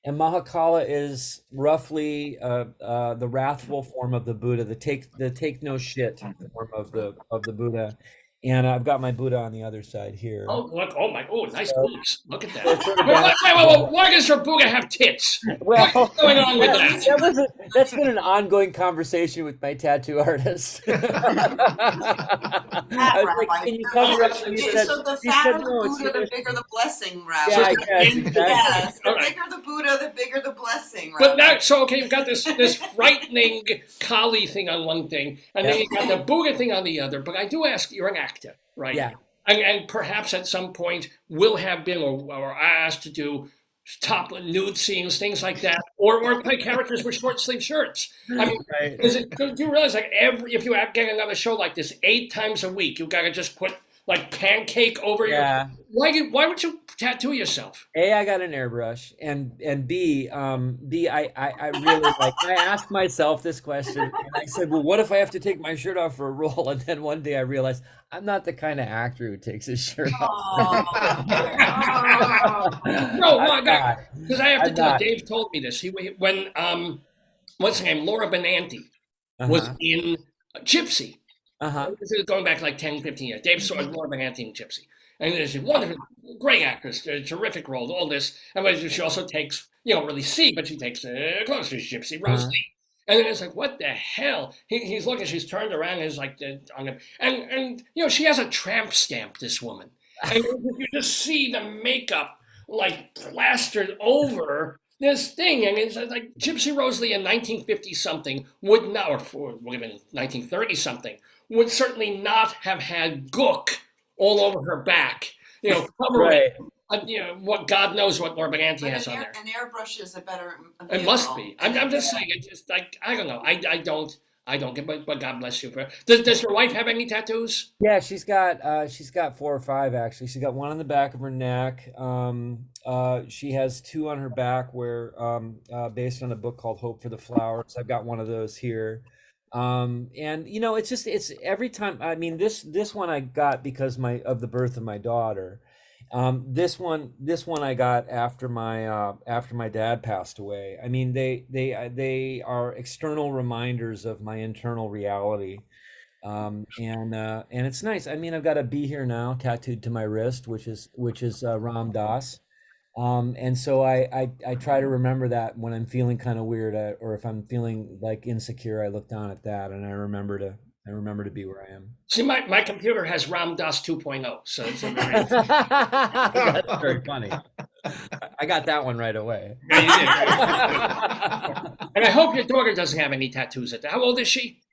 And Mahakala is roughly the wrathful form of the Buddha, the take no shit form of the Buddha. And I've got my Buddha on the other side here. Oh, look! Nice boobs! Look at that. Why does your Buddha have tits? Well, what's going on with that? That's been an ongoing conversation with my tattoo artist. I was like, can you cover up? So the fatter the Buddha, the bigger the blessing, Rabbi. Yeah, I guess, exactly. Yes, the bigger the Buddha, the bigger the blessing, Rabbi. But now, so okay, you've got this frightening Kali thing on one thing, and then you've got the Buddha thing on the other. But I do ask, you're an actor, right? Yeah. And perhaps at some point will have been or asked to do top nude scenes, things like that, or play characters with short sleeve shirts. I mean, Right. do you realize if you get another show like this 8 times a week, you got to just put like pancake over Yeah. Why would you tattoo yourself? A, I got an airbrush, and B, I really like. I asked myself this question, and I said, "Well, what if I have to take my shirt off for a role?" And then one day I realized I'm not the kind of actor who takes his shirt off. No, I'm not. because I have to I'm tell. not. Dave told me this. When what's her name, Laura Benanti was in Gypsy. This is going back like 10, 15 years. Dave saw Laura Benanti in Gypsy. And she's a wonderful, great actress, a terrific role, all this. And she also takes, you don't really see, but she takes close to Gypsy Rose Lee. And then it's like, what the hell? He's looking, she's turned around and is like, on him. And she has a tramp stamp, this woman. And you just see the makeup like plastered over this thing. And it's like Gypsy Rose Lee in 1950 something would not, or even 1930 something, would certainly not have had gook all over her back, covering, what God knows what Laura Benanti has on there. An airbrush is a better. It must be. I'm just saying. It's just like I don't know. I don't get. But God bless you. Does your wife have any tattoos? Yeah, she's got 4 or 5 actually. She's got one on the back of her neck. She has 2 on her back, where based on a book called Hope for the Flowers. I've got one of those here. And it's every time. I mean, this one I got because of the birth of my daughter. This one I got after my dad passed away. I mean, they are external reminders of my internal reality. And it's nice. I mean, I've got a bee here now tattooed to my wrist, which is Ram Dass. And so I try to remember that when I'm feeling kind of weird, or if I'm feeling like insecure, I look down at that and I remember to be where I am. See, my computer has Ram Dass 2.0, so it's a very That's very funny. I got that one right away. Yeah, you did. And I hope your daughter doesn't have any tattoos at that. How old is she?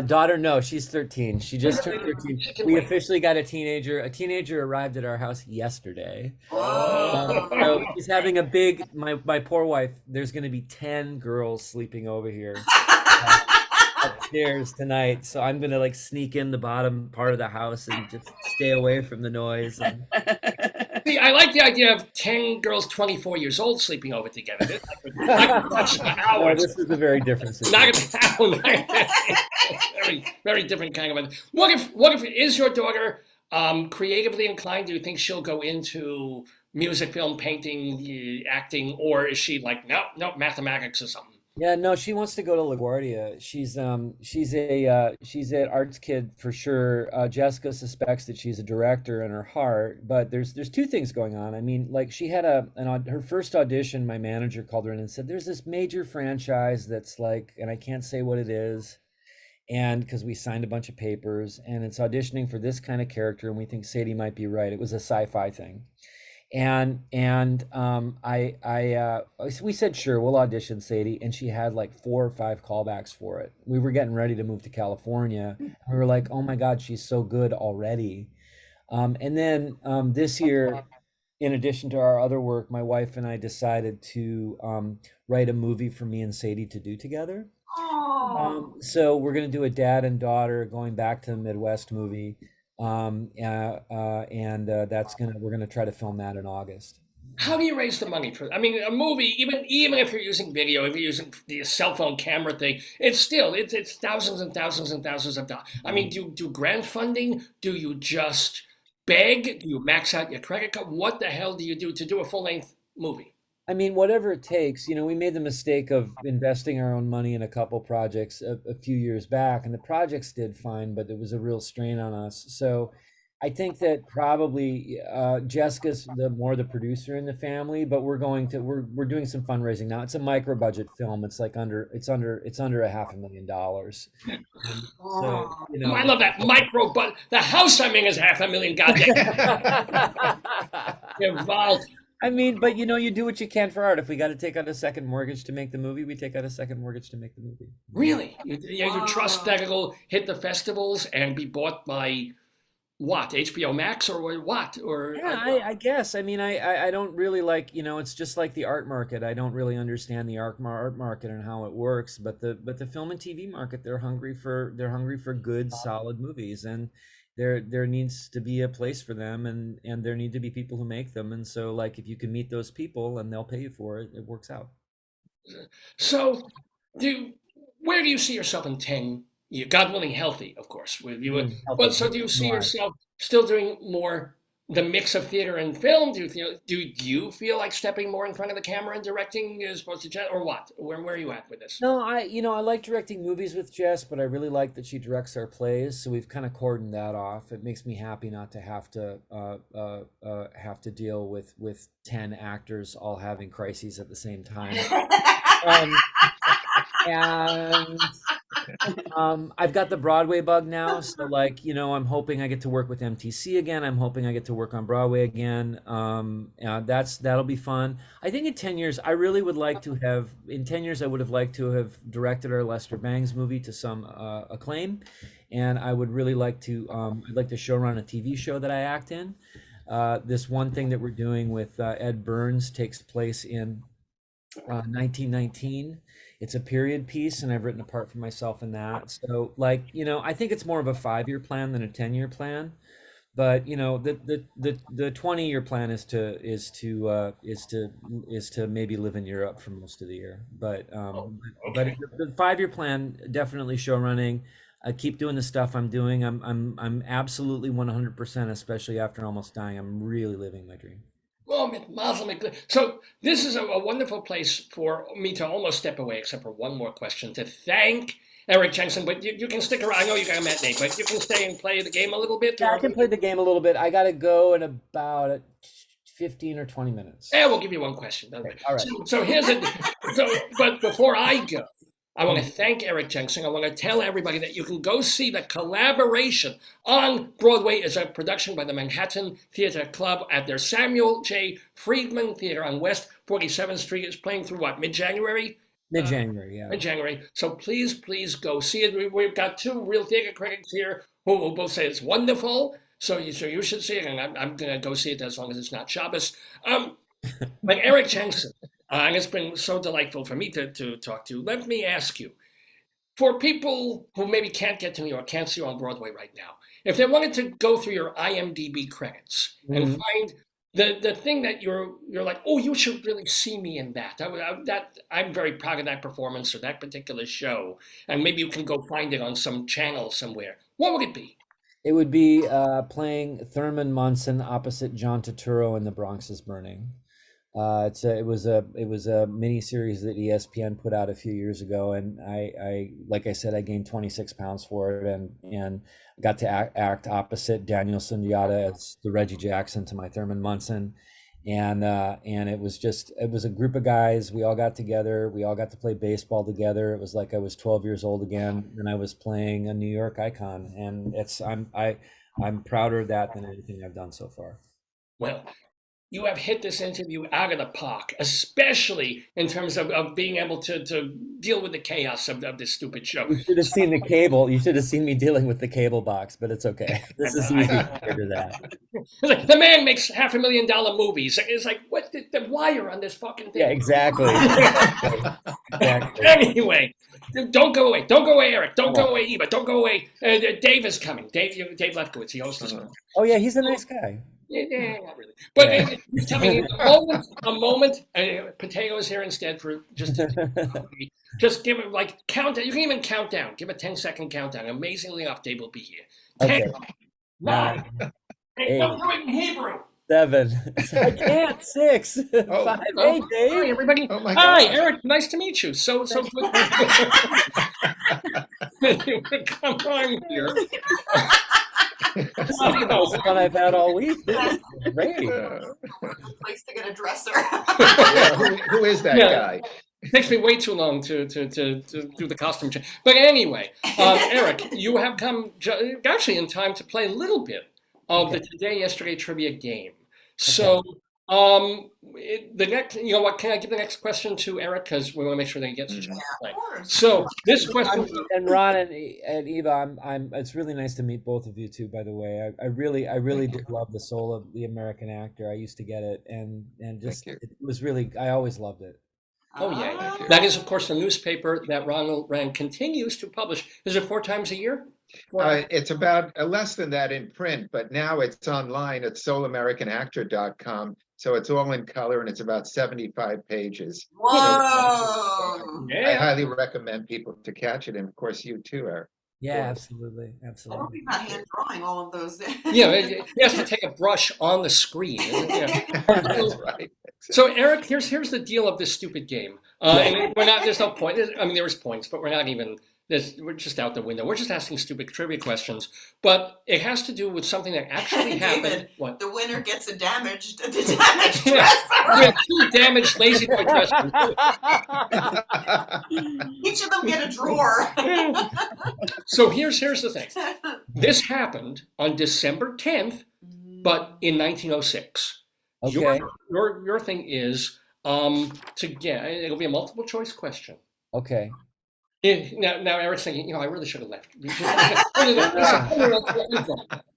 Daughter, no, she's 13. She just turned 13. We officially got a teenager. A teenager arrived at our house yesterday. So she's having a big. My poor wife. There's going to be 10 girls sleeping over here upstairs tonight. So I'm going to sneak in the bottom part of the house and just stay away from the noise. I like the idea of 10 girls 24 years old sleeping over together. I could watch for No, hours. this is a very different Not situation. very, very different kind of. What if is your daughter creatively inclined? Do you think she'll go into music, film, painting, acting, or is she like no, mathematics or something? Yeah, no, she wants to go to LaGuardia. She's an arts kid for sure. Jessica suspects that she's a director in her heart, but there's two things going on. I mean, like she had her first audition. My manager called her in and said, "There's this major franchise that's like," and I can't say what it is, and because we signed a bunch of papers, and it's auditioning for this kind of character, and we think Sadie might be right. It was a sci-fi thing. We said sure, we'll audition Sadie, and she had like 4 or 5 callbacks for it. We were getting ready to move to California. We were like, oh my God, she's so good already. And then this year, in addition to our other work, my wife and I decided to write a movie for me and Sadie to do together. So we're gonna do a dad and daughter going back to the Midwest movie. We're gonna try to film that in August. How do you raise the money for? I mean, a movie, even if you're using video, if you're using the cell phone camera thing, it's thousands and thousands and thousands of dollars. I mean, do you do grant funding? Do you just beg? Do you max out your credit card? What the hell do you do to do a full-length movie? I mean, whatever it takes. We made the mistake of investing our own money in a couple projects a few years back, and the projects did fine, but it was a real strain on us. So I think that probably Jessica's the producer in the family, but we're doing some fundraising now. It's a micro budget film. It's under $500,000. So I love that micro, but the house I'm in is $500,000. Goddamn, involved. I mean, but you do what you can for art. If we got to take out a second mortgage to make the movie, we take out a second mortgage to make the movie. Really, you trust that it'll hit the festivals and be bought by what, HBO Max or what? Or yeah, I guess. I mean, I don't really like, it's just like the art market. I don't really understand the art market and how it works, but the film and TV market, they're hungry for good, solid movies, and there needs to be a place for them, and there need to be people who make them. And so, like, if you can meet those people and they'll pay you for it, it works out. So, where do you see yourself in 10 years? God willing, healthy, of course, with you. But so, do you see yourself still doing more the mix of theater and film? Do you feel like stepping more in front of the camera and directing as opposed to Jess, or what? Where are you at with this? No, I like directing movies with Jess, but I really like that she directs our plays. So we've kind of cordoned that off. It makes me happy not to have to deal with 10 actors all having crises at the same time. And I've got the Broadway bug now, so I'm hoping I get to work with MTC again. I'm hoping I get to work on Broadway again. That'll be fun. I think in 10 years, I really would like to have. In 10 years, I would have liked to have directed our Lester Bangs movie to some acclaim, and I would really like to. I'd like to showrun a TV show that I act in. This one thing that we're doing with Ed Burns takes place in 1919. It's a period piece, and I've written a part for myself in that. So, I think it's more of a 5-year plan than a 10-year plan. But the 20-year plan is to maybe live in Europe for most of the year. But Okay. but the 5-year plan, definitely show running. I keep doing the stuff I'm doing. I'm absolutely 100%, especially after almost dying. I'm really living my dream. Well, so this is a wonderful place for me to almost step away, except for one more question, to thank Erik Jensen. But you can stick around. I know you got a matinee, but you can stay and play the game a little bit. Yeah, I can play the game a little bit. I got to go in about 15 or 20 minutes. Yeah, we'll give you one question. Okay, all right. But before I go, I want to thank Erik Jensen. I want to tell everybody that you can go see the collaboration on Broadway. Is a production by the Manhattan Theater Club at their Samuel J. Friedman Theater on West 47th Street. It's playing through what, mid-January? Mid-January, yeah. Mid-January. So please go see it. We've got 2 real theater critics here who will both say it's wonderful. So you should see it, and I'm going to go see it as long as it's not Shabbos. But Erik Jensen. And it's been so delightful for me to talk to you. Let me ask you, for people who maybe can't get to New York, can't see you on Broadway right now, if they wanted to go through your IMDb credits and find the thing that you're like, oh, you should really see me in that. I'm very proud of that performance or that particular show, and maybe you can go find it on some channel somewhere. What would it be? It would be playing Thurman Munson opposite John Turturro in The Bronx is Burning. It was a mini series that ESPN put out a few years ago, and I like I said, I gained 26 pounds for it, and got to act opposite Daniel Sundiata as the Reggie Jackson to my Thurman Munson, and it was a group of guys. We all got together. We all got to play baseball together. It was like I was 12 years old again, and I was playing a New York icon, and I'm prouder of that than anything I've done so far. Well, you have hit this interview out of the park, especially in terms of being able to deal with the chaos of this stupid show. You should have seen the cable. You should have seen me dealing with the cable box, but it's okay. This is easy compared to that. It's like, the man makes $500,000 movies. It's like, what the wire on this fucking thing? Yeah, exactly. Exactly. Anyway, don't go away. Don't go away, Eric. Don't go away, Eva. Don't go away. Dave is coming. Dave Lefkowitz, he hosts this one. Oh yeah, he's a nice guy. Yeah, not really. But he's telling you a moment. Potatoes here instead for just give it like count. You can even count down. Give a 10-second countdown. Amazingly enough, Dave will be here. 10, Okay. 9, 8, don't do it in Hebrew. 7. I can't. 6, 5, 8, Hi, Dave. everybody. Oh my Hi, God. Eric. Nice to meet you. So good. You would come on here. This is the most fun I've had all week. This is great. Place to get a dresser. Yeah, who is that Yeah. guy? It takes me way too long to do the costume change. But anyway, Eric, you have come actually in time to play a little bit of the Today Yesterday trivia game. So the next, you know what? Can I give the next question to Eric because we want to make sure that he gets a chance to play. Of course. So this question, And Ron and Eva, it's really nice to meet both of you too. By the way, I really did love the soul of the American actor. I used to get it, and just Thank it was really, I always loved it. oh yeah, you. that is of course the newspaper that Ronald Rand continues to publish. Is it 4 times a year? It's about less than that in print, but now it's online at soulamericanactor.com. So it's all in color and it's about 75 pages. Whoa. I Yeah. highly recommend people to catch it. And of course, you too, Eric. Yeah, course. absolutely, I hope absolutely. he's not hand drawing all of those. Yeah, he has to take a brush on the screen. Yeah. That's right. So Eric, here's the deal of this stupid game. And we're not. There's no point. I mean, there was points, but we're not even. We're just out the window. We're just asking stupid trivia questions. But it has to do with something that actually happened. David, What? the winner gets the damaged Yeah. dresser. We have 2 damaged lazy boy dresses. Each of them get a drawer. So here's the thing. This happened on December 10th, but in 1906. Okay. Your thing is to get. It'll be a multiple choice question. Okay. Now Eric's thinking, I really should have left.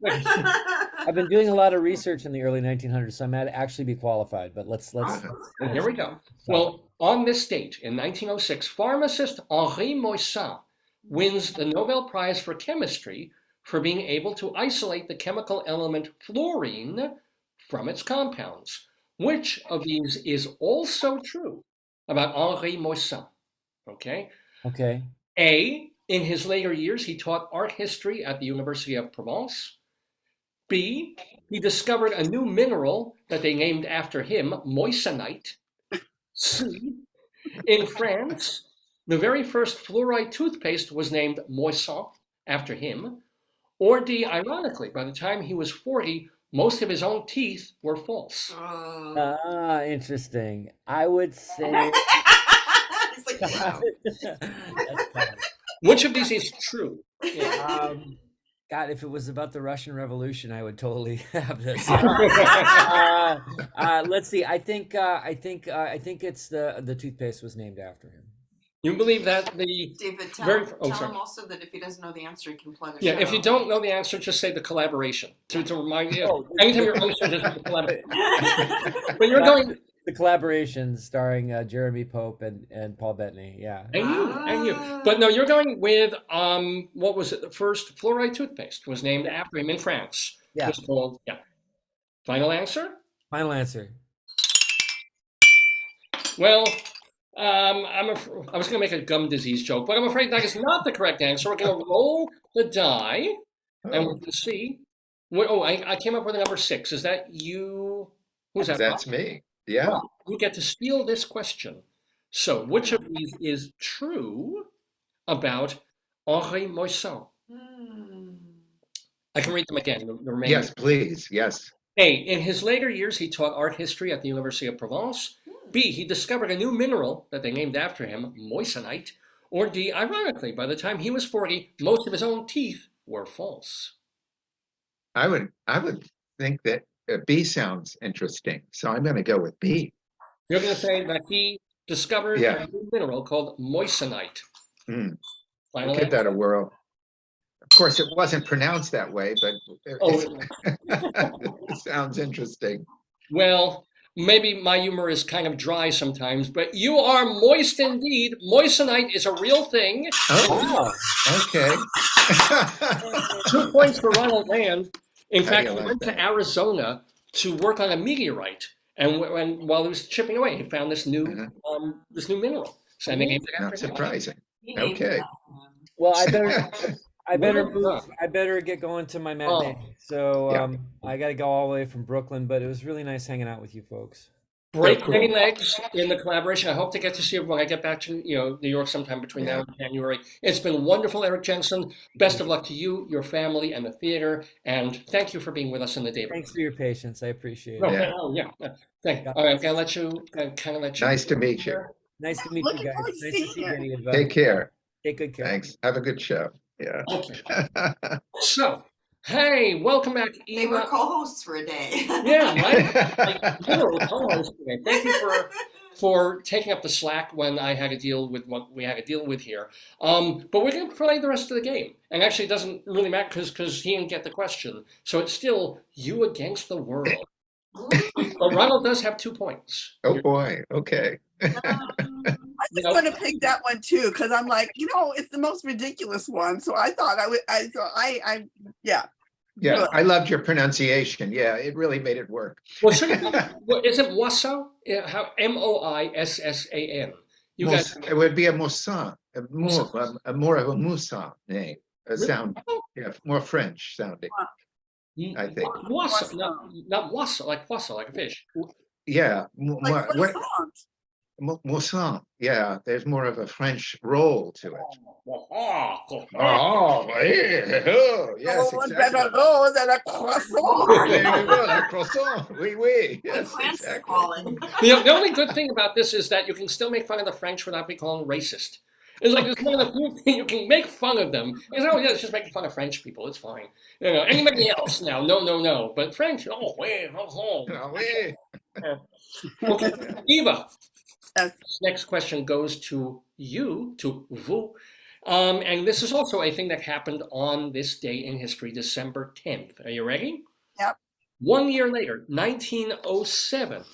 I've been doing a lot of research in the early 1900s, so I might actually be qualified. But let's. Here we go. Well, on this date in 1906, pharmacist Henri Moissan wins the Nobel Prize for Chemistry for being able to isolate the chemical element fluorine from its compounds. Which of these is also true about Henri Moissan? Okay. Okay. A, in his later years, he taught art history at the University of Provence. B, he discovered a new mineral that they named after him, moissanite. C, in France, the very first fluoride toothpaste was named Moissan after him. Or D, ironically, by the time he was 40, most of his own teeth were false. Interesting. I would say. It's like, wow. Which of these is true? Yeah. God, if it was about the Russian Revolution, I would totally have this. Let's see. I think it's the toothpaste was named after him. You believe that the David, tell sorry. him also that if he doesn't know the answer, he can plug the Yeah, show. if you don't know the answer, just say the collaboration to remind you. Oh. Anytime you're unsure, just say the collaboration. But you're going, The collaboration starring Jeremy Pope and Paul Bettany. Yeah. and you. But no, you're going with what was it? The first fluoride toothpaste was named after him in France. Yeah. It was called, yeah. Final answer? Final answer. Well, I was going to make a gum disease joke, but I'm afraid that is not the correct answer. We're going to roll the die, and we're Oh, going to see. I came up with a number 6. Is that you? Who's that? that's me. Yeah. Rob, you get to steal this question. So, which of these is true about Henri Moissan? Hmm. I can read them again. The remaining. Yes, please. Yes. A, in his later years, he taught art history at the University of Provence. B, he discovered a new mineral that they named after him, moissanite. Or D, ironically, by the time he was 40, most of his own teeth were false. I would think that B sounds interesting. So I'm going to go with B. You're going to say that he discovered Yeah. a new mineral called moissanite. Mm, Final I'll give that a answer? whirl. Of course, it wasn't pronounced that way, but it sounds interesting. Well, maybe my humor is kind of dry sometimes, but you are moist indeed. Moissanite is a real thing. Oh, okay. 2 points for Ronald Land. In How fact, do he you like went to that? Arizona to work on a meteorite, and while he was chipping away, he found this new mineral. So they named it Not after him. surprising. He named Okay. that one. Well, I better Well move. done. I better get going to my matinee. So Yeah. I got to go all the way from Brooklyn, but it was really nice hanging out with you folks. Break cool. many legs in the collaboration. I hope to get to see you when I get back to New York sometime between now and January. It's been wonderful, Erik Jensen. Best of luck to you, your family, and the theater. And thank you for being with us in the Daverhood. Thanks for your patience. I appreciate No, it. Thank you. All right, I'm gonna let you kind of let you. Nice to meet you. Nice to meet you Looking guys. forward to Nice to seeing see you. you, Eva. Take care. Take good care. Thanks. Have a good show. Yeah. Okay. So, hey, welcome back, They were Eva. co-hosts for a day. Yeah, right. Literal co-host today. Thank you for taking up the slack when I had to deal with what we had to deal with here. But we're going to play the rest of the game. And actually, it doesn't really matter because he didn't get the question. So it's still you against the world. But Ronald does have 2 points. Oh boy. Okay. I just want to pick that one too, because I'm like, it's the most ridiculous one. So I thought yeah. Yeah, I loved your pronunciation. Yeah, it really made it work. Well, is it Moissan? Yeah, how Moissan? You guys, It would be a Moussin, more of a Moussin name. A sound, more French sounding, I think. Moissan, not Moissan, like poisson, like a fish. Yeah, Like croissant. Moussin. Yeah, there's more of a French roll to it. Oh, Oh, yes, One exactly. better roll than a croissant. There you go, a croissant. Oui, oui. What Yes, France is exactly. calling. The only good thing about this is that you can still make fun of the French without being called racist. It's like it's one of the few things you can make fun of them. It's it's just making fun of French people. It's fine. Anybody else now? No. But French, Oh, oui. Okay, Eva. Yes. Next question goes to you, to vous. And this is also a thing that happened on this day in history, December 10th. Are you ready? Yep. 1 year later, 1907.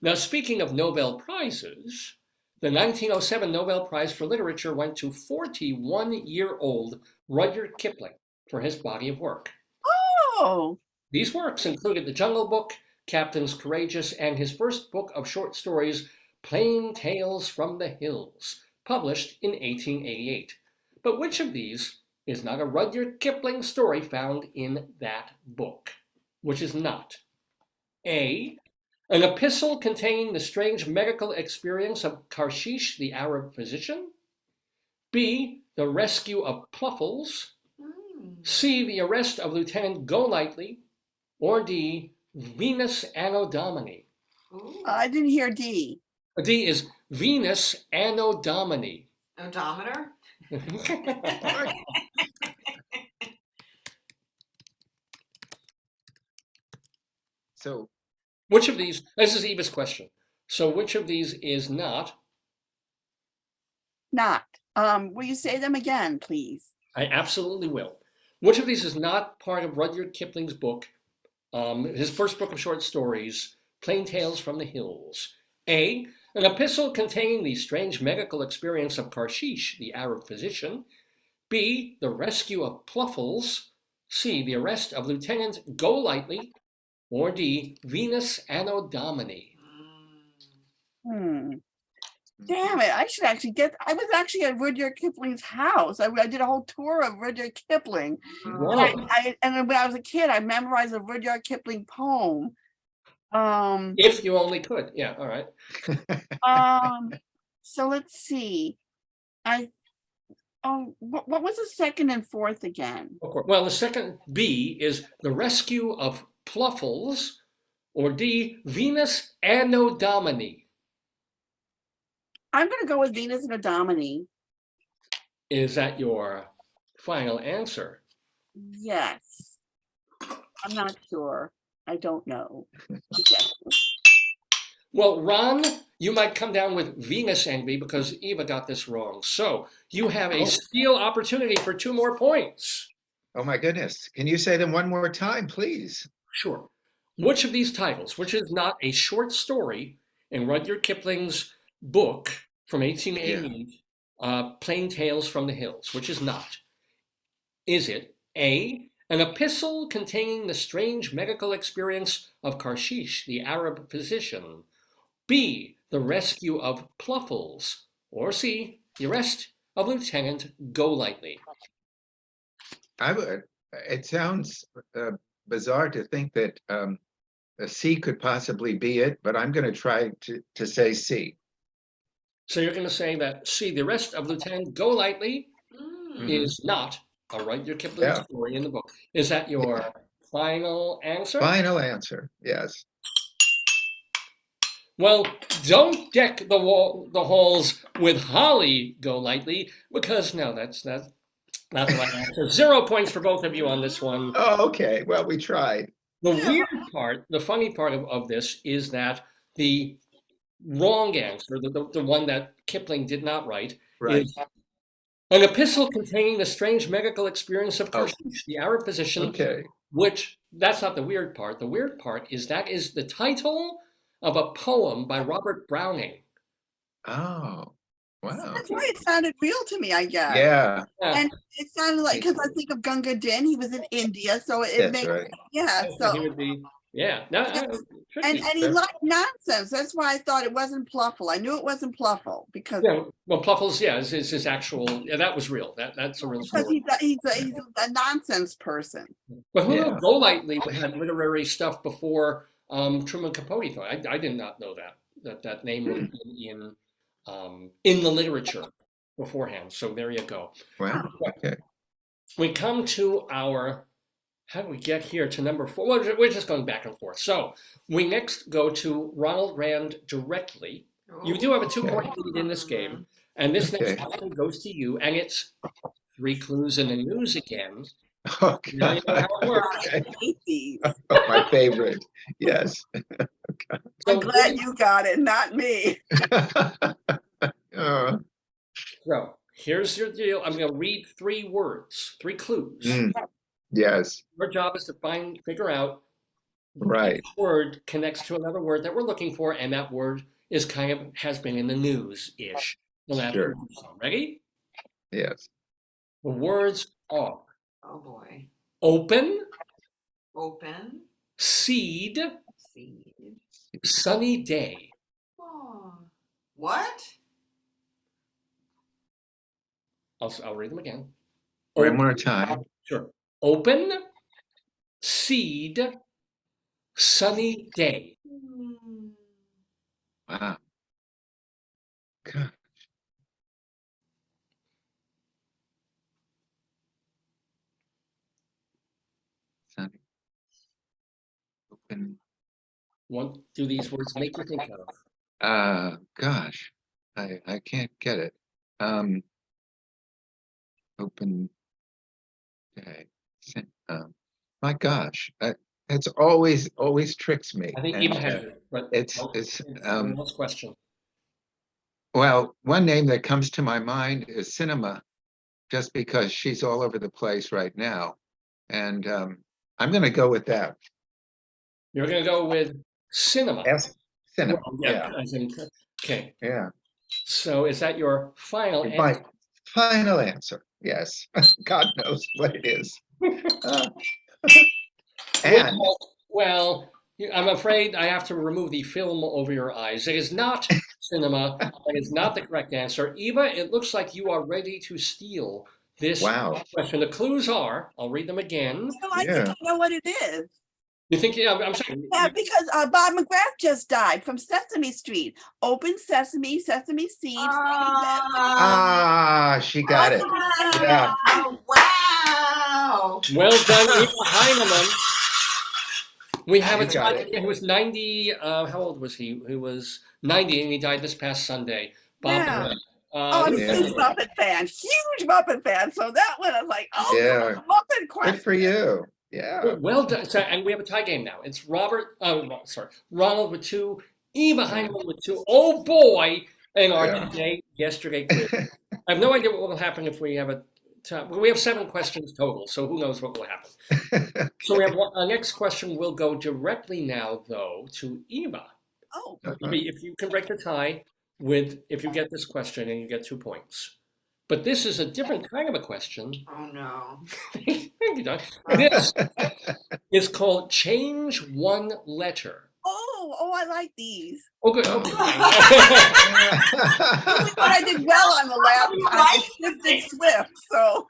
Now, speaking of Nobel Prizes, the 1907 Nobel Prize for Literature went to 41-year-old Rudyard Kipling for his body of work. Oh. These works included The Jungle Book, Captains Courageous, and his first book of short stories, Plain Tales from the Hills, published in 1888. But which of these is not a Rudyard Kipling story found in that book? Which is not? A, an epistle containing the strange medical experience of Karshish, the Arab physician. B, the rescue of Pluffles. C, the arrest of Lieutenant Golightly. Or D, Venus Anno Domini. I didn't hear D. D is Venus Anno Domini. Odometer? So, Which of these, this is Eva's question. So which of these is not? Not. Will you say them again, please? I absolutely will. Which of these is not part of Rudyard Kipling's book, his first book of short stories, Plain Tales from the Hills? A, an epistle containing the strange medical experience of Karshish, the Arab physician. B, the rescue of Pluffles. C, the arrest of Lieutenant Golightly. or D, Venus Anno Domini? Hmm. Damn it! I should actually get. I was actually at Rudyard Kipling's house. I did a whole tour of Rudyard Kipling. Wow. And then when I was a kid, I memorized a Rudyard Kipling poem. If you only could. Yeah, all right. So let's see. What was the second and fourth again? Of course. Well, the second B is The Rescue of Pluffles, or D, Venus Anno Domini. I'm gonna go with Venus and Domini. Is that your final answer? Yes. I'm not sure. I don't know. Yes. Well, Ron, you might come down with Venus envy because Eva got this wrong. So you have a steal opportunity for 2 more points. Oh my goodness. Can you say them one more time, please? Sure. Which of these titles, which is not a short story in Rudyard Kipling's book from 1888, Plain Tales from the Hills, which is not? Is it A, an epistle containing the strange medical experience of Karshish, the Arab physician, B, the rescue of Pluffles, or C, the arrest of Lieutenant Golightly? It sounds bizarre to think that a C could possibly be it, but I'm going to try to say C. So you're going to say that C, the arrest of Lieutenant Golightly, is not a Rudyard Kipling story in the book. Is that your final answer? Final answer, yes. Well, don't deck the halls with holly, Golightly, because no, that's not the right answer. 0 points for both of you on this one. Oh, okay. Well, we tried. The weird part, the funny part of this is that the wrong answer, the one that Kipling did not write, Right. is an epistle containing the strange medical experience of Karshish, the Arab physician, Okay. which, that's not the weird part. The weird part is that is the title of a poem by Robert Browning. Oh, wow. That's why it sounded real to me, I guess. Yeah, And it sounded like, because I think of Gunga Din, he was in India, so it that's makes, right. yeah, He so. would be, yeah. No, And he liked nonsense. That's why I thought it wasn't Pluffle. I knew it wasn't Pluffle because well, Pluffles, is his actual. Yeah, that was real. That's a real story. he's a nonsense person. But who knew Yeah. Golightly had literary stuff before Truman Capote thought? I did not know that name would have been in the literature beforehand. So there you go. Wow. Okay. We come to our. How do we get here to number 4? Well, we're just going back and forth. So we next go to Ronald Rand directly. You do have a 2-point lead in this game, and this next question goes to you, and it's 3 clues in the news again. Okay. Now you know how it works. I hate these. My favorite. Yes. I'm glad you got it, not me. So here's your deal. I'm going to read 3 words, 3 clues. Yes. Your job is to figure out Right. which word connects to another word that we're looking for, and that word is has been in the news-ish. Sure. Ready? Yes. The words are Oh boy. open, Open. seed, Seed. sunny day. Oh. What? I'll read them again. One more time. Sure. Open, seed, sunny day. Wow. God. Sunny. Open. What do these words make you think of? Gosh, I can't get it. Open day. My gosh, it's always tricks me. I think And, Eva has it, but it's the next question. well, one name that comes to my mind is Cinema, just because she's all over the place right now, and I'm going to go with that. You're going to go with cinema. Yes, Cinema. Well, Yeah, as in, okay. yeah. So is that your final My answer? final answer. Yes, God knows what it is. And Well, I'm afraid I have to remove the film over your eyes. It is not cinema. It is not the correct answer. Eva, it looks like you are ready to steal this Wow. question. The clues are, I'll read them again. So I think Yeah. I know what it is. You think, yeah, I'm saying, Yeah, because Bob McGrath just died from Sesame Street. Open sesame, sesame seeds. Ah, she got it. Yeah. Wow. well done, Eva Heinemann. We have a You got tie. it. He was 90. How old was he? He was 90 and he died this past Sunday. Bob Yeah. McGrath. Oh, I'm a Yeah. huge Muppet fan. Huge Muppet fan. So that one, I was like, oh, Yeah. Muppet Good question. for you. Yeah. Well done. So, and we have a tie game now. It's Ronald with 2, Eva Heinemann with 2. Oh boy! And our Yeah. yesterday quiz. I have no idea what will happen if we have a tie. Well, we have 7 questions total, so who knows what will happen. So we have our next question will go directly now, though, to Eva. Oh, If you can break the tie if you get this question and you get 2 points. But this is a different kind of a question. Oh no. Thank you, Don. This is called Change One Letter. oh, I like these. Oh, good. Okay. But I did well on the last time. I Right. shifted Swift, so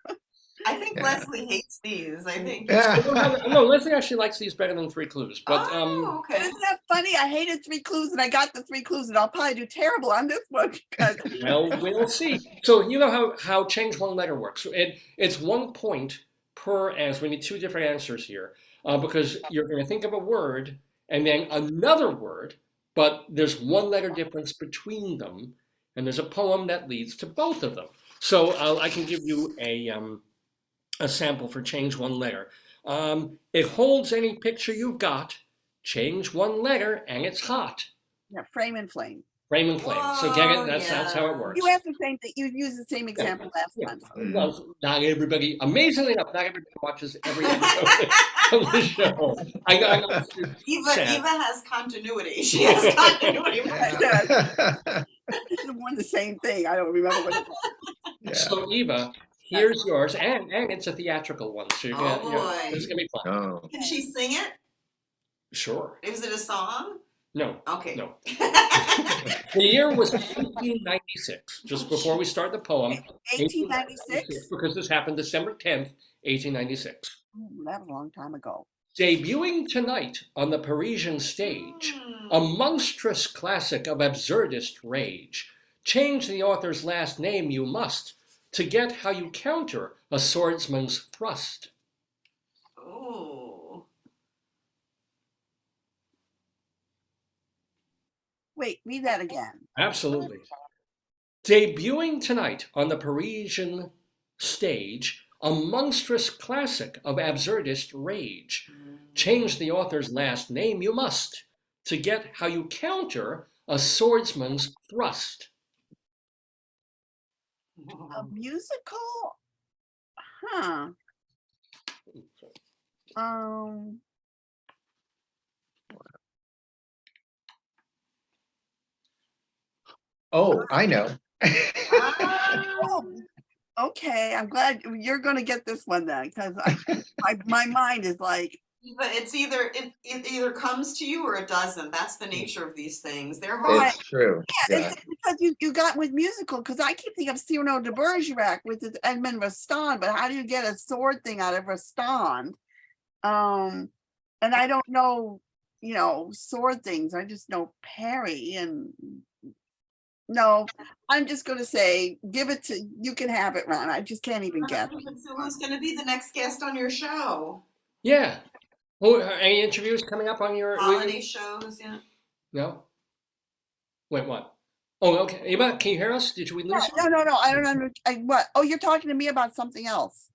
I think Leslie hates these. I think. No, Leslie actually likes these better than 3 clues. But Oh, okay. isn't that funny? I hated 3 clues and I got the 3 clues and I'll probably do terrible on this one because well, we'll see. So you know how Change One Letter works. It's 1 point per answer. We need 2 different answers here because you're going to think of a word and then another word, but there's 1 letter difference between them, and there's a poem that leads to both of them. So I can give you a sample for Change One Letter. It holds any picture you've got. Change 1 letter and it's hot. yeah, frame and flame. Frame and flame. So get Whoa, it? That's how it works. You asked the same thing. You used the same example last Yeah. time. Well, not everybody, amazingly enough, not everybody watches every episode of the show. I know Eva sad. has continuity. She has continuity. It's one the same thing. I don't remember what it was. Yeah. So Eva, here's yours, and it's a theatrical one, so Oh, boy. it's gonna be fun. Oh. Can she sing it? Sure. Is it a song? No. Okay. No. The year was 1896, just before we start the poem. 1896? Because this happened December 10th, 1896. That was a long time ago. Debuting tonight on the Parisian stage, a monstrous classic of absurdist rage. Change the author's last name you must to get how you counter a swordsman's thrust. Oh. Wait, read that again. Absolutely. Debuting tonight on the Parisian stage, a monstrous classic of absurdist rage. Change the author's last name you must to get how you counter a swordsman's thrust. A musical? Huh. Oh, I know. Oh, okay. I'm glad you're going to get this one then, because my mind is like, But it's it either comes to you or it doesn't. That's the nature of these things. They're hard. Right. It's true. yeah, Yeah. it's because you got with musical, because I keep thinking of Cyrano de Bergerac with his Edmond Rostand, but how do you get a sword thing out of Rostand? And I don't know, sword things. I just know Perry and no, I'm just going to say, you can have it, Ron. I just can't even guess. So who's going to be the next guest on your show? Yeah. Oh, any interviews coming up on your Holiday shows, yeah. No? Wait, what? Oh, okay. Eva, can you hear us? Did we lose? No, I don't understand. What? Oh, you're talking to me about something else.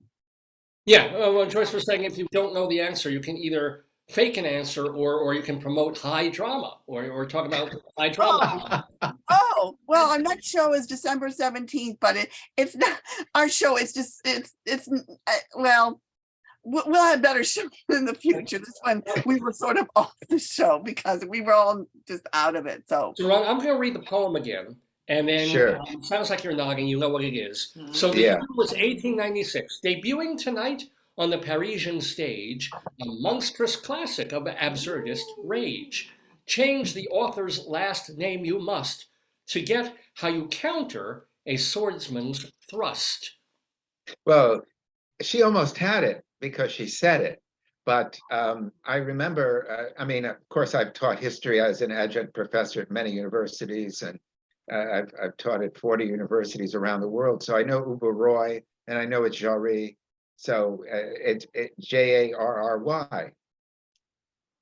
Yeah. Well, Joyce was saying if you don't know the answer, you can either fake an answer or you can promote high drama or talk about high drama. Oh, well, our next show is December 17th, but it's not our show. It's just, well, we'll have better shows in the future. This one, we were sort of off the show because we were all just out of it. So So, Ron, I'm going to read the poem again. And then, Sure. Sounds like you're nodding, you know what it is. Mhm. So the Yeah. year was 1896, debuting tonight on the Parisian stage, a monstrous classic of absurdist rage. Change the author's last name you must to get how you counter a swordsman's thrust. Well, she almost had it because she said it. But I remember, I mean, of course, I've taught history as an adjunct professor at many universities, and I've taught at 40 universities around the world. So I know Uber Roy, and I know it's Jarry. So it's Jarry,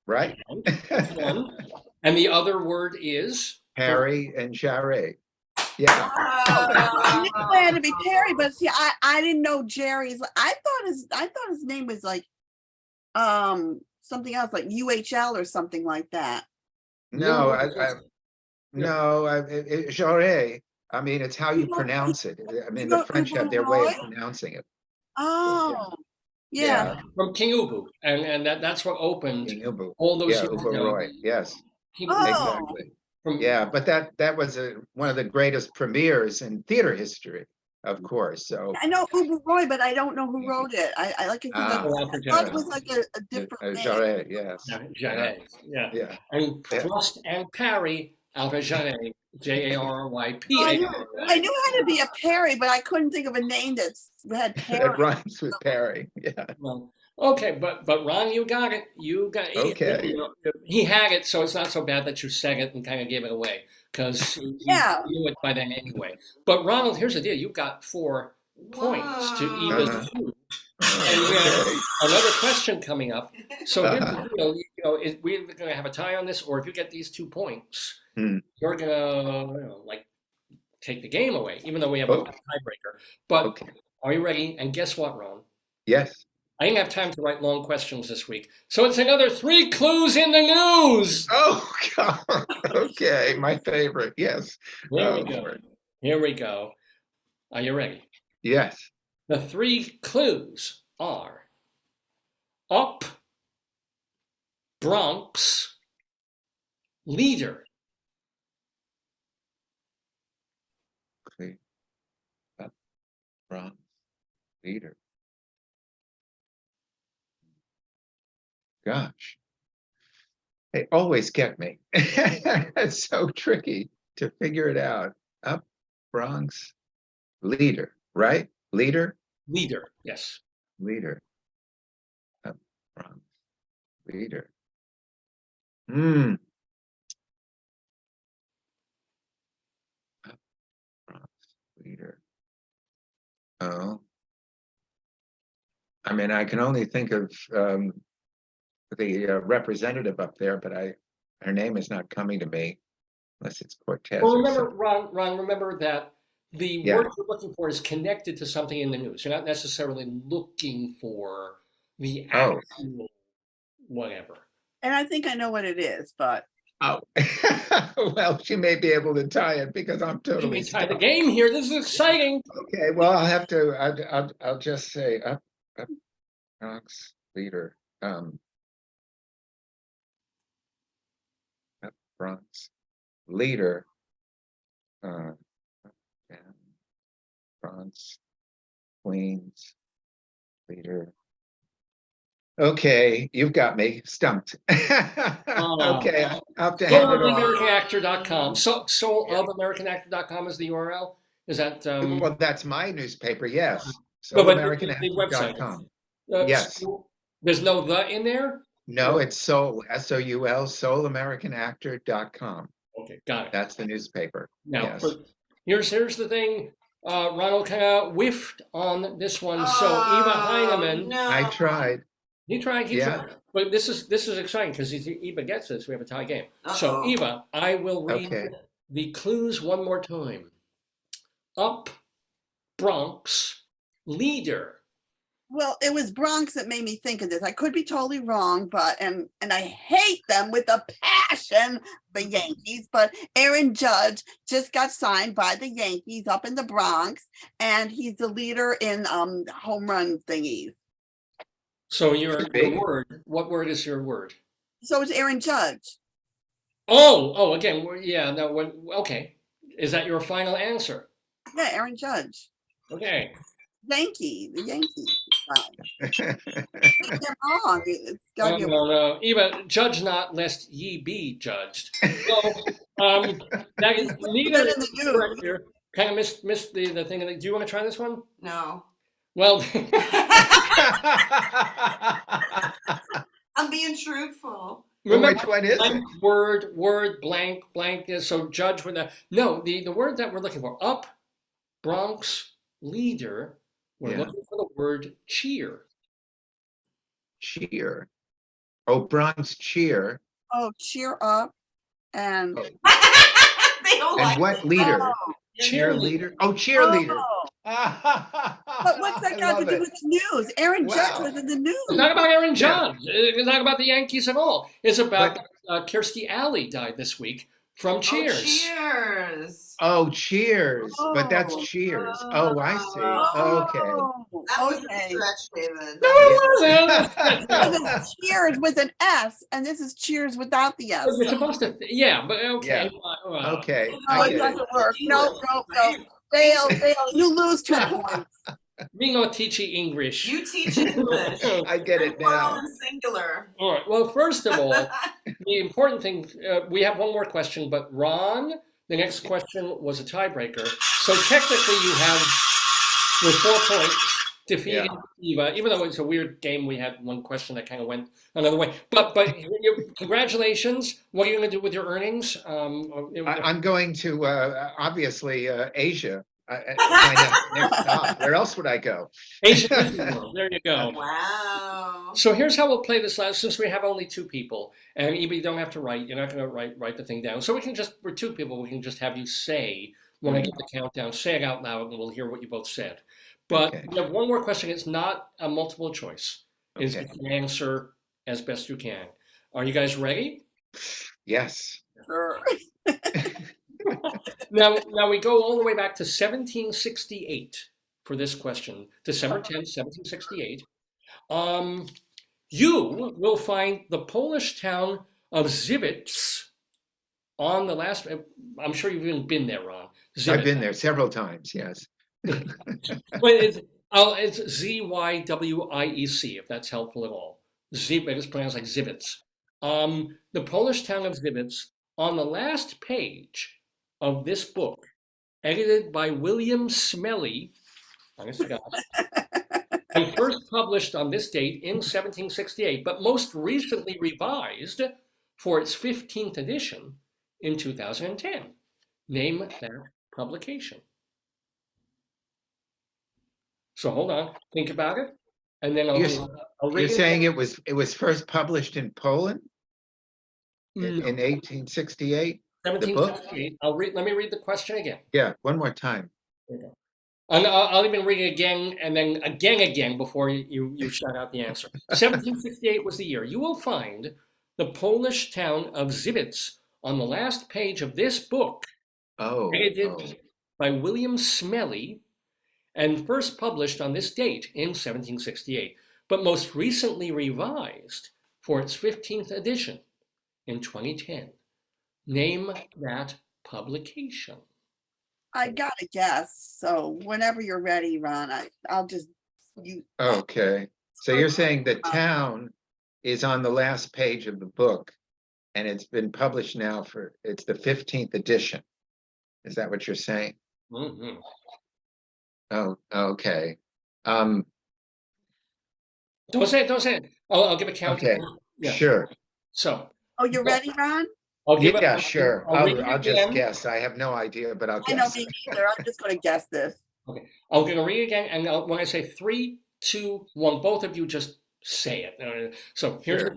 right? That's one. And the other word is? Harry and Jarry. Yeah. I knew it had to be Perry, but see, I didn't know Jerry's. I thought his name was like something else, like UHL or something like that. No, Jarry. I mean, it's how you pronounce it. I mean, the French have their way of pronouncing it. Oh, yeah. From King Ubu, and that's what opened King Ubu. all those Yeah, years Ubu ago. Roy. Yes, King Oh. exactly. from- Yeah, but that was one of the greatest premieres in theater history, of course. So I know Uber Roy, but I don't know who wrote it. I like I said, Ah. I thought it was like a different name. Jarry, yes. Jarret, yeah. Yeah. And Yeah. thrust and parry out of Jarret, Jarry, I knew how to be a Perry, but I couldn't think of a name that had Perry. It rhymes with Perry. Yeah. Well, okay, but Ron, you got it. You got it. Okay. He had it, so it's not so bad that you said it and kind of gave it away because Yeah. you knew it by then anyway. But Ronald, here's the deal: you got 4 points to Wow. Eva's 2. And we have Okay. another question coming up. So here's the deal: we're going to have a tie on this, or if you get these 2 points, you're going to like take the game away, even though we have a tiebreaker. But Okay. are you ready? And guess what, Ron? Yes. I didn't have time to write long questions this week. So it's another 3 clues in the news. Oh God. Okay, my favorite. Yes. Here we Oh, go. Lord. Here we go. Are you ready? Yes. The 3 clues are up, Bronx, leader. Okay. Up, Bronx, leader. Gosh. They always get me. It's so tricky to figure it out. Up, Bronx, leader, right? Leader, Leader, yes. leader. Up, Bronx, leader. Hmm. Up, Bronx, leader. Oh. I mean, I can only think of the representative up there, but her name is not coming to me unless it's Cortez. Well, or remember, something. Ron, remember that the Yeah. word you're looking for is connected to something in the news. You're not necessarily looking for the Oh. actual whatever. And I think I know what it is, but Oh, well, she may be able to tie it because I'm You totally may tie the stumped. game here. This is exciting. Okay, well, I'll have to. I'll just say up, Bronx leader. Up Bronx leader. Yeah, Bronx Queens leader. Okay, you've got me stumped. Okay, I'll have to hand it off. SoulOfAmericanActor.com. SoulOfAmericanActor.com is the URL. Is that Well, that's my newspaper, yes. no, but the SoulAmericanActor.com. website. Yes. So there's no the in there? No, it's Soul, SOUL, SoulAmericanActor.com. Okay, got it. That's the newspaper. Now, Yes. but here's the thing. Ronald kind of whiffed on this one. So Eva Heinemann, No. I tried. he tried. Yeah. But this is exciting because if Eva gets this, we have a tie game. So Uh-oh. Eva, I will read Okay. the clues one more time. Up, Bronx, leader. well, it was Bronx that made me think of this. I could be totally wrong, but and I hate them with a passion, the Yankees. But Aaron Judge just got signed by the Yankees up in the Bronx, and he's the leader in home run thingies. So your Could be. word. What word is your word? So it's Aaron Judge. Oh, again, yeah. No, okay. Is that your final answer? Yeah, Aaron Judge. Okay. The Yankees. Get them wrong. It's gotta No, be a- no. Eva, judge not lest ye be judged. So, that is neither in the is correct here. Kind of missed the thing. Do you want to try this one? No. Well, I'm being truthful. remember, Which one is blank it? word, blank, so judge with a, no, the word that we're looking for, up, Bronx, leader, we're Yeah. looking for the word cheer. Cheer. Oh, Bronx cheer. Oh, cheer up and Oh, They don't and like what it. leader? Cheerleader. Cheerleader. Oh, cheerleader. Oh, But what's that got to do with the news? Aaron Judge Wow. was in the It's news. not about Aaron Yeah. Judge. It's not about the Yankees at all. It's about Kirstie Alley died this week from Oh, Cheers. cheers. Oh, cheers. But that's Oh. cheers. Oh, I see. Okay. Oh, That was okay. a stretch, David. No, it wasn't. This is Cheers with an S, and this is Cheers without the S. You're supposed to, yeah, but okay. Okay. No, I it get it. doesn't work. No. Fail. You lose 2 points. Me no teachy English. You teach English. I get it Plural now. and singular. All right. Well, first of all, the important thing, we have one more question, but Ron, the next question was a tiebreaker. So technically you have, with 4 points, defeated Eva, even though it's a weird game, we had one question that kind of went another way. But congratulations. What are you going to do with your earnings? I'm going to, obviously, Asia. My next stop. Where else would I go? Asian Disney World. There you go. Wow. So here's how we'll play this last, since we have only 2 people, and Eva, you don't have to write. You're not going to write the thing down. So we can just, we're 2 people. We can just have you say, when I get the countdown, say it out loud, and we'll hear what you both said. But Okay. we have one more question. It's not a multiple choice. It's Okay. you can answer as best you can. Are you guys ready? Yes. Sure. Now we go all the way back to 1768 for this question. December 10th, 1768. You will find the Polish town of Zivits on the last. I'm sure you've even been there, Ron. I've been there several times. Yes. But it's Zywiec, if that's helpful at all. It's pronounced like Zivits. The Polish town of Zivits on the last page of this book, edited by William Smelly, honest to God, and first published on this date in 1768, but most recently revised for its 15th edition in 2010. Name that publication. So hold on, think about it, and then I'll You're read it. saying it was first published in Poland in No, 1868? The book? 1768. Let me read the question again. Yeah, one more time. And I'll even read it again and then again before you shout out the answer. 1768 was the year. You will find the Polish town of Zivits on the last page of this book, edited by William Smelly, and first published on this date in 1768, but most recently revised for its 15th edition in 2010. Name that publication. I gotta guess. So whenever you're ready, Ron, I'll just you. Okay. So you're saying the town is on the last page of the book, and it's been published now it's the 15th edition. Is that what you're saying? Mm-hmm. Oh, okay. Don't say it. I'll give a count. Okay, sure. So. Oh, you're ready, Ron? I'll give Yeah, it, sure. I'll read it I'll just again. guess. I have no idea, but I'll I know guess. me neither. I'm just gonna guess this. Okay, I'm going to read it again, and when I say 3, 2, 1, both of you just say it. So here's Sure.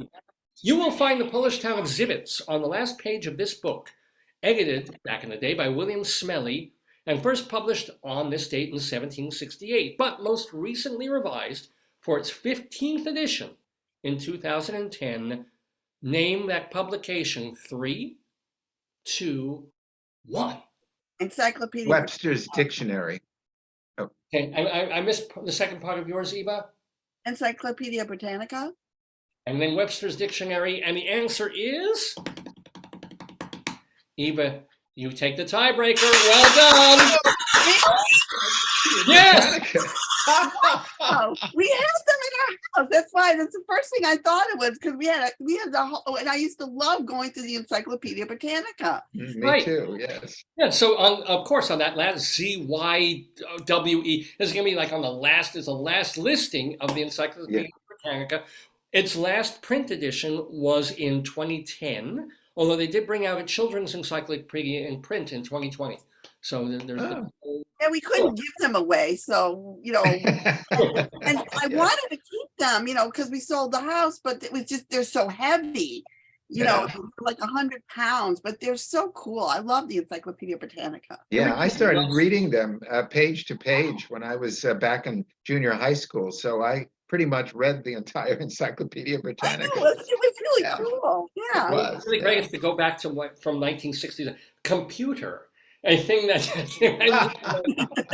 You will find the Polish town of Zivits on the last page of this book, edited back in the day by William Smelly, and first published on this date in 1768, but most recently revised for its 15th edition in 2010. Name that publication. 3, 2, 1. Encyclopedia. Webster's Dictionary. Okay, I missed the second part of yours, Eva. Encyclopedia Britannica. And then Webster's Dictionary, and the answer is Eva. You take the tiebreaker. Well done. Yes. Oh, we had Oh, that's why. That's the first thing I thought it was, because we had the whole, and I used to love going to the Encyclopedia Britannica. Me Right. too, yes. Yeah, so of course on that last ZYWE is going to be like on the last listing of the Encyclopedia Britannica. Its last print edition was in 2010, although they did bring out a children's encyclopedia in print in 2020. So there's And we couldn't give them away, so and I wanted to keep them, because we sold the house, but it was just they're so heavy, like 100 pounds, but they're so cool. I love the Encyclopedia Britannica. Yeah, I started reading them page to page when I was back in junior high school. So I pretty much read the entire Encyclopedia Britannica. It was really Yeah. cool. Yeah. It was. really great is to go back to from 1960s computer, a thing that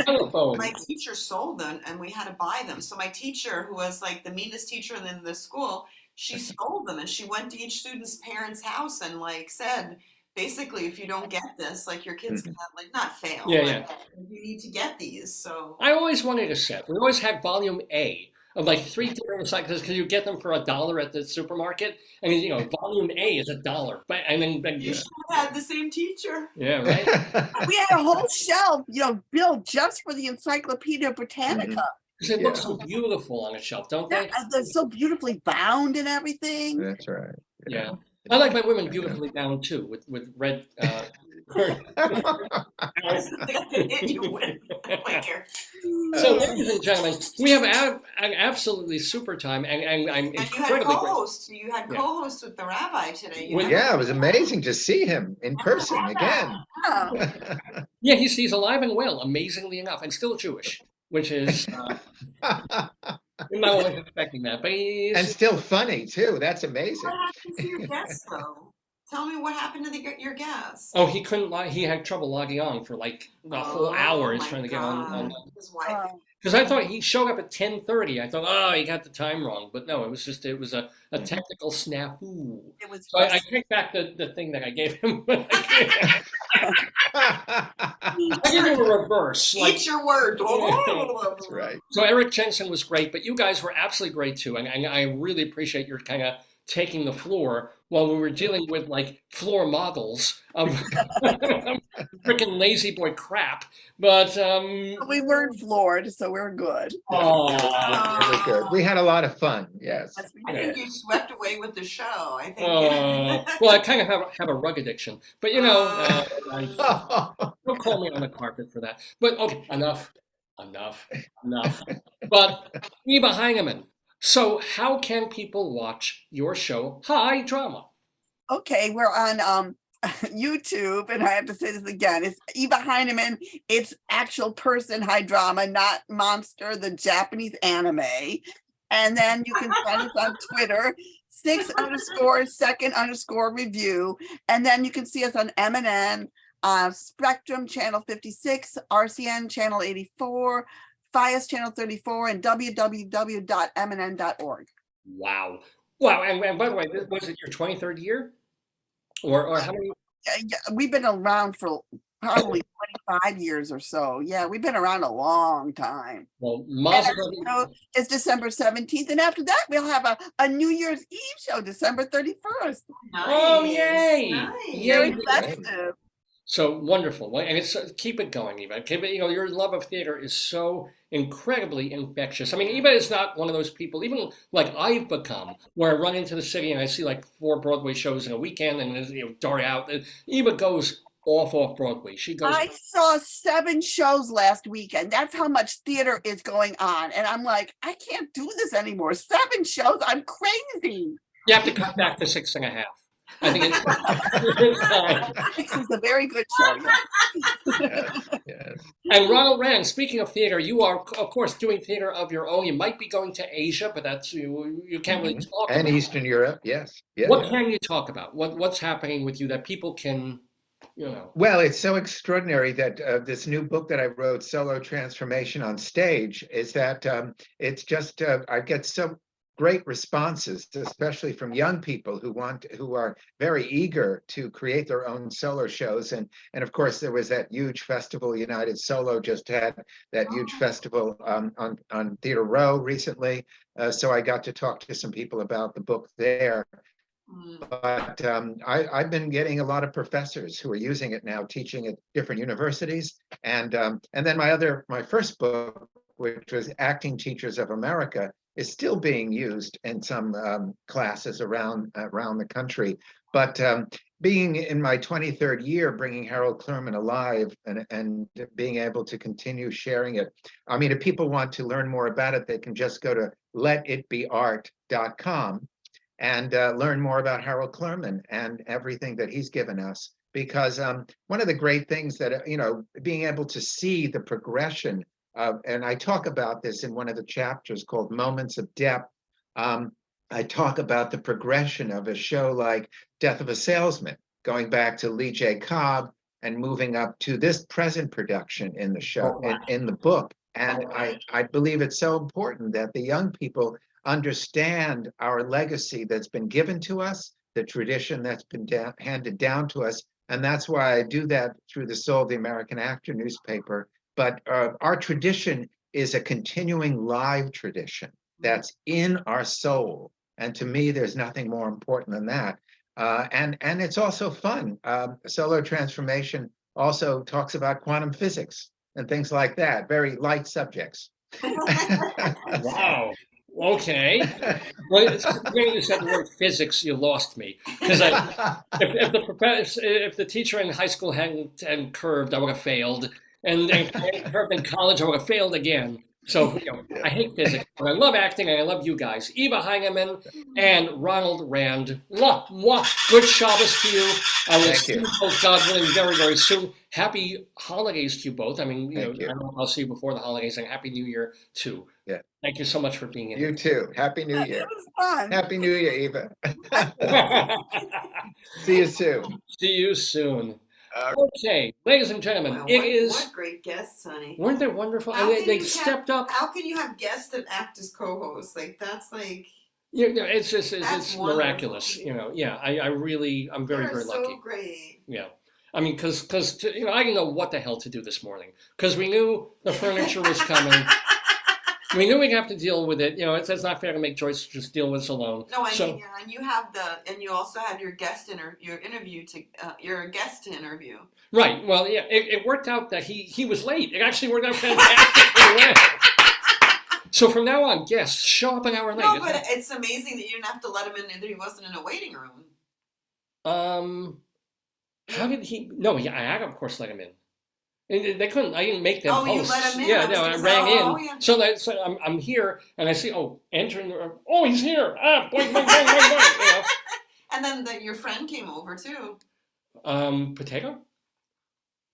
telephone. My teacher sold them and we had to buy them. So my teacher, who was like the meanest teacher in the school, she sold them and she went to each student's parents' house and like said, basically, if you don't get this, like your kids can like not fail. Yeah. You need to get these. So I always wanted a set. We always had volume A of like 3 different encyclopedias because you get them for $1 at the supermarket, and volume A is $1. But and then you should have had the same teacher. Yeah, right. We had a whole shelf, built just for the Encyclopedia Britannica. Because it looks so beautiful on a shelf, don't they? Yeah, they're so beautifully bound and everything. That's right. Yeah. I like my women beautifully bound too, with red. So, ladies and gentlemen, we have an absolutely super time, and I'm And incredibly grateful. you had co-hosts with the rabbi today. Yeah, it was amazing to see him in person again. Yeah. Yeah, he's alive and well, amazingly enough, and still Jewish, which is I'm not always expecting that, but he's And still funny too. That's amazing. What happened to your guests, though? Tell me what happened to your guests. Oh, he couldn't log. He had trouble logging on for like a whole hour. He's trying to get on. His wife. Because I thought he showed up at 10:30. I thought, oh, he got the time wrong. But no, it was a technical snafu. It was So I take back the thing that I gave him. I gave him a reverse. Like, Eat your word. That's right. so Erik Jensen was great, but you guys were absolutely great too. And I really appreciate your kind of taking the floor while we were dealing with like floor models of freaking lazy boy crap. But we weren't floored, so we're good. It was good. We had a lot of fun. Yes. Yes, we I did. think you swept away with the show. I think. Well, I kind of have a rug addiction, but don't call me on the carpet for that. But okay, enough. But Eva Heinemann, so how can people watch your show, High Drama? Okay, we're on YouTube, and I have to say this again. It's Eva Heinemann. It's actual person High Drama, not Monster, the Japanese anime. And then you can find us on Twitter, 6_second_review. And then you can see us on MNN, Spectrum Channel 56, RCN Channel 84, FIAS Channel 34, and www.mnn.org. Wow. And by the way, was it your 23rd year? Or how many? Yeah, we've been around for probably 25 years or so. Yeah, we've been around a long time. Well, It's December 17th. And after that, we'll have a New Year's Eve show, December 31st. Nice. Oh, yay. Nice. Very festive. So wonderful. And it's keep it going, Eva. Keep it, your love of theater is so incredibly infectious. I mean, Eva is not one of those people, even like I've become, where I run into the city and I see like 4 Broadway shows in a weekend and dart out. Eva goes off Broadway. She goes. I saw 7 shows last weekend. That's how much theater is going on. And I'm like, I can't do this anymore. 7 shows. I'm crazy. You have to cut back to 6.5. I think it's 6 is a very good show. Yes. And Ronald Rand, speaking of theater, you are, of course, doing theater of your own. You might be going to Asia, but that's you can't really talk And about. Eastern Europe, yes. Yeah, What can you talk about? What's happening with you that people can, Well, it's so extraordinary that this new book that I wrote, Solo Transformation on Stage, is that it's just, I get so great responses, especially from young people who are very eager to create their own solo shows. And of course, there was that huge festival. United Solo just had that huge festival on Theater Row recently. So I got to talk to some people about the book there. But I've been getting a lot of professors who are using it now, teaching at different universities. And then my first book, which was Acting Teachers of America, is still being used in some classes around the country. But being in my 23rd year, bringing Harold Clurman alive and being able to continue sharing it. I mean, if people want to learn more about it, they can just go to letitbeart.com and learn more about Harold Clurman and everything that he's given us. Because one of the great things that, being able to see the progression of, and I talk about this in one of the chapters called Moments of Depth. I talk about the progression of a show like Death of a Salesman, going back to Lee J. Cobb and moving up to this present production in the show, in the book. And I believe it's so important that the young people understand our legacy that's been given to us, the tradition that's been handed down to us. And that's why I do that through the Soul of the American Actor newspaper. But our tradition is a continuing live tradition that's in our soul. And to me, there's nothing more important than that. And it's also fun. Solo Transformation also talks about quantum physics and things like that, very light subjects. Wow. Okay. Well, when you said the word physics, you lost me. Because if the teacher in high school hadn't curved, I would have failed. And curved in college, I would have failed again. So I hate physics, but I love acting and I love you guys. Eva Heinemann and Ronald Rand. Mwah, mwah. Good Shabbos to you. I will see you both, God willing, very, very soon. Happy holidays to you both. I mean, I don't know if I'll see you before the holidays, and Happy New Year too. Yeah. Thank you so much for being in. You too. Happy New Year. It was fun. Happy New Year, Eva. See you soon. See you soon. Okay, ladies and gentlemen, Wow, what great guests, honey. weren't they wonderful? How And can they you stepped up. How can you have guests that act as co-hosts? Like that's like It's just That's it's wonderful. miraculous. Yeah, I'm very, very lucky. so great. Yeah. I mean, because I didn't know what the hell to do this morning because we knew the furniture was coming. We knew we'd have to deal with it. It's not fair to make Joyce just deal with us alone. No, So- mean, and you have you also had your guest your interview your guest to interview. Right. Well, yeah, it worked out that he was late. It actually worked out fantastically well. So from now on, guests show up an hour late. No, but it's amazing that you didn't have to let him in, that he wasn't in a waiting room. How did he? No, I had of course let him in. And they couldn't. I didn't make them Oh, you hosts. let him in? Yeah, I was no, I gonna say, rang oh, in. yeah. So I'm here, and I see entering the room. Oh, he's here. Boing, boing, boing, boing, boing. And then your friend came over too. Potato.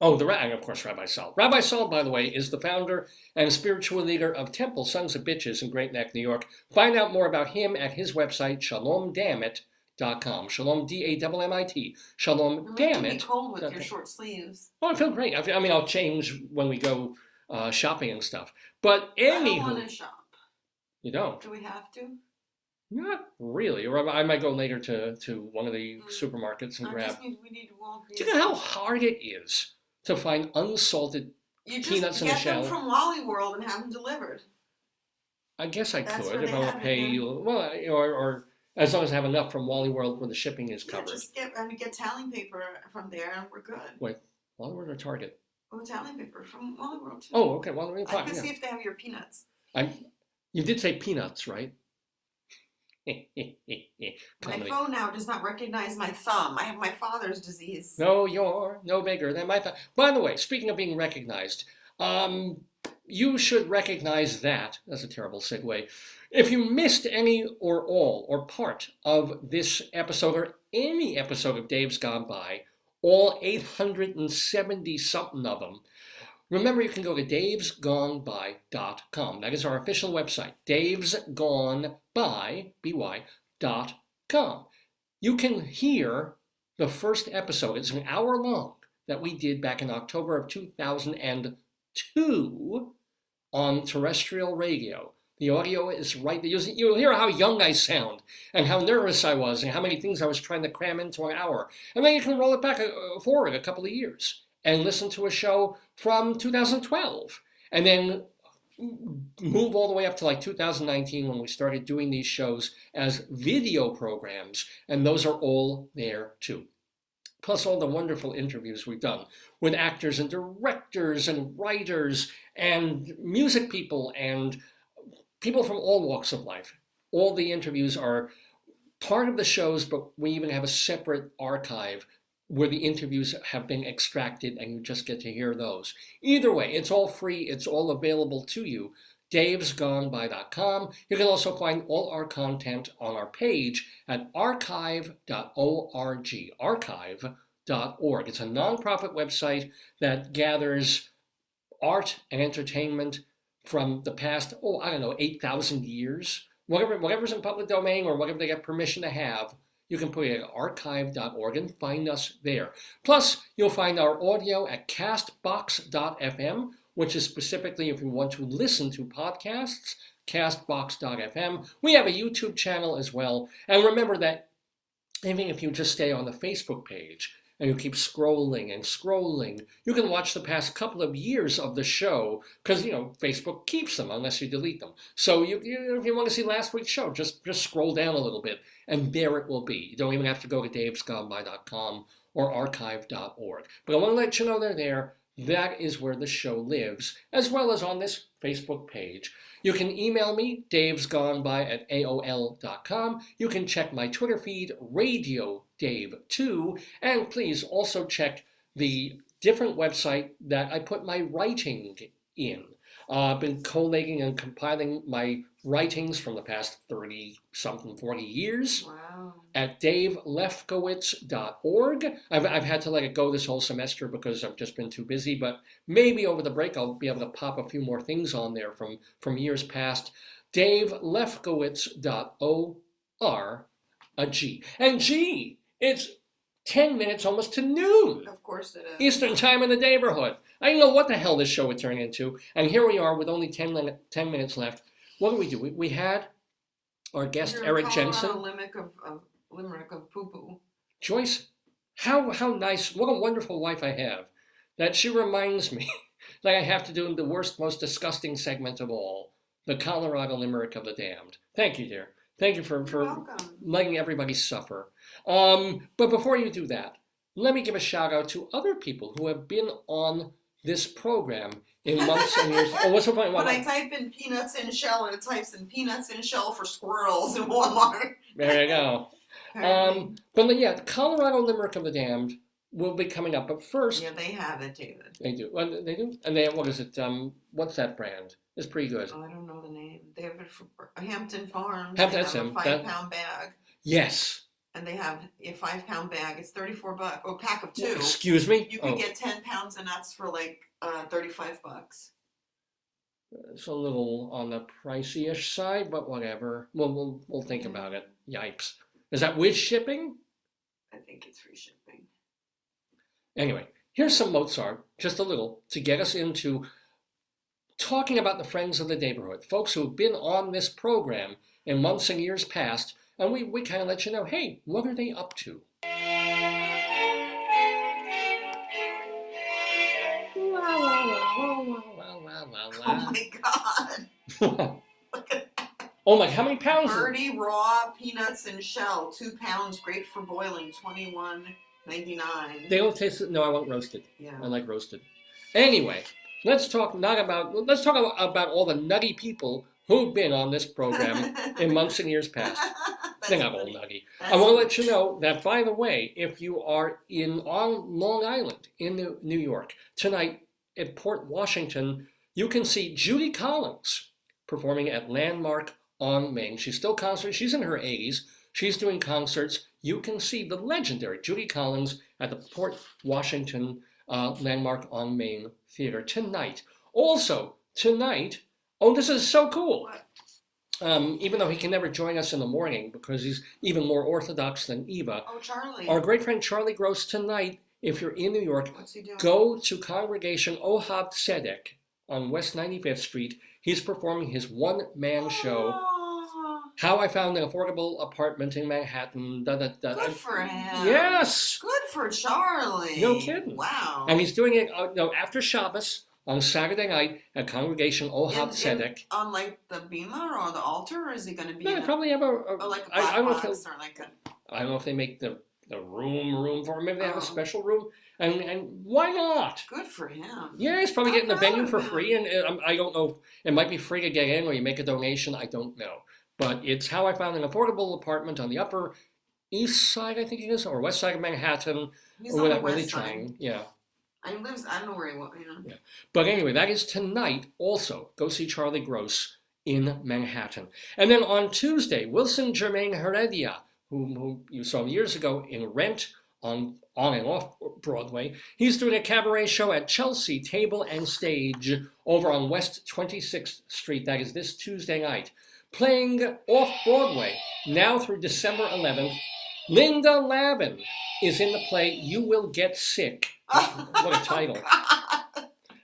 Oh, and of course, Rabbi Saul. Rabbi Saul, by the way, is the founder and spiritual leader of Temple Sons of Bitches in Great Neck, New York. Find out more about him at his website, shalomdammit.com. Shalom, DAMMIT. Shalom, damn Be it. cold with your short sleeves. Oh, I feel great. I mean, I'll change when we go shopping and stuff. But I don't anywho, want to shop. you don't. Do we have to? Not really. Or I might go later to one of the supermarkets and I grab. just mean we need Walgreens. Do you know how hard it is to find unsalted? You peanuts just in the get them shell? from Wally World and have them delivered. I guess I That's could where if they I were have it, pay. yeah. Well, or as long as I have enough from Wally World where the shipping is Yeah, covered. just get tallying paper from there and we're good. Wait, Wally World or Target? Oh, tallying paper from Wally World too. Oh, okay. Well, I fine. can Yeah. see if they have your peanuts. You did say peanuts, right? My Comedy. phone now does not recognize my thumb. I have my father's disease. No, you're no bigger than my thumb. By the way, speaking of being recognized, you should recognize that. That's a terrible segue. If you missed any or all or part of this episode or any episode of Dave's Gone By, all 870 something of them, remember you can go to davesgoneby.com. That is our official website, davesgoneby.com. You can hear the first episode. It's an hour long that we did back in October of 2002 on terrestrial radio. The audio is right there. You'll hear how young I sound and how nervous I was and how many things I was trying to cram into an hour. And then you can roll it back forward a couple of years and listen to a show from 2012. And then move all the way up to like 2019 when we started doing these shows as video programs. And those are all there too. Plus all the wonderful interviews we've done with actors and directors and writers and music people and people from all walks of life. All the interviews are part of the shows, but we even have a separate archive where the interviews have been extracted and you just get to hear those. Either way, it's all free. It's all available to you. davesgoneby.com. You can also find all our content on our page at archive.org. Archive.org. It's a nonprofit website that gathers art and entertainment from the past, 8,000 years. Whatever's in public domain or whatever they get permission to have, you can put it at archive.org and find us there. Plus, you'll find our audio at castbox.fm, which is specifically if you want to listen to podcasts, castbox.fm. We have a YouTube channel as well. And remember that even if you just stay on the Facebook page and you keep scrolling and scrolling, you can watch the past couple of years of the show because, Facebook keeps them unless you delete them. So if you want to see last week's show, just scroll down a little bit and there it will be. You don't even have to go to davesgoneby.com or archive.org. But I want to let you know they're there. That is where the show lives, as well as on this Facebook page. You can email me, davesgoneby@aol.com. You can check my Twitter feed, Radio Dave 2, and please also check the different website that I put my writing in. I've been collating and compiling my writings from the past 30-something, 40 years. Wow. At davelefkowitz.org. I've had to let it go this whole semester because I've just been too busy, but maybe over the break I'll be able to pop a few more things on there from years past. davelefkowitz.org. And gee, it's 10 minutes almost to noon. Of course it is. Eastern time in the Daverhood. I didn't know what the hell this show would turn into. And here we are with only 10 minutes left. What do? We had our guest, You're Erik Colorado Jensen. Limerick of poo-poo. Joyce, how nice, what a wonderful wife I have. That she reminds me that I have to do the worst, most disgusting segment of all, the Colorado Limerick of the Damned. Thank you, dear. Thank you for Welcome. letting everybody suffer. But before you do that, let me give a shout out to other people who have been on this program in months and years. Oh, what's the point? When I type in peanuts in shell, and it types in peanuts in shell for squirrels in Walmart. There you go. But yeah, the Colorado Limerick of the Damned will be coming up. But first, Yeah, they have it, David. they do. They do, and they have, what is it? What's that brand? It's pretty good. Oh, I don't know the name. They have it for Hampton Farms. Hampton- They that's have a him. 5-pound bag, Yes. and they have a 5-pound bag. It's $34. Or a pack of 2. Excuse me. You can get 10 pounds of nuts for like $35. It's a little on the pricey-ish side, but whatever. We'll think about it. Yipes. Is that with shipping? I think it's free shipping. Anyway, here's some Mozart, just a little, to get us into talking about the friends of the Daverhood, folks who've been on this program in months and years past, and we kind of let you know, hey, what are they up to? Oh my god. Look at Oh my, how many pounds? Birdie raw peanuts and shell, 2 pounds, great for boiling, $21.99. They don't taste it. No, I want roasted. Yeah. I like roasted. Anyway, let's talk about all the nutty people who've been on this program in months and years past. They're not all nutty. I want to let you know that, by the way, if you are on Long Island in New York tonight at Port Washington, you can see Judy Collins performing at Landmark on Main. She's still concerts. She's in her 80s. She's doing concerts. You can see the legendary Judy Collins at the Port Washington Landmark on Main Theater tonight. Also, tonight, oh, this is so cool. Even though he can never join us in the morning because he's even more orthodox than Eva. Oh, Charlie. Our great friend Charlie Gross tonight, if you're in New York, What's he doing? go to Congregation Ohad Tzedek on West 95th Street. He's performing his one-man show, Oh, How I Found an Affordable Apartment in Manhattan. good for him. Yes! Good for Charlie. No kidding. Wow. And he's doing it after Shabbos on Saturday night at Congregation Ohad Tzedek. On like the bima or the altar, or is he going to be No, in they probably have or like a black I don't know if box or like a... I don't know if they make the room for him. Maybe they have Oh. a special room. And why not? Good for him. Yeah, he's probably I'm getting the proud venue of for him. free. And I don't know. It might be free to get in or you make a donation. I don't know. But it's How I Found an Affordable Apartment on the Upper East Side, I think it is, or West Side of Manhattan. He's Or on the whatever they're west side. trying. Yeah. I don't know where he was, you know. Yeah. But anyway, that is tonight also. Go see Charlie Gross in Manhattan. And then on Tuesday, Wilson Germain Heredia, who you saw years ago in Rent on and off Broadway. He's doing a cabaret show at Chelsea Table and Stage over on West 26th Street. That is this Tuesday night. Playing off Broadway now through December 11th. Linda Lavin is in the play You Will Get Sick. What a title.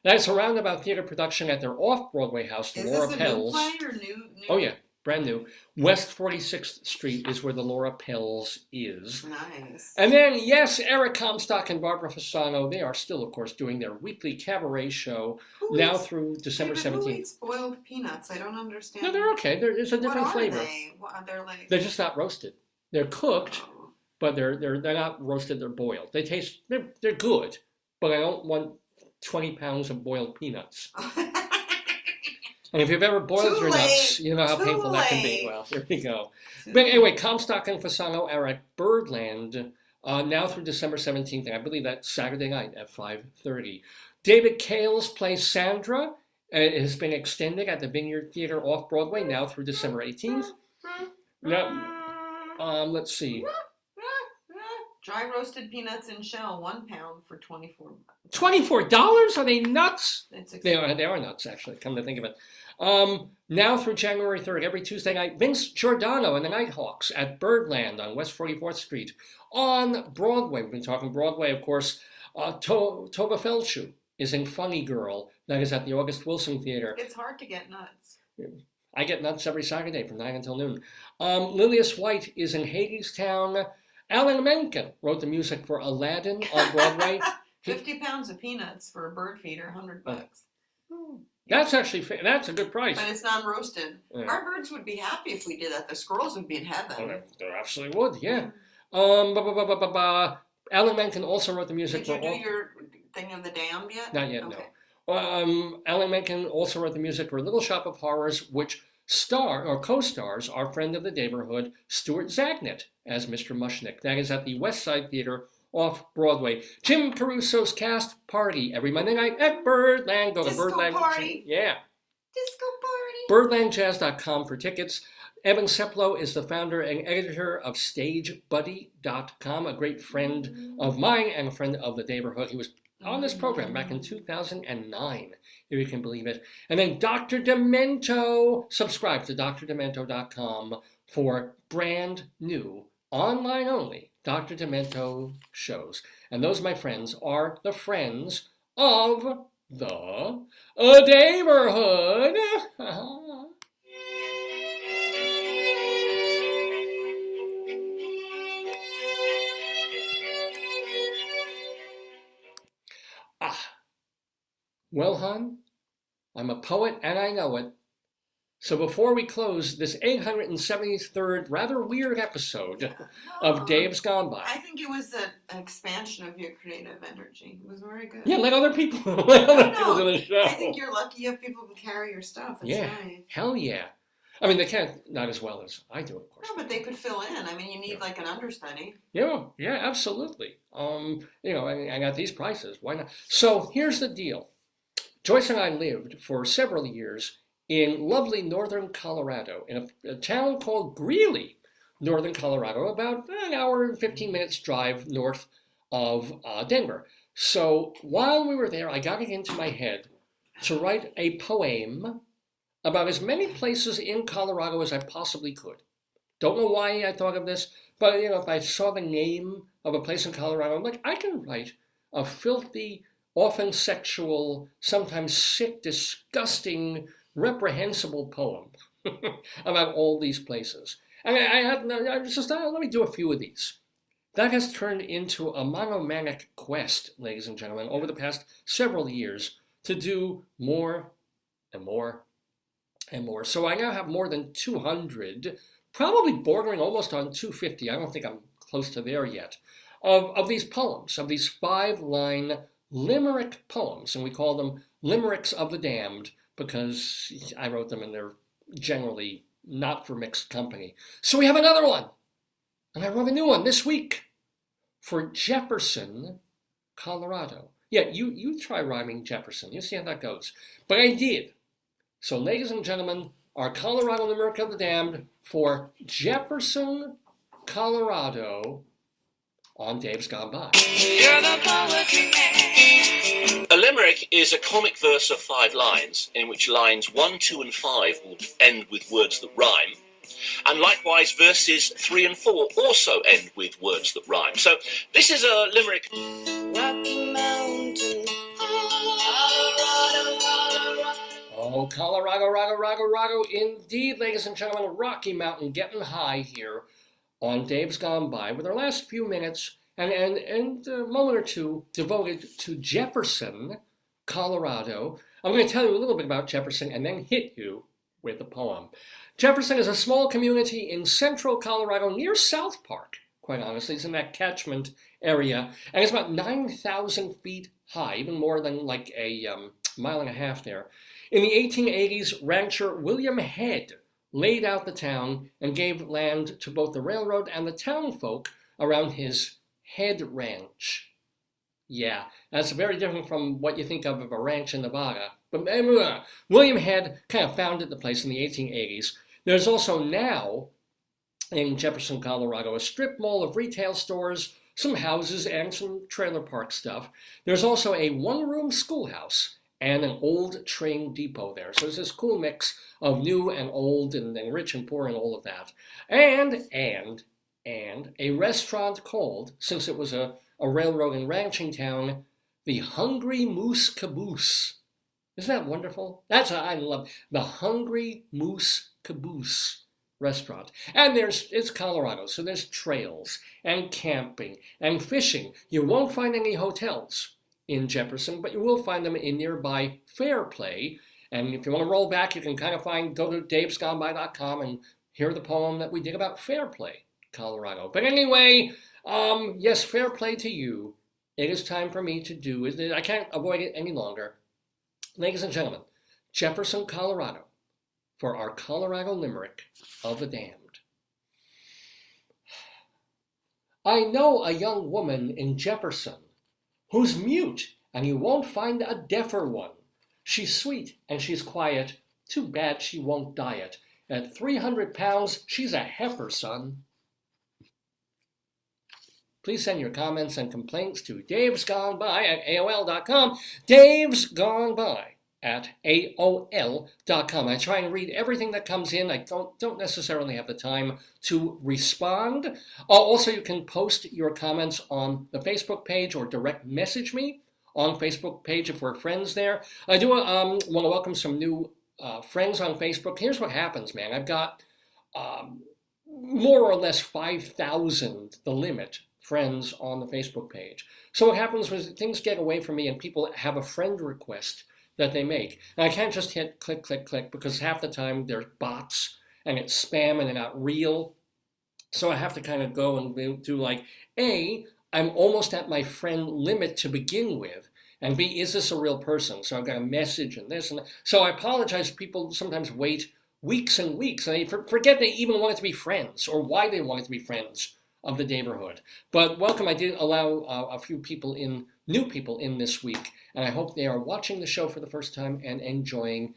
That's a roundabout theater production at their off-Broadway house, the Is Laura this a Pels. new play or new? Oh yeah, brand new. West 46th Street is where the Laura Pels is. Nice. And then, yes, Eric Comstock and Barbara Fasano, they are still, of course, doing their weekly cabaret show Who now eats- through December Wait, but who 17th. eats boiled peanuts? I don't understand. No, they're okay. It's a different what flavor. Are they? They're like. They're just not roasted. They're cooked, Oh. but they're not roasted. They're boiled. They're good, but I don't want 20 pounds of boiled peanuts. And if you've ever boiled Too your nuts, late. you know how Too painful that can be. late. Well, there we go. But anyway, Comstock and Fasano are at Birdland now through December 17th, and I believe that's Saturday night at 5:30. David Cale's play Sandra has been extended at the Vineyard Theater off Broadway now through December 18th. Let's see. Dry roasted peanuts in shell, 1 pound for $24. $24? Are they nuts? It's They expensive. are nuts, actually, come to think of it. Now through January 3rd, every Tuesday night, Vince Giordano and the Nighthawks at Birdland on West 44th Street. On Broadway, we've been talking Broadway, of course, Toga Feldschuh is in Funny Girl. That is at the August Wilson Theater. It's hard to get nuts. I get nuts every Saturday from 9 until noon. Lilius White is in Hadestown. Alan Menken wrote the music for Aladdin on Broadway. 50 pounds of peanuts for a bird feeder, $100. That's actually that's a good price. But it's non-roasted. Yeah. Our birds would be happy if we did that. The squirrels would be in heaven. Oh, they absolutely would, yeah. Alan Menken also wrote the music Did you for do your thing of the damned yet? Not yet, Okay. no. Alan Menken also wrote the music for Little Shop of Horrors, which co-stars our friend of the Daverhood, Stuart Zagnet, as Mr. Mushnick. That is at the West Side Theater off Broadway. Jim Caruso's cast party every Monday night at Birdland. Go to Disco Birdland. party. Yeah. Disco party. BirdlandJazz.com for tickets. Evan Seplow is the founder and editor of StageBuddy.com, a great friend of mine and a friend of the Daverhood. He was on this program back in 2009, if you can believe it. And then Dr. Demento. Subscribe to drdemento.com for brand new, online only, Dr. Demento shows. And those, my friends, are the friends of the Daverhood. Well, hon, I'm a poet and I know it. So before we close this 873rd rather weird episode of Dave's Gone By. I think it was an expansion of your creative energy. It was very good. Yeah, let other people do the show. I think you're lucky you have people who carry your stuff. It's Yeah, nice. hell yeah. I mean, they can't, not as well as I do, of course. No, but they could fill in. I mean, you need like an understudy. Yeah, absolutely. I got these prices. Why not? So here's the deal. Joyce and I lived for several years in lovely northern Colorado, in a town called Greeley, northern Colorado, about an hour and 15 minutes drive north of Denver. So while we were there, I got it into my head to write a poem about as many places in Colorado as I possibly could. Don't know why I thought of this, but if I saw the name of a place in Colorado, I'm like, I can write a filthy, often sexual, sometimes sick, disgusting, reprehensible poem about all these places. And let me do a few of these. That has turned into a monomanic quest, ladies and gentlemen, over the past several years to do more and more and more. So I now have more than 200, probably bordering almost on 250. I don't think I'm close to there yet, of these poems, of these 5-line Limerick poems. And we call them Limericks of the Damned because I wrote them and they're generally not for mixed company. So we have another one. And I wrote a new one this week for Jefferson, Colorado. Yeah, you try rhyming Jefferson. You see how that goes. But I did. So, ladies and gentlemen, our Colorado Limerick of the Damned for Jefferson, Colorado, on Dave's Gone By. A limerick is a comic verse of 5 lines, in which lines 1, 2, and 5 will end with words that rhyme. And likewise, verses 3 and 4 also end with words that rhyme. So this is a limerick. Rocky Mountain, oh, Colorado, indeed, ladies and gentlemen, Rocky Mountain getting high here on Dave's Gone By with our last few minutes and a moment or two devoted to Jefferson, Colorado. I'm going to tell you a little bit about Jefferson and then hit you with the poem. Jefferson is a small community in central Colorado near South Park, quite honestly. It's in that catchment area, and it's about 9,000 feet high, even more than like a mile and a half there. In the 1880s, rancher William Head laid out the town and gave land to both the railroad and the town folk around his Head Ranch. Yeah, that's very different from what you think of a ranch in Nevada. But William Head kind of founded the place in the 1880s. There's also now, in Jefferson, Colorado, a strip mall of retail stores, some houses, and some trailer park stuff. There's also a one-room schoolhouse and an old train depot there. So there's this cool mix of new and old and rich and poor and all of that. And a restaurant called, since it was a railroad and ranching town, the Hungry Moose Caboose. Isn't that wonderful? I love the Hungry Moose Caboose restaurant. And it's Colorado, so there's trails and camping and fishing. You won't find any hotels in Jefferson, but you will find them in nearby Fairplay. And if you want to roll back, you can kind of go to davesgoneby.com and hear the poem that we did about Fairplay, Colorado. But anyway, yes, fair play to you. It is time for me to do it. I can't avoid it any longer. Ladies and gentlemen, Jefferson, Colorado, for our Colorado Limerick of the Damned. I know a young woman in Jefferson who's mute, and you won't find a deafer one. She's sweet and she's quiet. Too bad she won't diet. At 300 pounds, she's a heifer, son. Please send your comments and complaints to davesgoneby@aol.com. davesgoneby@aol.com. I try and read everything that comes in. I don't necessarily have the time to respond. Also, you can post your comments on the Facebook page or direct message me on Facebook page if we're friends there. I do want to welcome some new friends on Facebook. Here's what happens, man. I've got more or less 5,000, the limit, friends on the Facebook page. So what happens was things get away from me and people have a friend request that they make. And I can't just hit click, click, click because half the time they're bots and it's spam and they're not real. So I have to kind of go and do like, A, I'm almost at my friend limit to begin with. And B, is this a real person? So I've got a message and this and that. So I apologize. People sometimes wait weeks and weeks and they forget they even wanted to be friends or why they wanted to be friends of the Daverhood. But welcome, I did allow a few people new people in this week, and I hope they are watching the show for the first time and enjoying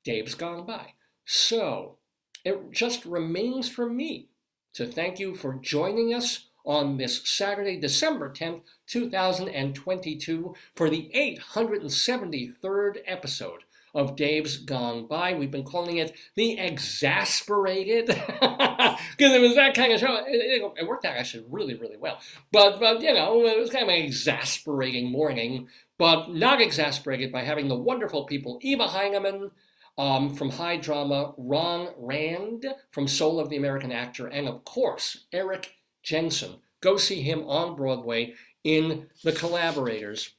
Dave's Gone By. So, it just remains for me to thank you for joining us on this Saturday, December 10th, 2022, for the 873rd episode of Dave's Gone By. We've been calling it the EXASPERATED, because it was that kind of show. It worked out actually really, really well. But you know, it was kind of an exasperating morning but not exasperated by having the wonderful people Eva Heinemann from High Drama, Ronald from Soul of the American Actor, and of course, Erik Jensen. Go see him on Broadway in The Collaborators.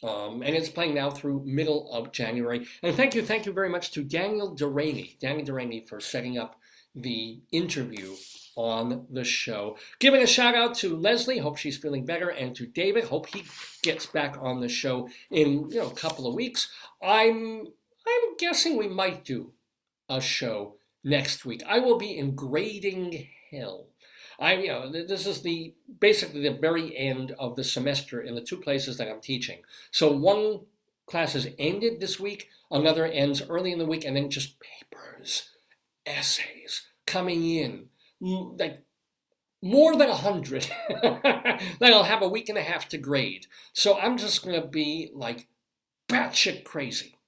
And it's playing now through middle of January. And thank you very much to Daniel Deraney for setting up the interview on the show. Giving a shout out to Leslie, hope she's feeling better, and to David, hope he gets back on the show in a couple of weeks. I'm guessing we might do a show next week. I will be in grading hell. This is basically the very end of the semester in the two places that I'm teaching. So one class has ended this week, another ends early in the week, and then just papers, essays coming in, like more than 100 that I'll have a week and a half to grade. So I'm just going to be like batshit crazy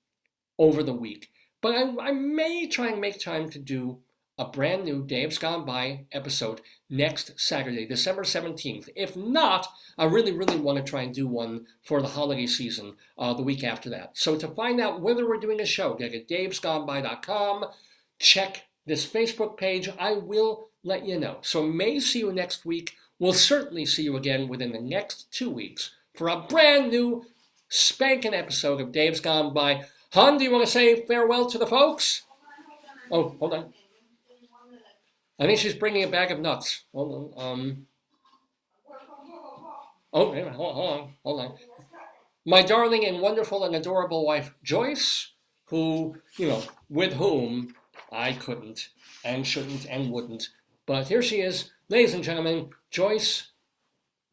over the week. But I may try and make time to do a brand new Dave's Gone By episode next Saturday, December 17th. If not, I really want to try and do one for the holiday season the week after that. So to find out whether we're doing a show, go to davesgoneby.com, check this Facebook page. I will let you know. So may see you next week. We'll certainly see you again within the next 2 weeks for a brand new spanking episode of Dave's Gone By. Hon, do you want to say farewell to the folks? Oh, hold on. I think she's bringing a bag of nuts. Hold on. Oh, wait a minute. Hold on. My darling and wonderful and adorable wife, Joyce, who, with whom I couldn't and shouldn't and wouldn't. But here she is. Ladies and gentlemen, Joyce,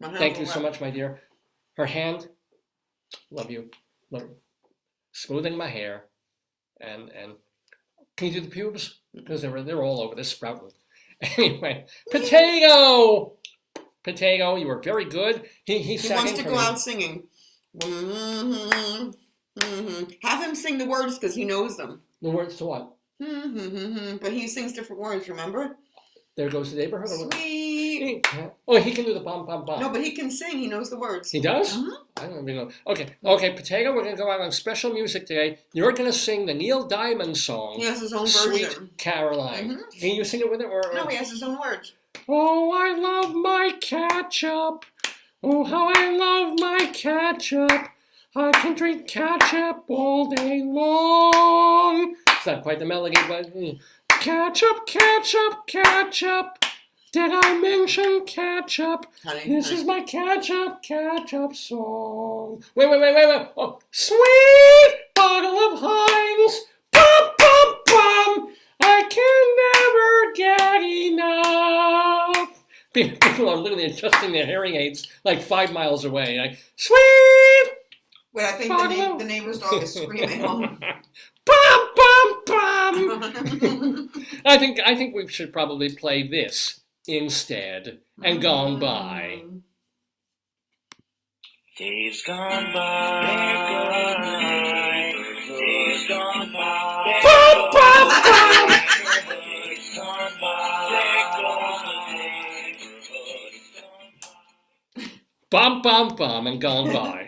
thank you so much, my dear. Her hand, love you. Smoothing my hair. And can you do the pubes? Because they're all over this sprouting. Anyway, Potato, you were very good. He wants to go out singing. Have him sing the words because he knows them. The words to what? But he sings different words, remember? There goes the neighborhood. Sweet. Oh, he can do the bum, bum, bum. No, but he can sing. He knows the words. He does? I don't even know. Okay, Potato, we're going to go out on special music today. You're going to sing the Neil Diamond song. He has his own Sweet version. Caroline. Can you sing it with it? Or? No, he has his own words. Oh, I love my ketchup. Oh, how I love my ketchup. I can drink ketchup all day long. It's not quite the melody, but... Ketchup, ketchup, ketchup. Did I mention ketchup? This is my ketchup song. Wait. Oh, sweet bottle of Heinz. Bum, bum, bum. I can never get enough. People are literally adjusting their hearing aids like 5 miles away. Like, sweet. Wait, I think the neighbor's dog is screaming. Bum, bum, bum. I think we should probably play this instead and Gone By. Days gone by. Days gone by. Bum, bum, bum. Days gone by. Bum, bum, bum, and Gone By.